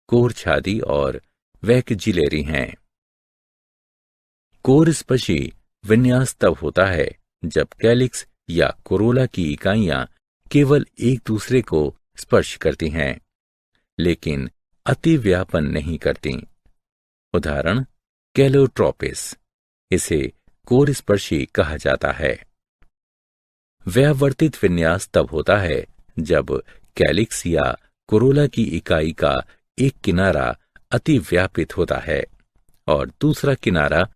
कोर छादी और वैगजिलेरी हैं। कोर स्पर्शी विन्यास तब होता है जब कैलिक्स या कोरोला की इकाइयां केवल एक दूसरे को स्पर्श करती हैं, लेकिन अतिव्यापन नहीं करती। उदाहरण कैलोट्रोपिस, इसे कोर स्पर्शी कहा जाता है। व्यावर्तित विन्यास तब होता है जब कैलिक्स या कोरोला की इकाई का एक किनारा अतिव्यापित होता है और दूसरा किनारा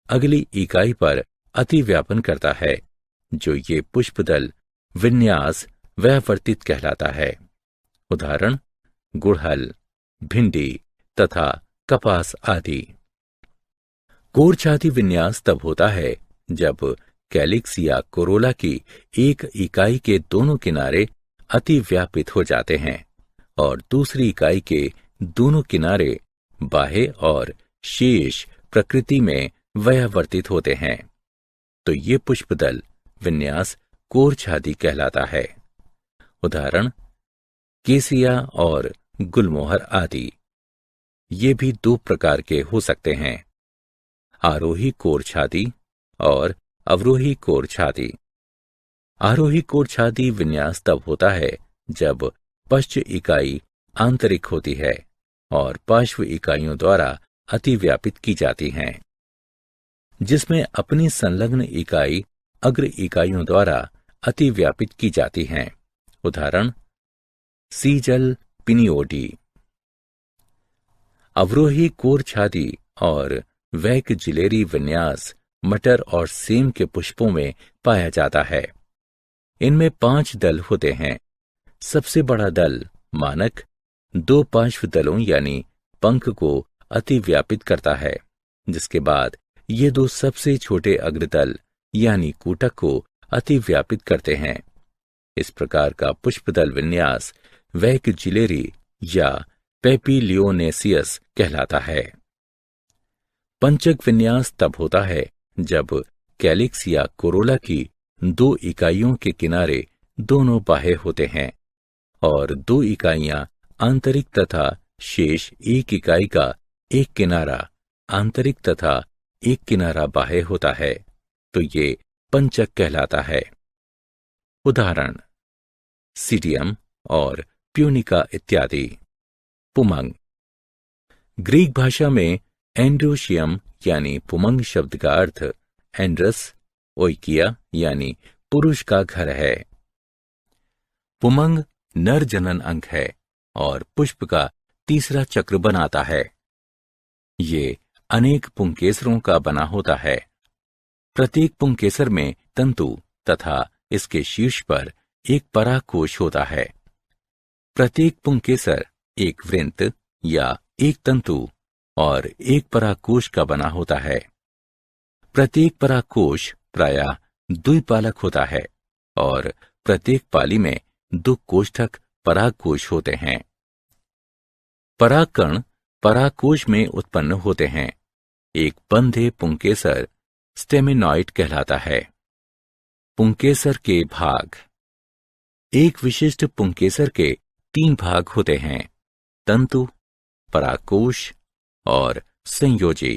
अगली इकाई पर अतिव्यापन करता है, जो ये पुष्पदल विन्यास व्यावर्तित कहलाता है। उदाहरण गुड़हल, भिंडी तथा कपास आदि। कोर छाती विन्यास तब होता है जब कैलिक्स या कोरोला की एक इकाई के दोनों किनारे अतिव्यापित हो जाते हैं और दूसरी इकाई के दोनों किनारे बाह्य और शेष प्रकृति में व्यावर्तित होते हैं, तो ये पुष्पदल विन्यास कोर छाती कहलाता है। उदाहरण केसिया और गुलमोहर आदि। ये भी 2 प्रकार के हो सकते हैं, आरोही कोर छाती और अवरोही कोर छाती। आरोही कोर छाती विन्यास तब होता है जब पश्च इकाई आंतरिक होती है और पार्श्व इकाइयों द्वारा अतिव्यापित की जाती हैं, जिसमें अपनी संलग्न इकाई अग्र इकाइयों द्वारा अतिव्यापित की जाती हैं। उदाहरण सीजल पिनियोडी। अवरोही कोर छाती और वैगजिलेरी विन्यास मटर और सेम के पुष्पों में पाया जाता है। इनमें 5 दल होते हैं। सबसे बड़ा दल मानक 2 पार्श्व दलों यानी पंख को अतिव्यापित करता है, जिसके बाद ये 2 सबसे छोटे अग्रदल यानी कूटक को अतिव्यापित करते हैं। इस प्रकार का पुष्पदल विन्यास वैगजिलेरी या पेपिलियोनेसियस कहलाता है। पंचक विन्यास तब होता है जब कैलिक्स या कोरोला की 2 इकाइयों के किनारे दोनों बाह्य होते हैं और 2 इकाइयां आंतरिक तथा शेष एक इकाई का एक किनारा आंतरिक तथा एक किनारा बाह्य होता है, तो ये पंचक कहलाता है। उदाहरण सीडियम और प्यूनिका इत्यादि। पुमंग। ग्रीक भाषा में एंड्रोशियम यानी पुमंग शब्द का अर्थ एंड्रस ओइकिया यानी पुरुष का घर है। पुमंग नर जनन अंग है और पुष्प का तीसरा चक्र बनाता है। ये अनेक पुंकेसरों का बना होता है। प्रत्येक पुंकेसर में तंतु तथा इसके शीर्ष पर एक परागकोश होता है। प्रत्येक पुंकेसर एक वृंत या एक तंतु और एक परागकोश का बना होता है। प्रत्येक परागकोश प्रायः द्विपालक होता है और प्रत्येक पाली में 2 कोष्ठक परागकोश होते हैं। परागकण परागकोश में उत्पन्न होते हैं। एक बंधे पुंकेसर स्टेमिनॉइड कहलाता है। पुंकेसर के भाग। एक विशिष्ट पुंकेसर के 3 भाग होते हैं: तंतु, परागकोश और संयोजी।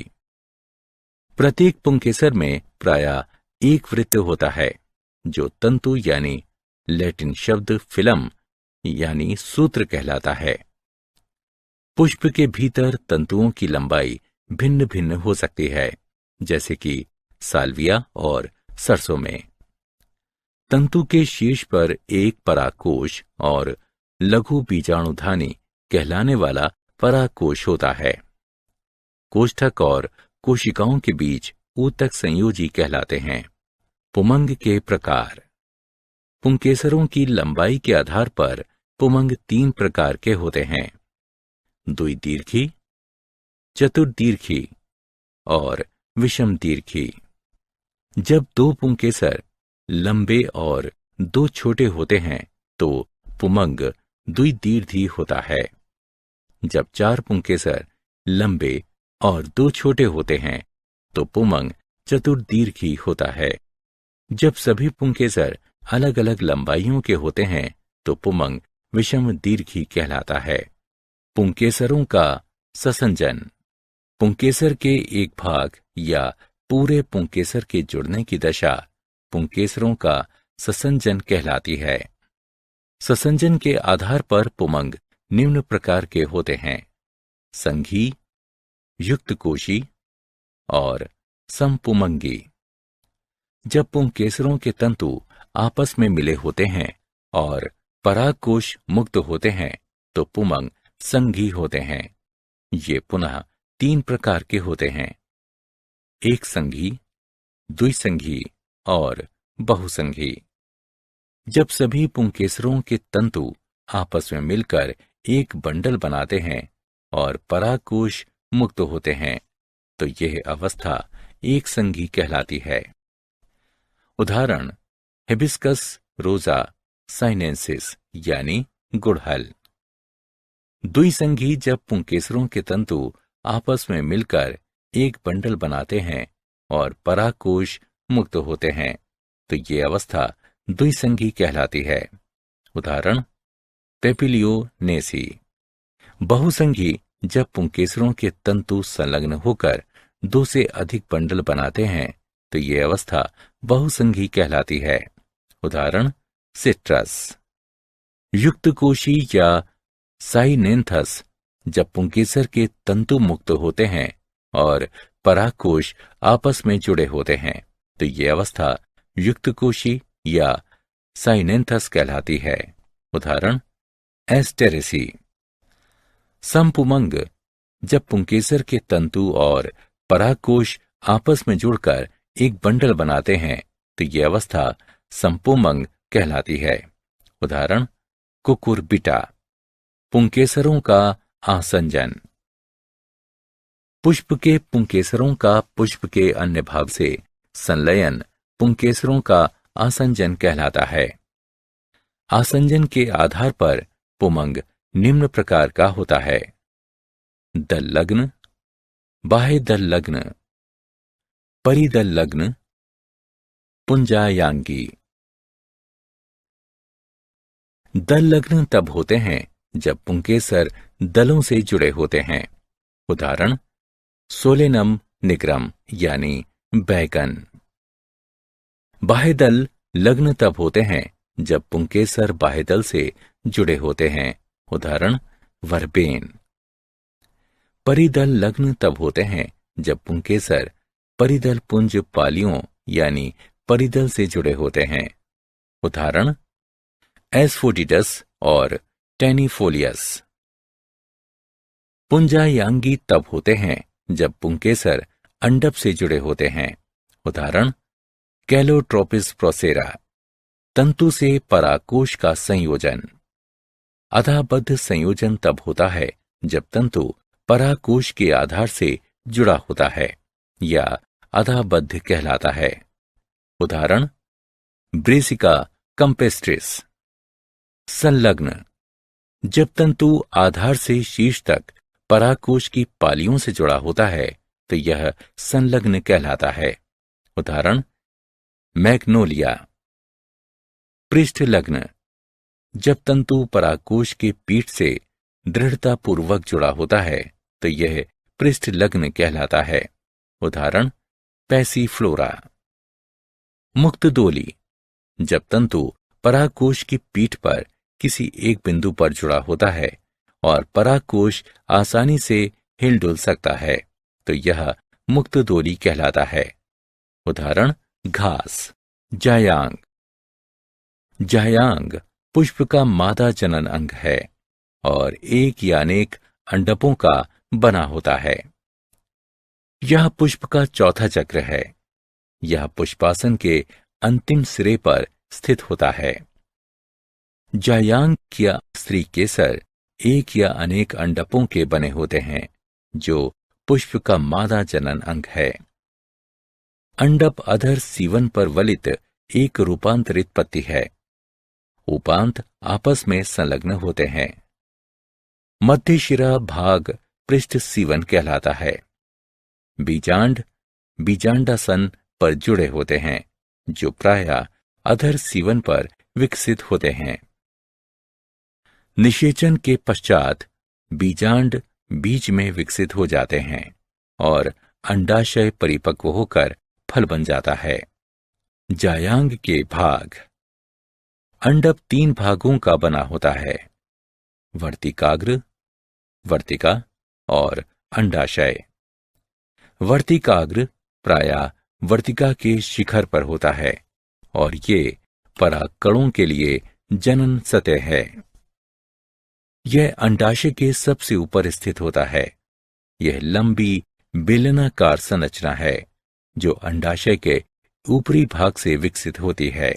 प्रत्येक पुंकेसर में प्रायः एक वृत्त होता है जो तंतु यानी लैटिन शब्द फिलम यानी सूत्र कहलाता है। पुष्प के भीतर तंतुओं की लंबाई भिन्न भिन्न हो सकती है, जैसे कि साल्विया और सरसों में। तंतु के शीर्ष पर एक परागकोश और लघु बीजाणुधानी कहलाने वाला परागकोश होता है। कोष्ठक और कोशिकाओं के बीच ऊतक संयोजी कहलाते हैं। पुमंग के प्रकार। पुंकेसरों की लंबाई के आधार पर पुमंग 3 प्रकार के होते हैं: द्विदीर्घी, चतुर्दीर्घी और विषम दीर्घी। जब 2 पुंकेसर लंबे और 2 छोटे होते हैं तो पुमंग द्विदीर्घी होता है। जब 4 पुंकेसर लंबे और 2 छोटे होते हैं तो पुमंग चतुर्दीर्घी होता है। जब सभी पुंकेसर अलग अलग लंबाइयों के होते हैं तो पुमंग विषम दीर्घी कहलाता है। पुंकेसरों का ससंजन। पुंकेसर के एक भाग या पूरे पुंकेसर के जुड़ने की दशा पुंकेसरों का ससंजन कहलाती है। ससंजन के आधार पर पुमंग निम्न प्रकार के होते हैं: संघी, युक्तकोशी और समपुमंगी। जब पुंकेसरों के तंतु आपस में मिले होते हैं और परागकोश मुक्त होते हैं तो पुमंग संघी होते हैं। ये पुनः 3 प्रकार के होते हैं: एक संघी, द्विसंघी और बहुसंघी। जब सभी पुंकेसरों के तंतु आपस में मिलकर एक बंडल बनाते हैं और परागकोश मुक्त होते हैं तो यह अवस्था एक संघी कहलाती है। उदाहरण: हिबिस्कस रोजा साइनेंसिस यानी गुड़हल। द्विसंघी जब पुंकेसरों के तंतु आपस में मिलकर एक बंडल बनाते हैं और परागकोश मुक्त होते हैं तो ये अवस्था द्विसंघी कहलाती है। उदाहरण: पेपिलियोनेसी। बहुसंघी जब पुंकेसरों के तंतु संलग्न होकर 2 से अधिक बंडल बनाते हैं तो ये अवस्था बहुसंघी कहलाती है। उदाहरण: सिट्रस। युक्तकोशी या साइनेंथस जब पुंकेसर के तंतु मुक्त होते हैं और परागकोश आपस में जुड़े होते हैं तो ये अवस्था युक्तकोशी या साइनेंथस कहलाती है। उदाहरण: एस्टेरेसी। समपुमंग जब पुंकेसर के तंतु और परागकोश आपस में जुड़कर एक बंडल बनाते हैं तो ये अवस्था समपुमंग कहलाती है। उदाहरण: कुकुरबिटा। पुंकेसरों का आसंजन। पुष्प के पुंकेसरों का पुष्प के अन्य भाग से संलयन पुंकेसरों का आसंजन कहलाता है। आसंजन के आधार पर पुमंग निम्न प्रकार का होता है: दललग्न, बाह्य दललग्न, परिदललग्न, पुंजायांगी। दललग्न तब होते हैं जब पुंकेसर दलों से जुड़े होते हैं। उदाहरण: सोलेनम निग्रम यानी बैगन। बाह्यदल लग्न तब होते हैं जब पुंकेसर बाह्यदल से जुड़े होते हैं। उदाहरण: वर्बेन। परिदल लग्न तब होते हैं जब पुंकेसर परिदल पुंज पालियों यानी परिदल से जुड़े होते हैं। उदाहरण: एस्फोडिडस और टेनिफोलियस। पुंजायांगी तब होते हैं जब पुंकेसर अंडप से जुड़े होते हैं। उदाहरण: कैलोट्रोपिस प्रोसेरा। तंतु से परागकोश का संयोजन। अधाबद्ध संयोजन तब होता है जब तंतु पराकोश के आधार से जुड़ा होता है या अधाबद्ध कहलाता है। उदाहरण, ब्रेसिका कंपेस्ट्रिस। संलग्न, जब तंतु आधार से शीर्ष तक पराकोश की पालियों से जुड़ा होता है तो यह संलग्न कहलाता है। उदाहरण, मैग्नोलिया। पृष्ठलग्न, जब तंतु पराकोश के पीठ से दृढ़तापूर्वक जुड़ा होता है तो यह पृष्ठलग्न कहलाता है। उदाहरण, पैसीफ्लोरा। मुक्त डोली, जब तंतु पराकोश की पीठ पर किसी एक बिंदु पर जुड़ा होता है और पराकोश आसानी से हिल डुल सकता है तो यह मुक्त डोली कहलाता है। उदाहरण, घास। जायांग। जायांग पुष्प का मादा जनन अंग है और एक या अनेक अंडकों का बना होता है। यह पुष्प का चौथा चक्र है। यह पुष्पासन के अंतिम सिरे पर स्थित होता है। जायांग या स्त्री केसर एक या अनेक अंडकों के बने होते हैं जो पुष्प का मादा जनन अंग है। अंडप अधर सीवन पर वलित एक रूपांतरित पत्ती है। उपांत आपस में संलग्न होते हैं। मध्य शिरा भाग पृष्ठ सीवन कहलाता है। बीजांड बीजांडासन पर जुड़े होते हैं जो प्रायः अधर सीवन पर विकसित होते हैं। निषेचन के पश्चात बीजांड बीज में विकसित हो जाते हैं और अंडाशय परिपक्व होकर फल बन जाता है। जायांग के भाग। अंडप 3 भागों का बना होता है, वर्तिकाग्र, वर्तिका और अंडाशय। वर्तिकाग्र प्रायः वर्तिका के शिखर पर होता है और ये परागकणों के लिए जनन सतह है। यह अंडाशय के सबसे ऊपर स्थित होता है। यह लंबी बेलनाकार संरचना है जो अंडाशय के ऊपरी भाग से विकसित होती है।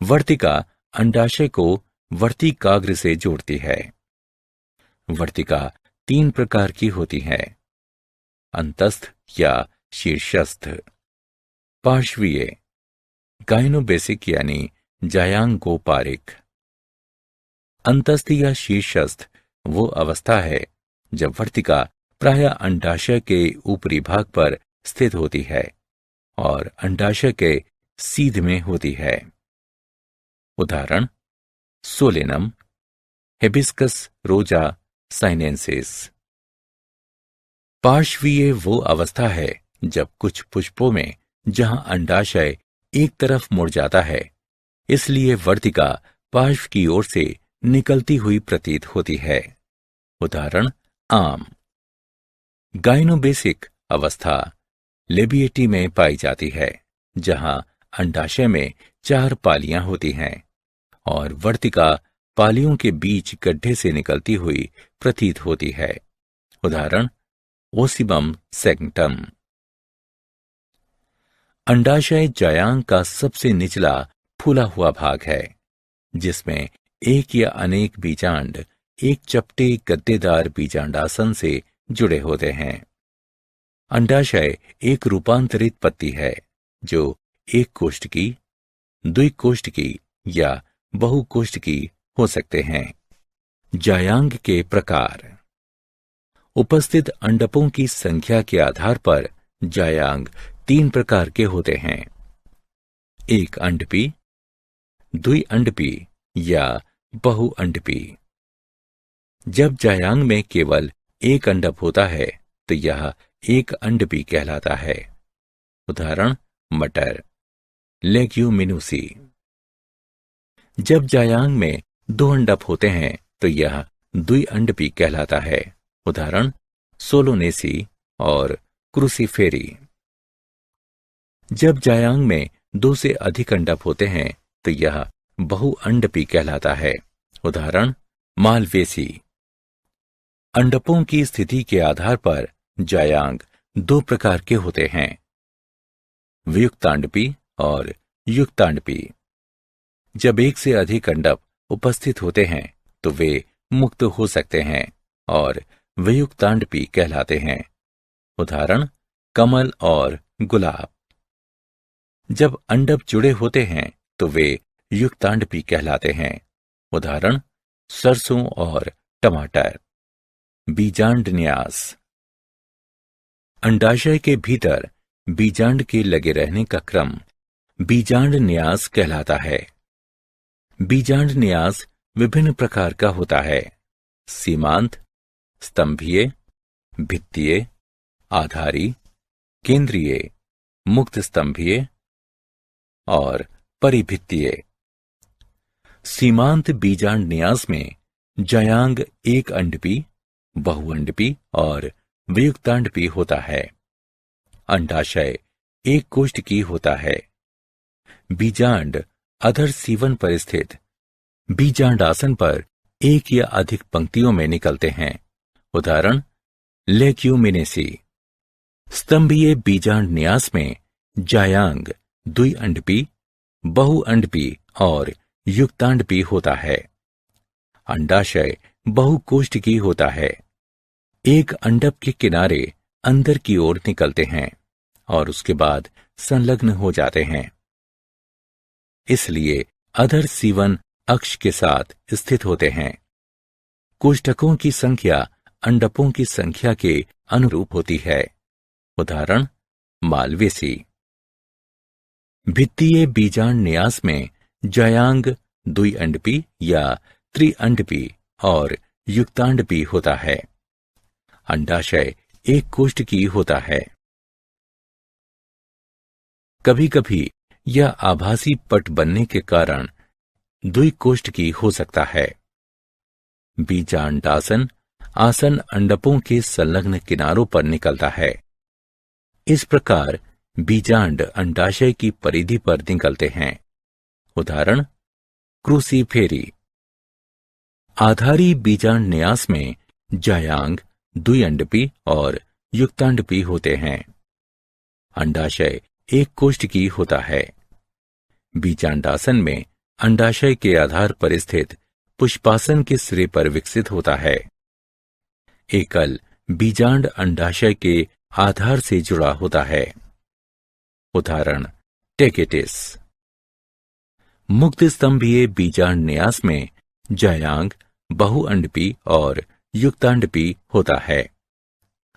वर्तिका अंडाशय को वर्तिकाग्र से जोड़ती है। वर्तिका 3 प्रकार की होती है, अंतस्थ या शीर्षस्थ, पार्श्वीय, गाइनोबेसिक यानी जायांगोपारिक। अंतस्थ या शीर्षस्थ वो अवस्था है जब वर्तिका प्रायः अंडाशय के ऊपरी भाग पर स्थित होती है और अंडाशय के सीध में होती है। उदाहरण, सोलेनम, हिबिस्कस रोजा साइनेंसिस। पार्श्वीय वो अवस्था है जब कुछ पुष्पों में जहां अंडाशय एक तरफ मुड़ जाता है इसलिए वर्तिका पार्श्व की ओर से निकलती हुई प्रतीत होती है। उदाहरण, आम। गाइनोबेसिक अवस्था लेबिएटी में पाई जाती है जहां अंडाशय में 4 पालियां होती हैं और वर्तिका पालियों के बीच गड्ढे से निकलती हुई प्रतीत होती है। उदाहरण, ओसिबम सेग्नटम। अंडाशय जायांग का सबसे निचला फूला हुआ भाग है जिसमें एक या अनेक बीजांड एक चपटे गद्देदार बीजांडासन से जुड़े होते हैं। अंडाशय एक रूपांतरित पत्ती है जो एक कोष्ठकी, द्विकोष्ठकी या बहुकोष्ठकी हो सकते हैं। जायांग के प्रकार। उपस्थित अंडकों की संख्या के आधार पर जायांग 3 प्रकार के होते हैं, एक अंडपी, द्विअंडपी या बहुअंडपी। जब जायांग में केवल एक अंडक होता है तो यह एक अंडपी कहलाता है। उदाहरण, मटर, लेग्यूमिनोसी। जब जायांग में 2 अंडक होते हैं तो यह द्विअंडपी कहलाता है। उदाहरण, सोलोनेसी और क्रूसीफेरी। जब जायांग में 2 से अधिक अंडक होते हैं तो यह बहुअंडपी कहलाता है। उदाहरण, मालवेसी। अंडकों की स्थिति के आधार पर जायांग 2 प्रकार के होते हैं, वियुक्तांडपी और युक्तांडपी। जब एक से अधिक अंडक उपस्थित होते हैं तो वे मुक्त हो सकते हैं और वियुक्तांडपी कहलाते हैं। उदाहरण कमल और गुलाब। जब अंडक जुड़े होते हैं तो वे युक्तांडपी कहलाते हैं। उदाहरण सरसों और टमाटर। बीजांड न्यास। अंडाशय के भीतर बीजांड के लगे रहने का क्रम बीजांड न्यास कहलाता है। बीजांड न्यास विभिन्न प्रकार का होता है। सीमांत, स्तंभीय, भित्तीय, आधारी, केंद्रीय, मुक्त स्तंभीय और परिभित्तीय। सीमांत बीजांड न्यास में जयांग एक अंडपी, बहुअंडपी और वियुक्तांडपी होता है। अंडाशय एक कोष्ठकी होता है। बीजांड अधर सीवन पर स्थित बीजांडासन पर एक या अधिक पंक्तियों में निकलते हैं। उदाहरण लेक्यूमिनेसी। स्तंभीय बीजांड न्यास में जायांग द्विअंडपी, बहुअंडपी और युक्तांडपी होता है। अंडाशय बहुकोष्ठकी होता है। एक अंडक के किनारे अंदर की ओर निकलते हैं और उसके बाद संलग्न हो जाते हैं। इसलिए अधर सीवन अक्ष के साथ स्थित होते हैं। कोष्ठकों की संख्या अंडकों की संख्या के अनुरूप होती है। उदाहरण मालवेसी। भित्तीय बीजांड न्यास में जयांग द्विअंडपी या त्रिअंडपी और युक्तांडपी होता है। अंडाशय एक कोष्ठकी होता है। कभी कभी यह आभासी पट बनने के कारण द्विकोष्ठकी हो सकता है। बीजांडासन आसन अंडकों के संलग्न किनारों पर निकलता है। इस प्रकार बीजांड अंडाशय की परिधि पर निकलते हैं। उदाहरण क्रूसीफेरी। आधारी बीजांड न्यास में जायांग द्विअंडपी और युक्तांडपी होते हैं। अंडाशय एक कोष्ठकी होता है। बीजांडासन में अंडाशय के आधार पर स्थित पुष्पासन के सिरे पर विकसित होता है। एकल बीजांड अंडाशय के आधार से जुड़ा होता है। उदाहरण टेकेटिस। मुक्त स्तंभीय बीजांड न्यास में जायांग बहुअंडपी और युक्तांडपी होता है।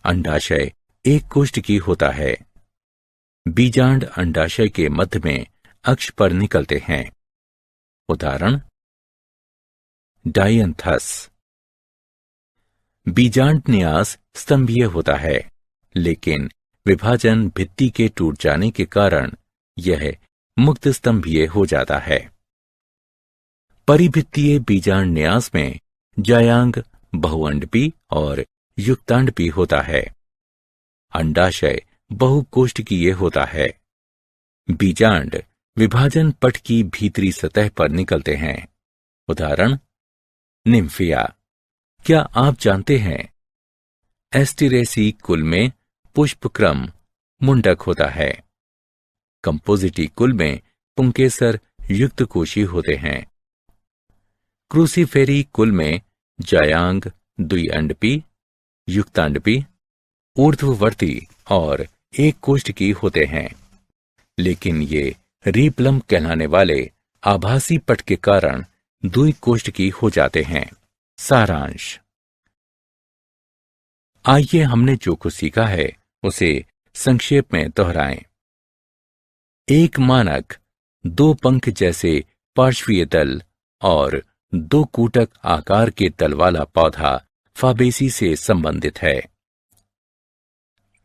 अंडाशय एक कोष्ठकी होता है। बीजांड अंडाशय के मध्य में अक्ष पर निकलते हैं। उदाहरण डायंथस। बीजांड न्यास स्तंभीय होता है, लेकिन विभाजन भित्ति के टूट जाने के कारण यह मुक्त स्तंभीय हो जाता है। परिभित्तीय बीजांड न्यास में जायांग बहुअंडपी और युक्तांडपी होता है। अंडाशय बहुकोष्ठकीय होता है। बीजांड विभाजन पट की भीतरी सतह पर निकलते हैं। उदाहरण निम्फिया। क्या आप जानते हैं एस्टिरेसी कुल में पुष्पक्रम मुंडक होता है। कंपोजिटी कुल में पुंकेसर युक्त कोशी होते हैं। क्रूसीफेरी कुल में जायांग द्विअंडपी, युक्तांडपी, ऊर्ध्ववर्ती और एक कोष्ठकी होते हैं, लेकिन ये रीप्लम कहलाने वाले आभासी पट के कारण द्विकोष्ठकी हो जाते हैं। सारांश। आइए हमने जो कुछ सीखा है उसे संक्षेप में दोहराएं। एक मानक दो पंख जैसे पार्श्वीय तल और दो कूटक आकार के तल वाला पौधा फाबेसी से संबंधित है।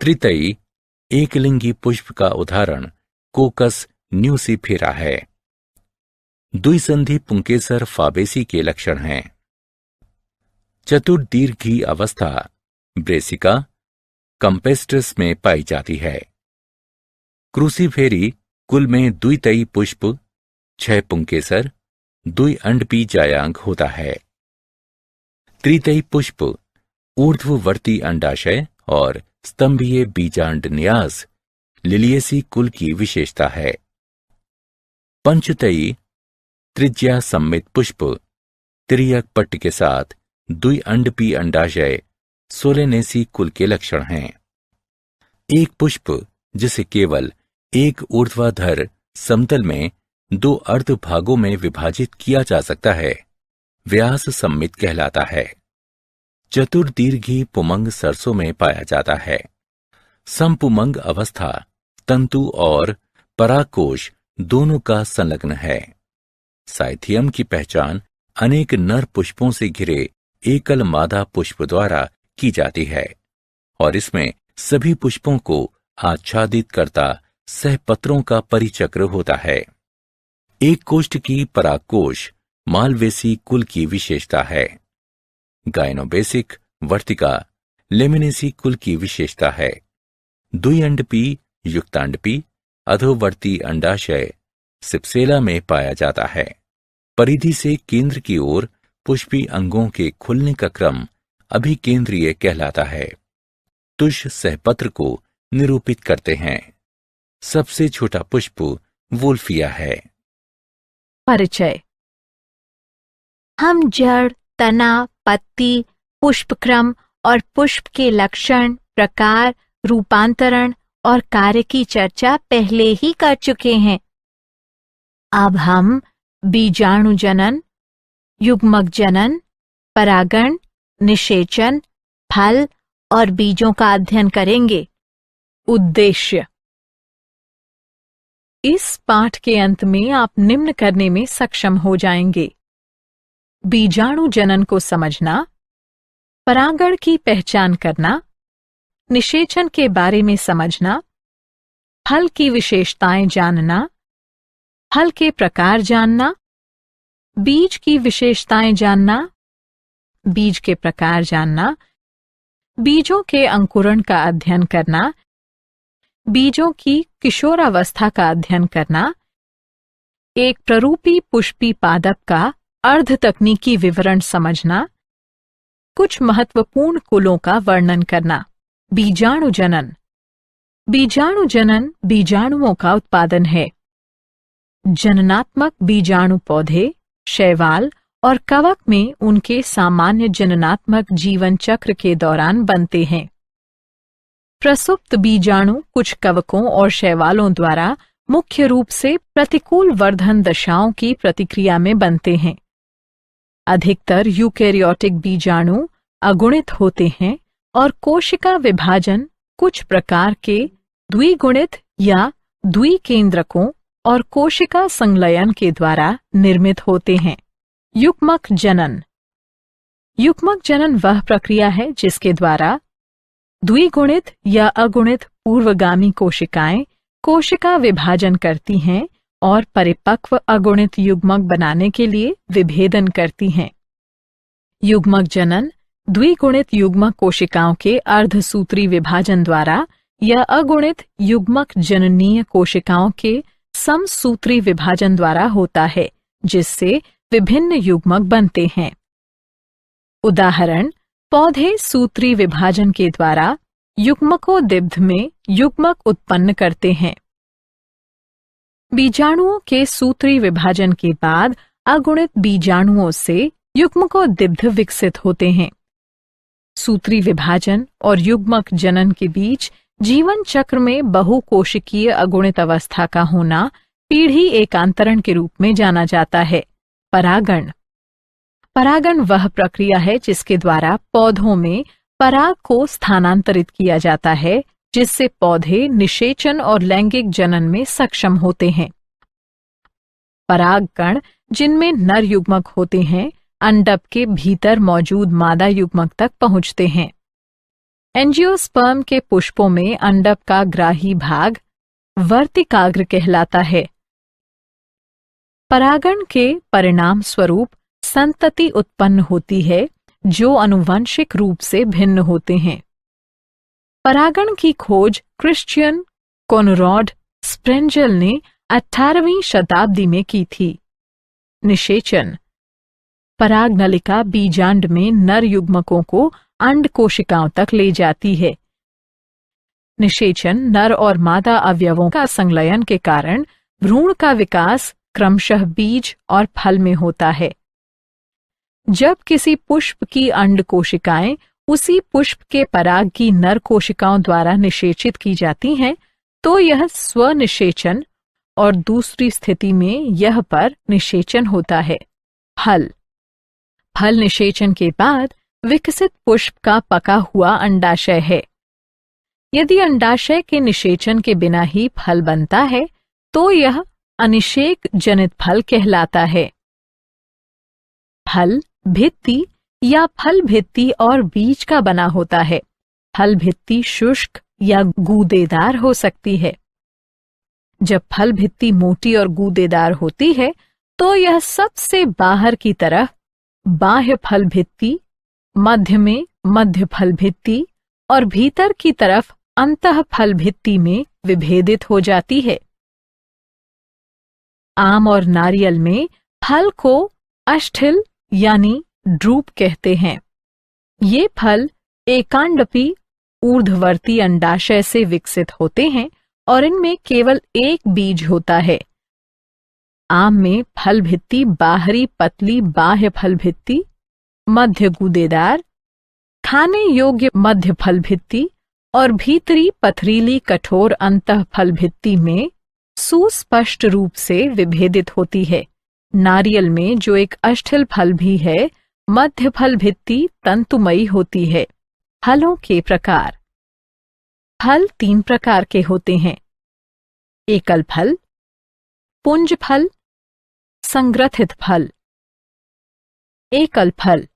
त्रितयी एकलिंगी पुष्प का उदाहरण कोकस न्यूसिफेरा है। द्विसंधि पुंकेसर फाबेसी के लक्षण हैं। चतुर्दीर्घी अवस्था ब्रेसिका कंपेस्ट्रस में पाई जाती है। क्रूसीफेरी कुल में द्वितयी पुष्प 6 पुंकेसर द्विअंडपी जायांग होता है। त्रितयी पुष्प ऊर्ध्ववर्ती अंडाशय और स्तंभीय बीजांड न्यास लिलिएसी कुल की विशेषता है। पंचतयी त्रिज्या सम्मित पुष्प तिर्यक पट्ट के साथ द्विअंडपी अंडाशय सोलेनेसी कुल के लक्षण हैं। एक पुष्प जिसे केवल एक ऊर्ध्वाधर समतल में 2 अर्ध भागों में विभाजित किया जा सकता है, व्यास सम्मित कहलाता है। चतुर्दीर्घी पुमंग सरसों में पाया जाता है। संपुमंग अवस्था तंतु और परागकोश दोनों का संलग्न है। साइथियम की पहचान अनेक नर पुष्पों से घिरे एकल मादा पुष्प द्वारा की जाती है और इसमें सभी पुष्पों को आच्छादित करता सहपत्रों का परिचक्र होता है। एक कोष्ठ की परागकोश मालवेसी कुल की विशेषता है। गायनोबेसिक वर्तिका लेमिनेसी कुल की विशेषता है। द्विअंडपी युक्तांडपी अधोवर्ती अंडाशय सिप्सेला में पाया जाता है। परिधि से केंद्र की ओर पुष्पी अंगों के खुलने का क्रम अभिकेंद्रीय कहलाता है। तुष सहपत्र को निरूपित करते हैं। सबसे छोटा पुष्प वुल्फिया है। परिचय। हम जड़, तना, पत्ती, पुष्पक्रम और पुष्प के लक्षण, प्रकार, रूपांतरण और कार्य की चर्चा पहले ही कर चुके हैं। अब हम बीजाणु जनन, युग्मक जनन, परागण, निषेचन, फल और बीजों का अध्ययन करेंगे। उद्देश्य। इस पाठ के अंत में आप निम्न करने में सक्षम हो जाएंगे: बीजाणु जनन को समझना, परागण की पहचान करना, निषेचन के बारे में समझना, फल की विशेषताएं जानना, फल के प्रकार जानना, बीज की विशेषताएं जानना, बीज के प्रकार जानना, बीजों के अंकुरण का अध्ययन करना, बीजों की किशोरावस्था का अध्ययन करना, एक प्ररूपी पुष्पी पादप का अर्ध तकनीकी विवरण समझना, कुछ महत्वपूर्ण कुलों का वर्णन करना। बीजाणु जनन। बीजाणु जनन बीजाणुओं का उत्पादन है। जननात्मक बीजाणु पौधे, शैवाल और कवक में उनके सामान्य जननात्मक जीवन चक्र के दौरान बनते हैं। प्रसुप्त बीजाणु कुछ कवकों और शैवालों द्वारा मुख्य रूप से प्रतिकूल वर्धन दशाओं की प्रतिक्रिया में बनते हैं। अधिकतर यूकेरियोटिक बीजाणु अगुणित होते हैं और कोशिका विभाजन कुछ प्रकार के द्विगुणित या द्विकेंद्रकों और कोशिका संलयन के द्वारा निर्मित होते हैं। युग्मक जनन। युग्मक जनन वह प्रक्रिया है जिसके द्वारा द्विगुणित या अगुणित पूर्वगामी कोशिकाएं कोशिका विभाजन करती हैं और परिपक्व अगुणित युग्मक बनाने के लिए विभेदन करती हैं। युग्मक जनन द्विगुणित युग्मक कोशिकाओं के अर्धसूत्री विभाजन द्वारा या अगुणित युग्मक जननीय कोशिकाओं के समसूत्री विभाजन द्वारा होता है, जिससे विभिन्न युग्मक बनते हैं। उदाहरण: पौधे सूत्री विभाजन के द्वारा युग्मकोद्भिद में युग्मक उत्पन्न करते हैं। बीजाणुओं के सूत्री विभाजन के बाद अगुणित बीजाणुओं से युग्मकोद्भिद विकसित होते हैं। सूत्री विभाजन और युग्मक जनन के बीच जीवन चक्र में बहुकोशिकीय अगुणित अवस्था का होना पीढ़ी एकांतरण के रूप में जाना जाता है। परागण। परागण वह प्रक्रिया है जिसके द्वारा पौधों में पराग को स्थानांतरित किया जाता है, जिससे पौधे निषेचन और लैंगिक जनन में सक्षम होते हैं। परागकण, जिनमें नर युग्मक होते हैं, अंडक के भीतर मौजूद मादा युग्मक तक पहुंचते हैं। एंजियोस्पर्म के पुष्पों में अंडक का ग्राही भाग वर्तिकाग्र कहलाता है। परागण के परिणाम स्वरूप संतति उत्पन्न होती है जो अनुवंशिक रूप से भिन्न होते हैं। परागण की खोज क्रिश्चियन कोनराड स्प्रेंजल ने 18वीं शताब्दी में की थी। निषेचन। पराग नलिका बीजांड में नर युग्मकों को अंड कोशिकाओं तक ले जाती है। निषेचन नर और मादा अवयवों का संलयन के कारण भ्रूण का विकास क्रमशः बीज और फल में होता है। जब किसी पुष्प की अंड कोशिकाएं उसी पुष्प के पराग की नर कोशिकाओं द्वारा निषेचित की जाती हैं, तो यह स्वनिषेचन और दूसरी स्थिति में यह पर निषेचन होता है। फल निषेचन के बाद विकसित पुष्प का पका हुआ अंडाशय है। यदि अंडाशय के निषेचन के बिना ही फल बनता है तो यह अनिषेक जनित फल कहलाता है। फल भित्ति या फल भित्ति और बीज का बना होता है। फल भित्ति शुष्क या गूदेदार हो सकती है। जब फल भित्ति मोटी और गूदेदार होती है तो यह सबसे बाहर की तरफ बाह्य फल भित्ति, मध्य में मध्य फल भित्ति और भीतर की तरफ अंतः फल भित्ति में विभेदित हो जाती है। आम और नारियल में फल को अष्ठिल यानी ड्रूप कहते हैं। ये फल एकांडपी ऊर्ध्ववर्ती अंडाशय से विकसित होते हैं और इनमें केवल एक बीज होता है। आम में फल भित्ति बाहरी पतली बाह्य फल भित्ति, मध्य गूदेदार, खाने योग्य मध्य फल भित्ति और भीतरी पथरीली कठोर अंतः फल भित्ति में सुस्पष्ट रूप से विभेदित होती है। नारियल में जो एक अष्ठिल फल भी है, मध्य फल भित्ति तंतुमयी होती है। फलों के प्रकार। फल 3 प्रकार के होते हैं: एकल फल, पुंज फल, संग्रथित फल। एकल फल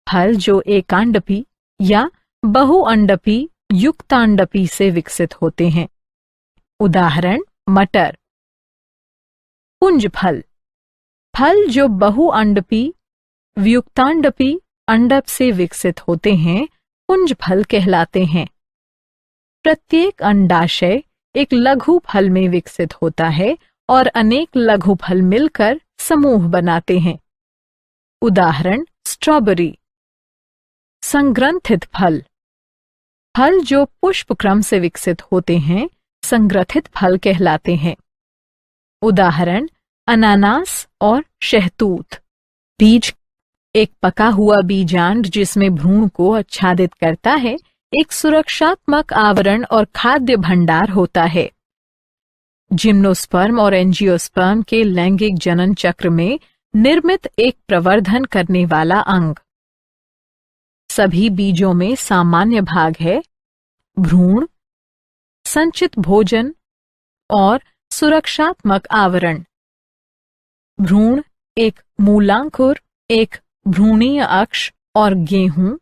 फल जो एकांडपी या बहुअंडपी युक्तांडपी से विकसित होते हैं। उदाहरण मटर। पुंज फल फल जो बहुअंडपी व्युक्तांडपी अंडप से विकसित होते हैं, पुंज फल कहलाते हैं। प्रत्येक अंडाशय एक लघु फल में विकसित होता है और अनेक लघु फल मिलकर समूह बनाते हैं। उदाहरण स्ट्रॉबेरी। संग्रंथित फल फल जो पुष्प क्रम से विकसित होते हैं, संग्रथित फल कहलाते हैं। उदाहरण अनानास और शहतूत। बीज एक पका हुआ बीजांड जिसमें भ्रूण को आच्छादित करता है, एक सुरक्षात्मक आवरण और खाद्य भंडार होता है। जिम्नोस्पर्म और एंजियोस्पर्म के लैंगिक जनन चक्र में निर्मित एक प्रवर्धन करने वाला अंग। सभी बीजों में सामान्य भाग है: भ्रूण, संचित भोजन और सुरक्षात्मक आवरण। भ्रूण एक मूलांकुर, एक भ्रूणीय अक्ष और गेहूं,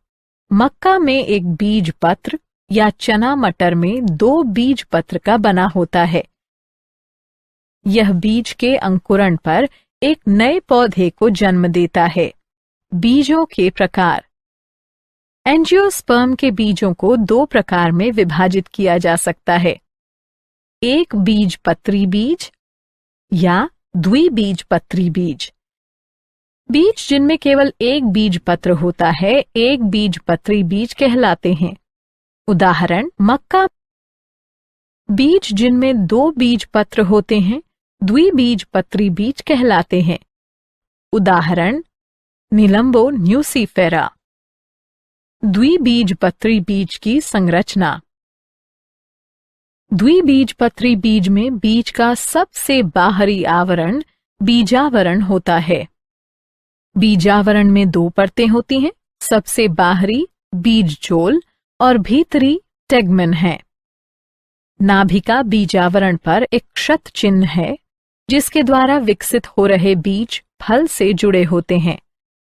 मक्का में एक बीज पत्र या चना मटर में 2 बीज पत्र का बना होता है। यह बीज के अंकुरण पर एक नए पौधे को जन्म देता है। बीजों के प्रकार। एंजियोस्पर्म के बीजों को 2 प्रकार में विभाजित किया जा सकता है: एक बीजपत्री बीज या द्विबीजपत्री बीज। बीज जिनमें केवल एक बीज पत्र होता है, एक बीजपत्री बीज कहलाते हैं। उदाहरण मक्का। बीज जिनमें 2 बीज पत्र होते हैं, द्विबीजपत्री बीज कहलाते हैं। उदाहरण निलंबो न्यूसीफेरा। द्विबीजपत्री बीज की संरचना। द्विबीजपत्री बीज में बीज का सबसे बाहरी आवरण बीजावरण होता है। बीजावरण में 2 परतें होती हैं, सबसे बाहरी बीजजोल और भीतरी टेगमेन है। नाभिका बीजावरण पर एक क्षत चिन्ह है जिसके द्वारा विकसित हो रहे बीज फल से जुड़े होते हैं।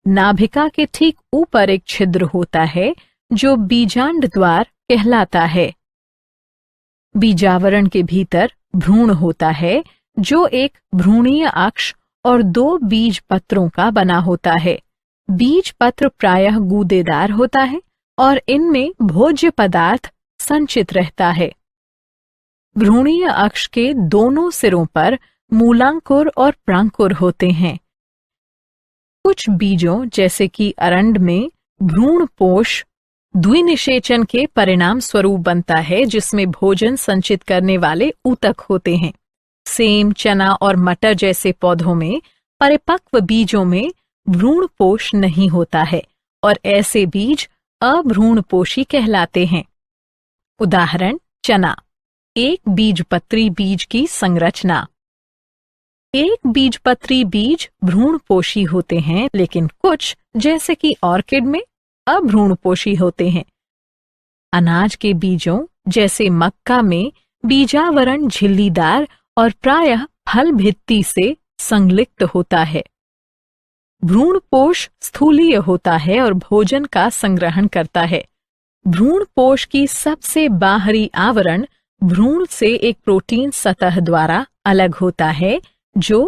नाभिका के ठीक ऊपर एक छिद्र होता है जो बीजांड द्वार कहलाता है। बीजावरण के भीतर भ्रूण होता है जो एक भ्रूणीय अक्ष और 2 बीज पत्रों का बना होता है। बीज पत्र प्रायः गूदेदार होता है और इनमें भोज्य पदार्थ संचित रहता है। भ्रूणीय अक्ष के दोनों सिरों पर मूलांकुर और प्रांकुर होते हैं। कुछ बीजों जैसे कि अरंड में भ्रूणपोष द्विनिषेचन के परिणाम स्वरूप बनता है जिसमें भोजन संचित करने वाले ऊतक होते हैं। सेम, चना और मटर जैसे पौधों में परिपक्व बीजों में भ्रूणपोष नहीं होता है और ऐसे बीज अभ्रूणपोषी कहलाते हैं। उदाहरण चना। एक बीजपत्री बीज की संरचना। एक बीजपत्री बीज भ्रूणपोषी होते हैं, लेकिन कुछ जैसे कि ऑर्किड में अभ्रूणपोषी होते हैं। अनाज के बीजों जैसे मक्का में बीजावरण झिल्लीदार और प्रायः फल भित्ति से संलिप्त होता है। भ्रूणपोष स्थूलीय होता है और भोजन का संग्रहण करता है। भ्रूणपोष की सबसे बाहरी आवरण भ्रूण से एक प्रोटीन सतह द्वारा अलग होता है जो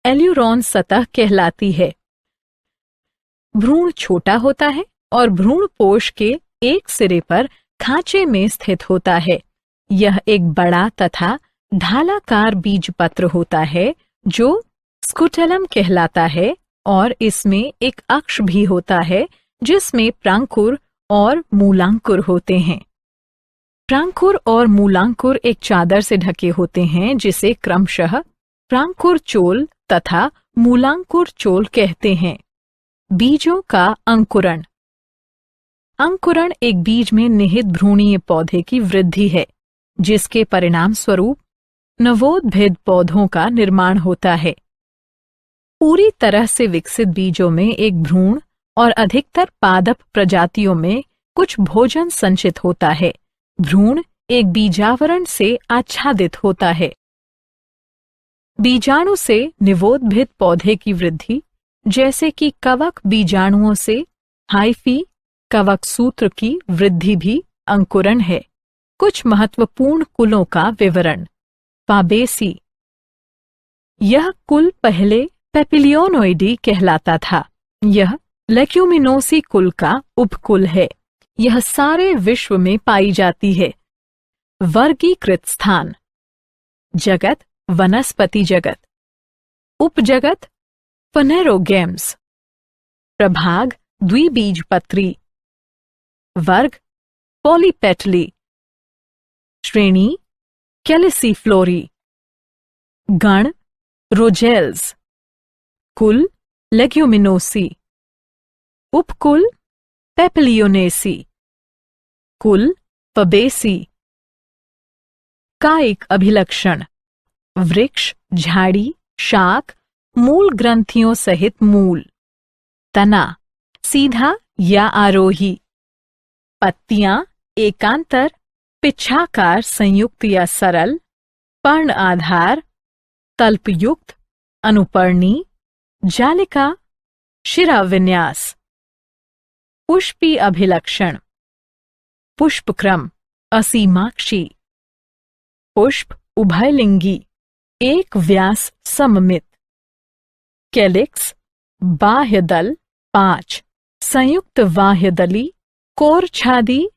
एल्यूरोन सतह कहलाती है। भ्रूण छोटा होता है और भ्रूणपोष के एक सिरे पर खांचे में स्थित होता है। यह एक बड़ा तथा ढालाकार बीजपत्र होता है जो स्कुटेलम कहलाता है और इसमें एक अक्ष भी होता है जिसमें प्रांकुर और मूलांकुर होते हैं। प्रांकुर और मूलांकुर एक चादर से ढके होते हैं जिसे क्रमशः प्रांकुर चोल तथा मूलांकुर चोल कहते हैं। बीजों का अंकुरण। अंकुरण एक बीज में निहित भ्रूणीय पौधे की वृद्धि है जिसके परिणाम स्वरूप नवोद्भिद पौधों का निर्माण होता है। पूरी तरह से विकसित बीजों में एक भ्रूण और अधिकतर पादप प्रजातियों में कुछ भोजन संचित होता है। भ्रूण एक बीजावरण से आच्छादित होता है। बीजाणु से निवोद्भिद पौधे की वृद्धि, जैसे कि कवक बीजाणुओं से हाइफी कवक सूत्र की वृद्धि भी अंकुरण है। कुछ महत्वपूर्ण कुलों का विवरण। फाबेसी। यह कुल पहले पेपिलियोनोइडी कहलाता था। यह लेग्यूमिनोसी कुल का उपकुल है। यह सारे विश्व में पाई जाती है। वर्गीकृत स्थान। जगत वनस्पति जगत। उपजगत फनेरोगेम्स। प्रभाग द्विबीजपत्री। वर्ग पॉलीपेटली। श्रेणी कैलिसिफ्लोरी। गण रोजेल्स। कुल लेग्यूमिनोसी। उपकुल पेपिलियोनेसी। कुल फबेसी। कायिक अभिलक्षण। वृक्ष, झाड़ी, शाख, मूल ग्रंथियों सहित मूल। तना सीधा या आरोही। पत्तियां एकांतर, पिच्छाकार संयुक्त या सरल, पर्ण आधार, तल्पयुक्त, अनुपर्णी, जालिका, शिराविन्यास। पुष्पी अभिलक्षण। पुष्पक्रम असीमाक्षी। पुष्प उभयलिंगी, एक व्यास सममित। कैलिक्स बाह्य दल 5, संयुक्त बाह्यदली, कोरछादी,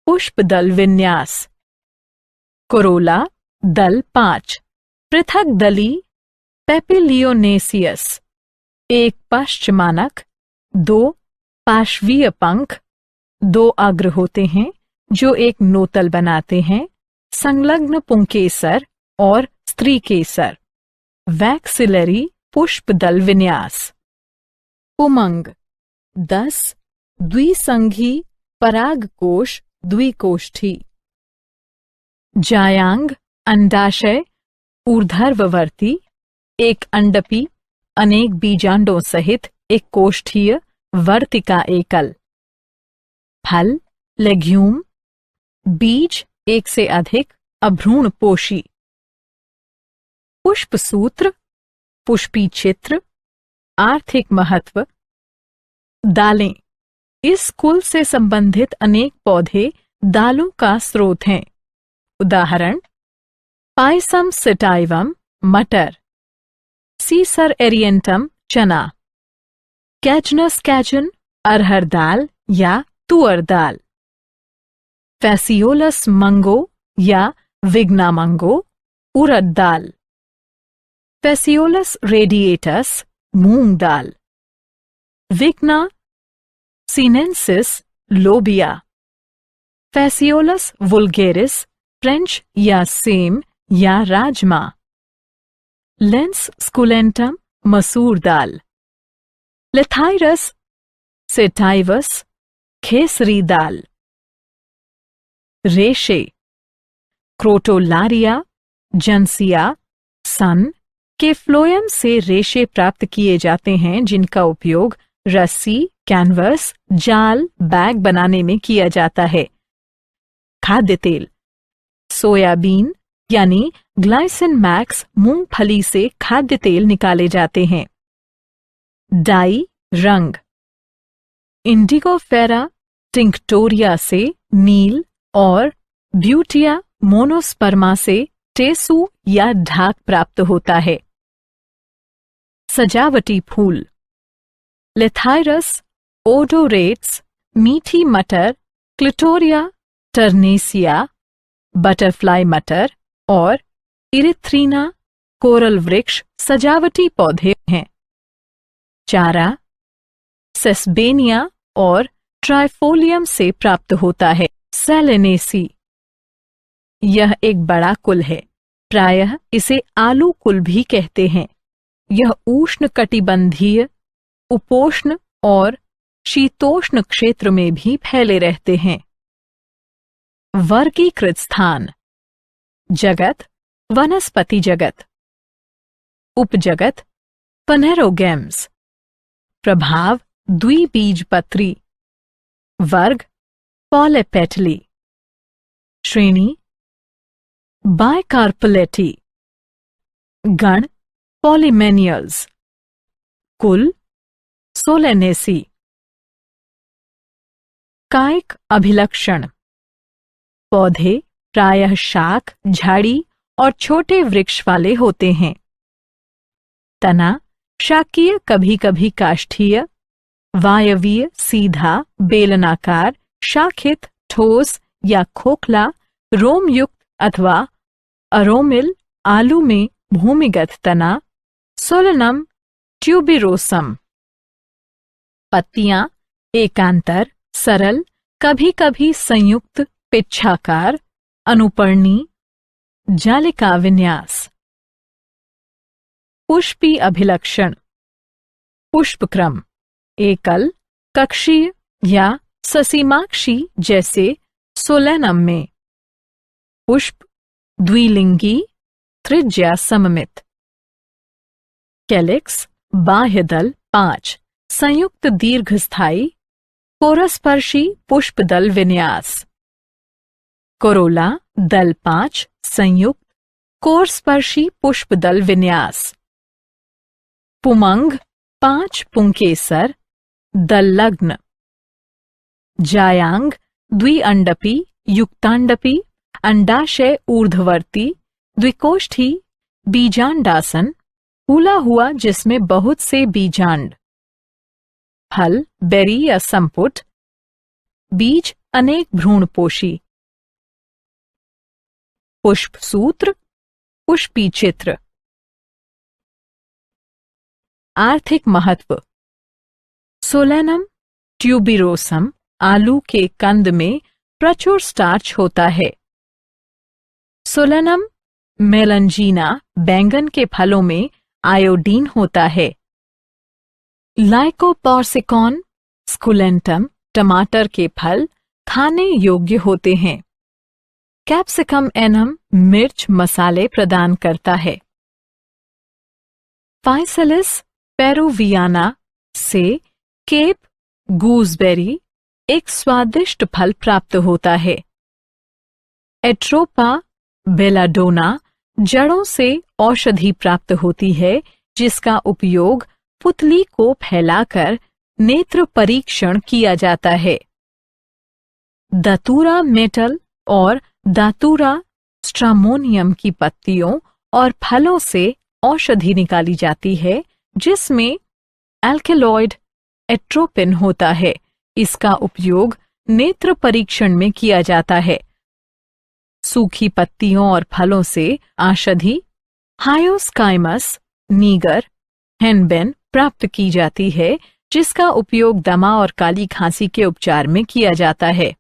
पुष्पदल विन्यास। कोरोला दल 5, पृथक दली, पेपिलियोनेसियस। एक पश्चमानक, 2 पार्श्वीय पंख, 2 अग्र होते हैं जो एक नोतल बनाते हैं, संलग्न पुंकेसर और स्त्री केसर। वैक्सिलरी पुष्पदल विन्यास। उमंग 10 द्विसंघी परागकोश द्विकोष्ठी। जायांग अंडाशय ऊर्ध्ववर्ती, एक अंडपी, अनेक बीजांडों सहित एक कोष्ठीय वर्तिका एकल। फल लेग्यूम। बीज एक से अधिक, अभ्रूणपोषी। पुष्पसूत्र, पुष्पी चित्र, आर्थिक महत्व। दालें। इस कुल से संबंधित अनेक पौधे दालों का स्रोत हैं। उदाहरण पायसम सिटाइवम मटर, सीसर एरिएंटम चना, कैजनस कैजन अरहर दाल या तुअर दाल, फैसियोलस मंगो या विग्ना मंगो उड़द दाल, फैसियोलस रेडिएटस मूंग दाल, विग्ना सीनेंसिस लोबिया, फैसियोलस वुल्गेरिस फ्रेंच या सेम या राजमा, लेंस स्कुलेंटम मसूर दाल, लेथाइरस सेटाइवस खेसरी दाल। रेशे क्रोटोलारिया जंसिया सन के फ्लोएम से रेशे प्राप्त किए जाते हैं, जिनका उपयोग रस्सी, कैनवस, जाल, बैग बनाने में किया जाता है। खाद्य तेल सोयाबीन यानी ग्लाइसिन मैक्स मूंगफली से खाद्य तेल निकाले जाते हैं। डाई रंग इंडिगोफेरा टिंक्टोरिया से नील और ब्यूटिया मोनोस्पर्मा से टेसू या ढाक प्राप्त होता है। सजावटी फूल लेथाइरस ओडोरेट्स, मीठी मटर, क्लिटोरिया टर्नेसिया, बटरफ्लाई मटर और इरिथ्रीना कोरल वृक्ष सजावटी पौधे हैं। चारा सेस्बेनिया और ट्राइफोलियम से प्राप्त होता है। सेलेनेसी यह एक बड़ा कुल है, प्रायः इसे आलू कुल भी कहते हैं। यह उष्ण कटिबंधीय, उपोष्ण और शीतोष्ण क्षेत्र में भी फैले रहते हैं। वर्गीकृत स्थान जगत वनस्पति जगत, उपजगत पनेरोगेम्स, प्रभाव द्विबीजपत्री, वर्ग पॉलीपेटली, श्रेणी बाइकार्पलेटी, गण पॉलीमेनियल्स, कुल सोलेनेसी। कायिक अभिलक्षण पौधे प्रायः शाख, झाड़ी और छोटे वृक्ष वाले होते हैं। तना शाकीय, कभी कभी काष्ठीय, वायवीय, सीधा, बेलनाकार, शाखित, ठोस या खोखला, रोमयुक्त अथवा अरोमिल, आलू में भूमिगत तना, सोलनम ट्यूबिरोसम। पत्तियां एकांतर, सरल, कभी कभी संयुक्त, पिच्छाकार, अनुपर्णी, जालिका विन्यास। पुष्पी अभिलक्षण पुष्पक्रम एकल, कक्षीय या ससीमाक्षी जैसे सोलेनम में। पुष्प द्विलिंगी, त्रिज्या सममित। कैलिक्स बाह्य दल 5, संयुक्त दीर्घस्थायी, कोरस्पर्शी पुष्पदल विन्यास। कोरोला दल 5, संयुक्त, कोरस्पर्शी पुष्पदल विन्यास। पुमंग 5 पुंकेसर, दल्लग्न। जायांग द्विअंडपी, युक्तांडपी, अंडाशय ऊर्ध्ववर्ती, द्विकोष्ठी, बीजांडासन, फूला हुआ जिसमें बहुत से बीजांड। फल बेरी या संपुट, बीज अनेक भ्रूणपोषी। पुष्प सूत्र, पुष्पी चित्र। आर्थिक महत्व सोलेनम ट्यूबिरोसम आलू के कंद में प्रचुर स्टार्च होता है। सोलेनम मेलंजीना बैंगन के फलों में आयोडीन होता है। लाइकोपोर्सिकॉन स्कुलेंटम टमाटर के फल खाने योग्य होते हैं। कैप्सिकम एनम मिर्च मसाले प्रदान करता है। फाइसलिस पेरुवियाना से केप गूसबेरी एक स्वादिष्ट फल प्राप्त होता है। एट्रोपा बेलाडोना जड़ों से औषधि प्राप्त होती है, जिसका उपयोग पुतली को फैलाकर नेत्र परीक्षण किया जाता है। दातूरा मेटल और दातूरा स्ट्रामोनियम की पत्तियों और फलों से औषधि निकाली जाती है, जिसमें एल्केलॉइड एट्रोपिन होता है। इसका उपयोग नेत्र परीक्षण में किया जाता है। सूखी पत्तियों और फलों से औषधि हायोस्काइमस नीगर हेनबेन प्राप्त की जाती है, जिसका उपयोग दमा और काली खांसी के उपचार में किया जाता है।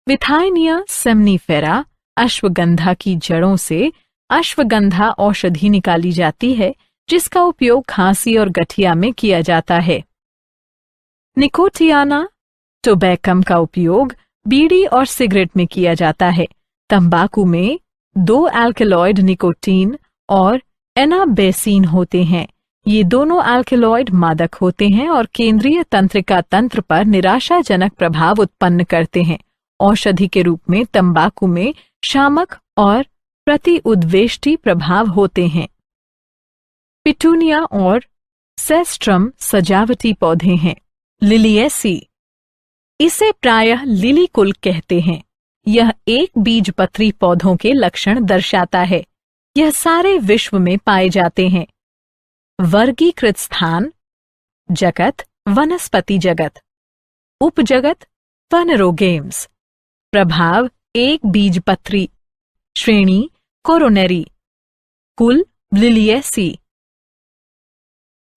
विथाइनिया सेमनीफेरा अश्वगंधा की जड़ों से अश्वगंधा औषधि निकाली जाती है, जिसका उपयोग खांसी और गठिया में किया जाता है। निकोटियाना टोबैकम का उपयोग बीड़ी और सिगरेट में किया जाता है। तंबाकू में 2 एल्कलॉइड निकोटीन और एनाबेसिन होते हैं। ये दोनों एल्कलॉइड मादक होते हैं और केंद्रीय तंत्रिका तंत्र पर निराशाजनक प्रभाव उत्पन्न करते हैं। औषधि के रूप में तंबाकू में शामक और प्रतिउद्वेष्टि प्रभाव होते हैं। पिटूनिया और सेस्ट्रम सजावटी पौधे हैं। लिलिएसी, इसे प्रायः लिली कुल कहते हैं। यह एक बीजपत्री पौधों के लक्षण दर्शाता है। यह सारे विश्व में पाए जाते हैं। वर्गीकृत स्थान: जगत, वनस्पति जगत। उपजगत: पनरोगेम्स। प्रभाव: एक बीजपत्री। श्रेणी: कोरोनरी। कुल: लिलिएसी।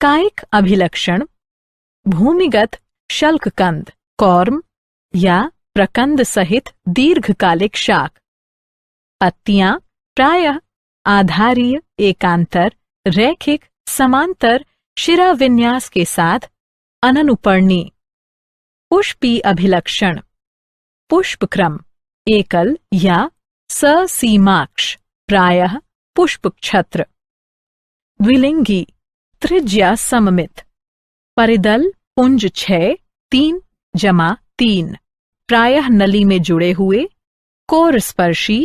कायिक अभिलक्षण: भूमिगत शल्ककंद, कॉर्म या प्रकंद सहित दीर्घकालिक शाक। पत्तियां प्रायः आधारीय, एकांतर, रैखिक, समांतर शिराविन्यास के साथ अननुपर्णी। पुष्पी अभिलक्षण: पुष्पक्रम एकल या ससीमाक्ष, प्रायः पुष्पक्षत्र। द्विलिंगी, त्रिज्या सममित। परिदल पुंज 6, 3+3, प्रायः नली में जुड़े हुए। कोरस्पर्शी,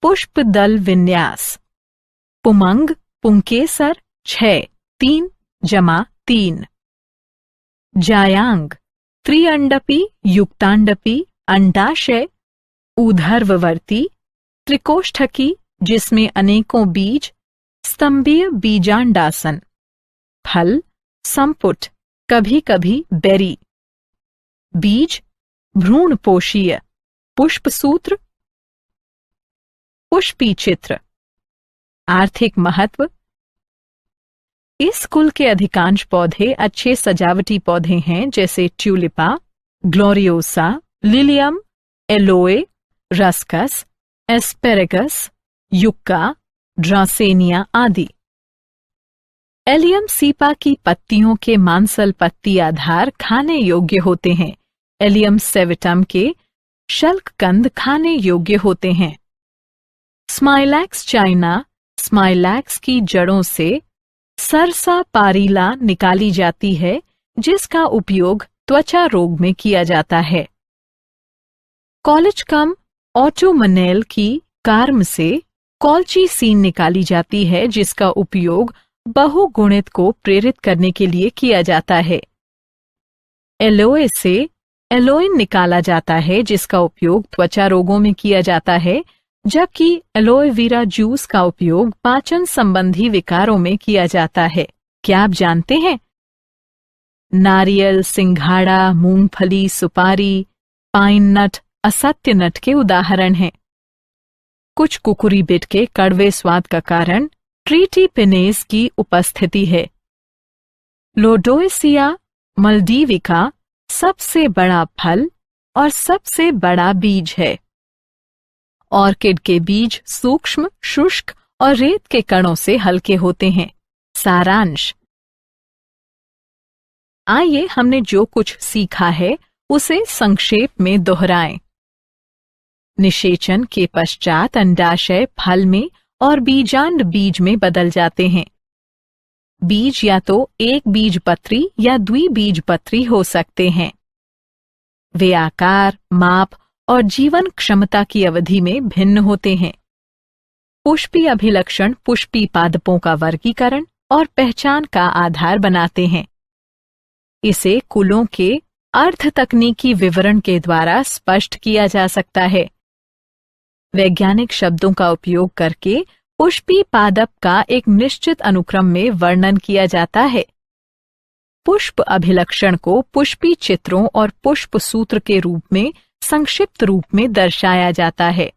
पुष्पदल विन्यास। पुमंग, पुंकेसर 6, 3+3। जायांग, त्रिअंडपी, युक्तांडपी, अंडाशय, ऊर्ध्ववर्ती, त्रिकोष्ठकी जिसमें अनेकों बीज, स्तंभीय बीजांडासन। फल: संपुट, कभी कभी बेरी। बीज: भ्रूणपोषीय। पुष्पसूत्र, पुष्पी चित्र। आर्थिक महत्व: इस कुल के अधिकांश पौधे अच्छे सजावटी पौधे हैं, जैसे Tulipa, Gloriosa, Lilium, Aloe, Ruscus, Asparagus, Yucca, Dracaena आदि। एलियम सीपा की पत्तियों के मांसल पत्ती आधार खाने योग्य होते हैं। एलियम सेविटम के शल्ककंद खाने योग्य होते हैं। स्माइलैक्स चाइना, स्माइलैक्स की जड़ों से सरसा पारीला निकाली जाती है, जिसका उपयोग त्वचा रोग में किया जाता है। कॉलेजकम ऑटोमनेल की कार्म से कॉल्चीसीन निकाली जाती है, जिसका उपयोग बहुगुणित को प्रेरित करने के लिए किया जाता है। एलोए से एलोइन निकाला जाता है, जिसका उपयोग त्वचा रोगों में किया जाता है, जबकि एलोए वीरा जूस का उपयोग पाचन संबंधी विकारों में किया जाता है। क्या आप जानते हैं? नारियल, सिंघाड़ा, मूंगफली, सुपारी, पाइन नट, असत्य नट के उदाहरण हैं। कुछ कुकुरीबिट के कड़वे स्वाद का कारण ट्रीटीपिनेज की उपस्थिति है। लोडोएसिया मल्डीविका सबसे बड़ा फल और सबसे बड़ा बीज है। ऑर्किड के बीज सूक्ष्म, शुष्क और रेत के कणों से हल्के होते हैं। सारांश: आइए हमने जो कुछ सीखा है उसे संक्षेप में दोहराएं। निषेचन के पश्चात अंडाशय फल में और बीजांड बीज में बदल जाते हैं। बीज या तो एक बीजपत्री या द्विबीजपत्री हो सकते हैं। वे आकार, माप और जीवन क्षमता की अवधि में भिन्न होते हैं। पुष्पी अभिलक्षण पुष्पी पादपों का वर्गीकरण और पहचान का आधार बनाते हैं। इसे कुलों के अर्ध तकनीकी विवरण के द्वारा स्पष्ट किया जा सकता है। वैज्ञानिक शब्दों का उपयोग करके पुष्पी पादप का एक निश्चित अनुक्रम में वर्णन किया जाता है। पुष्प अभिलक्षण को पुष्पी चित्रों और पुष्प सूत्र के रूप में संक्षिप्त रूप में दर्शाया जाता है।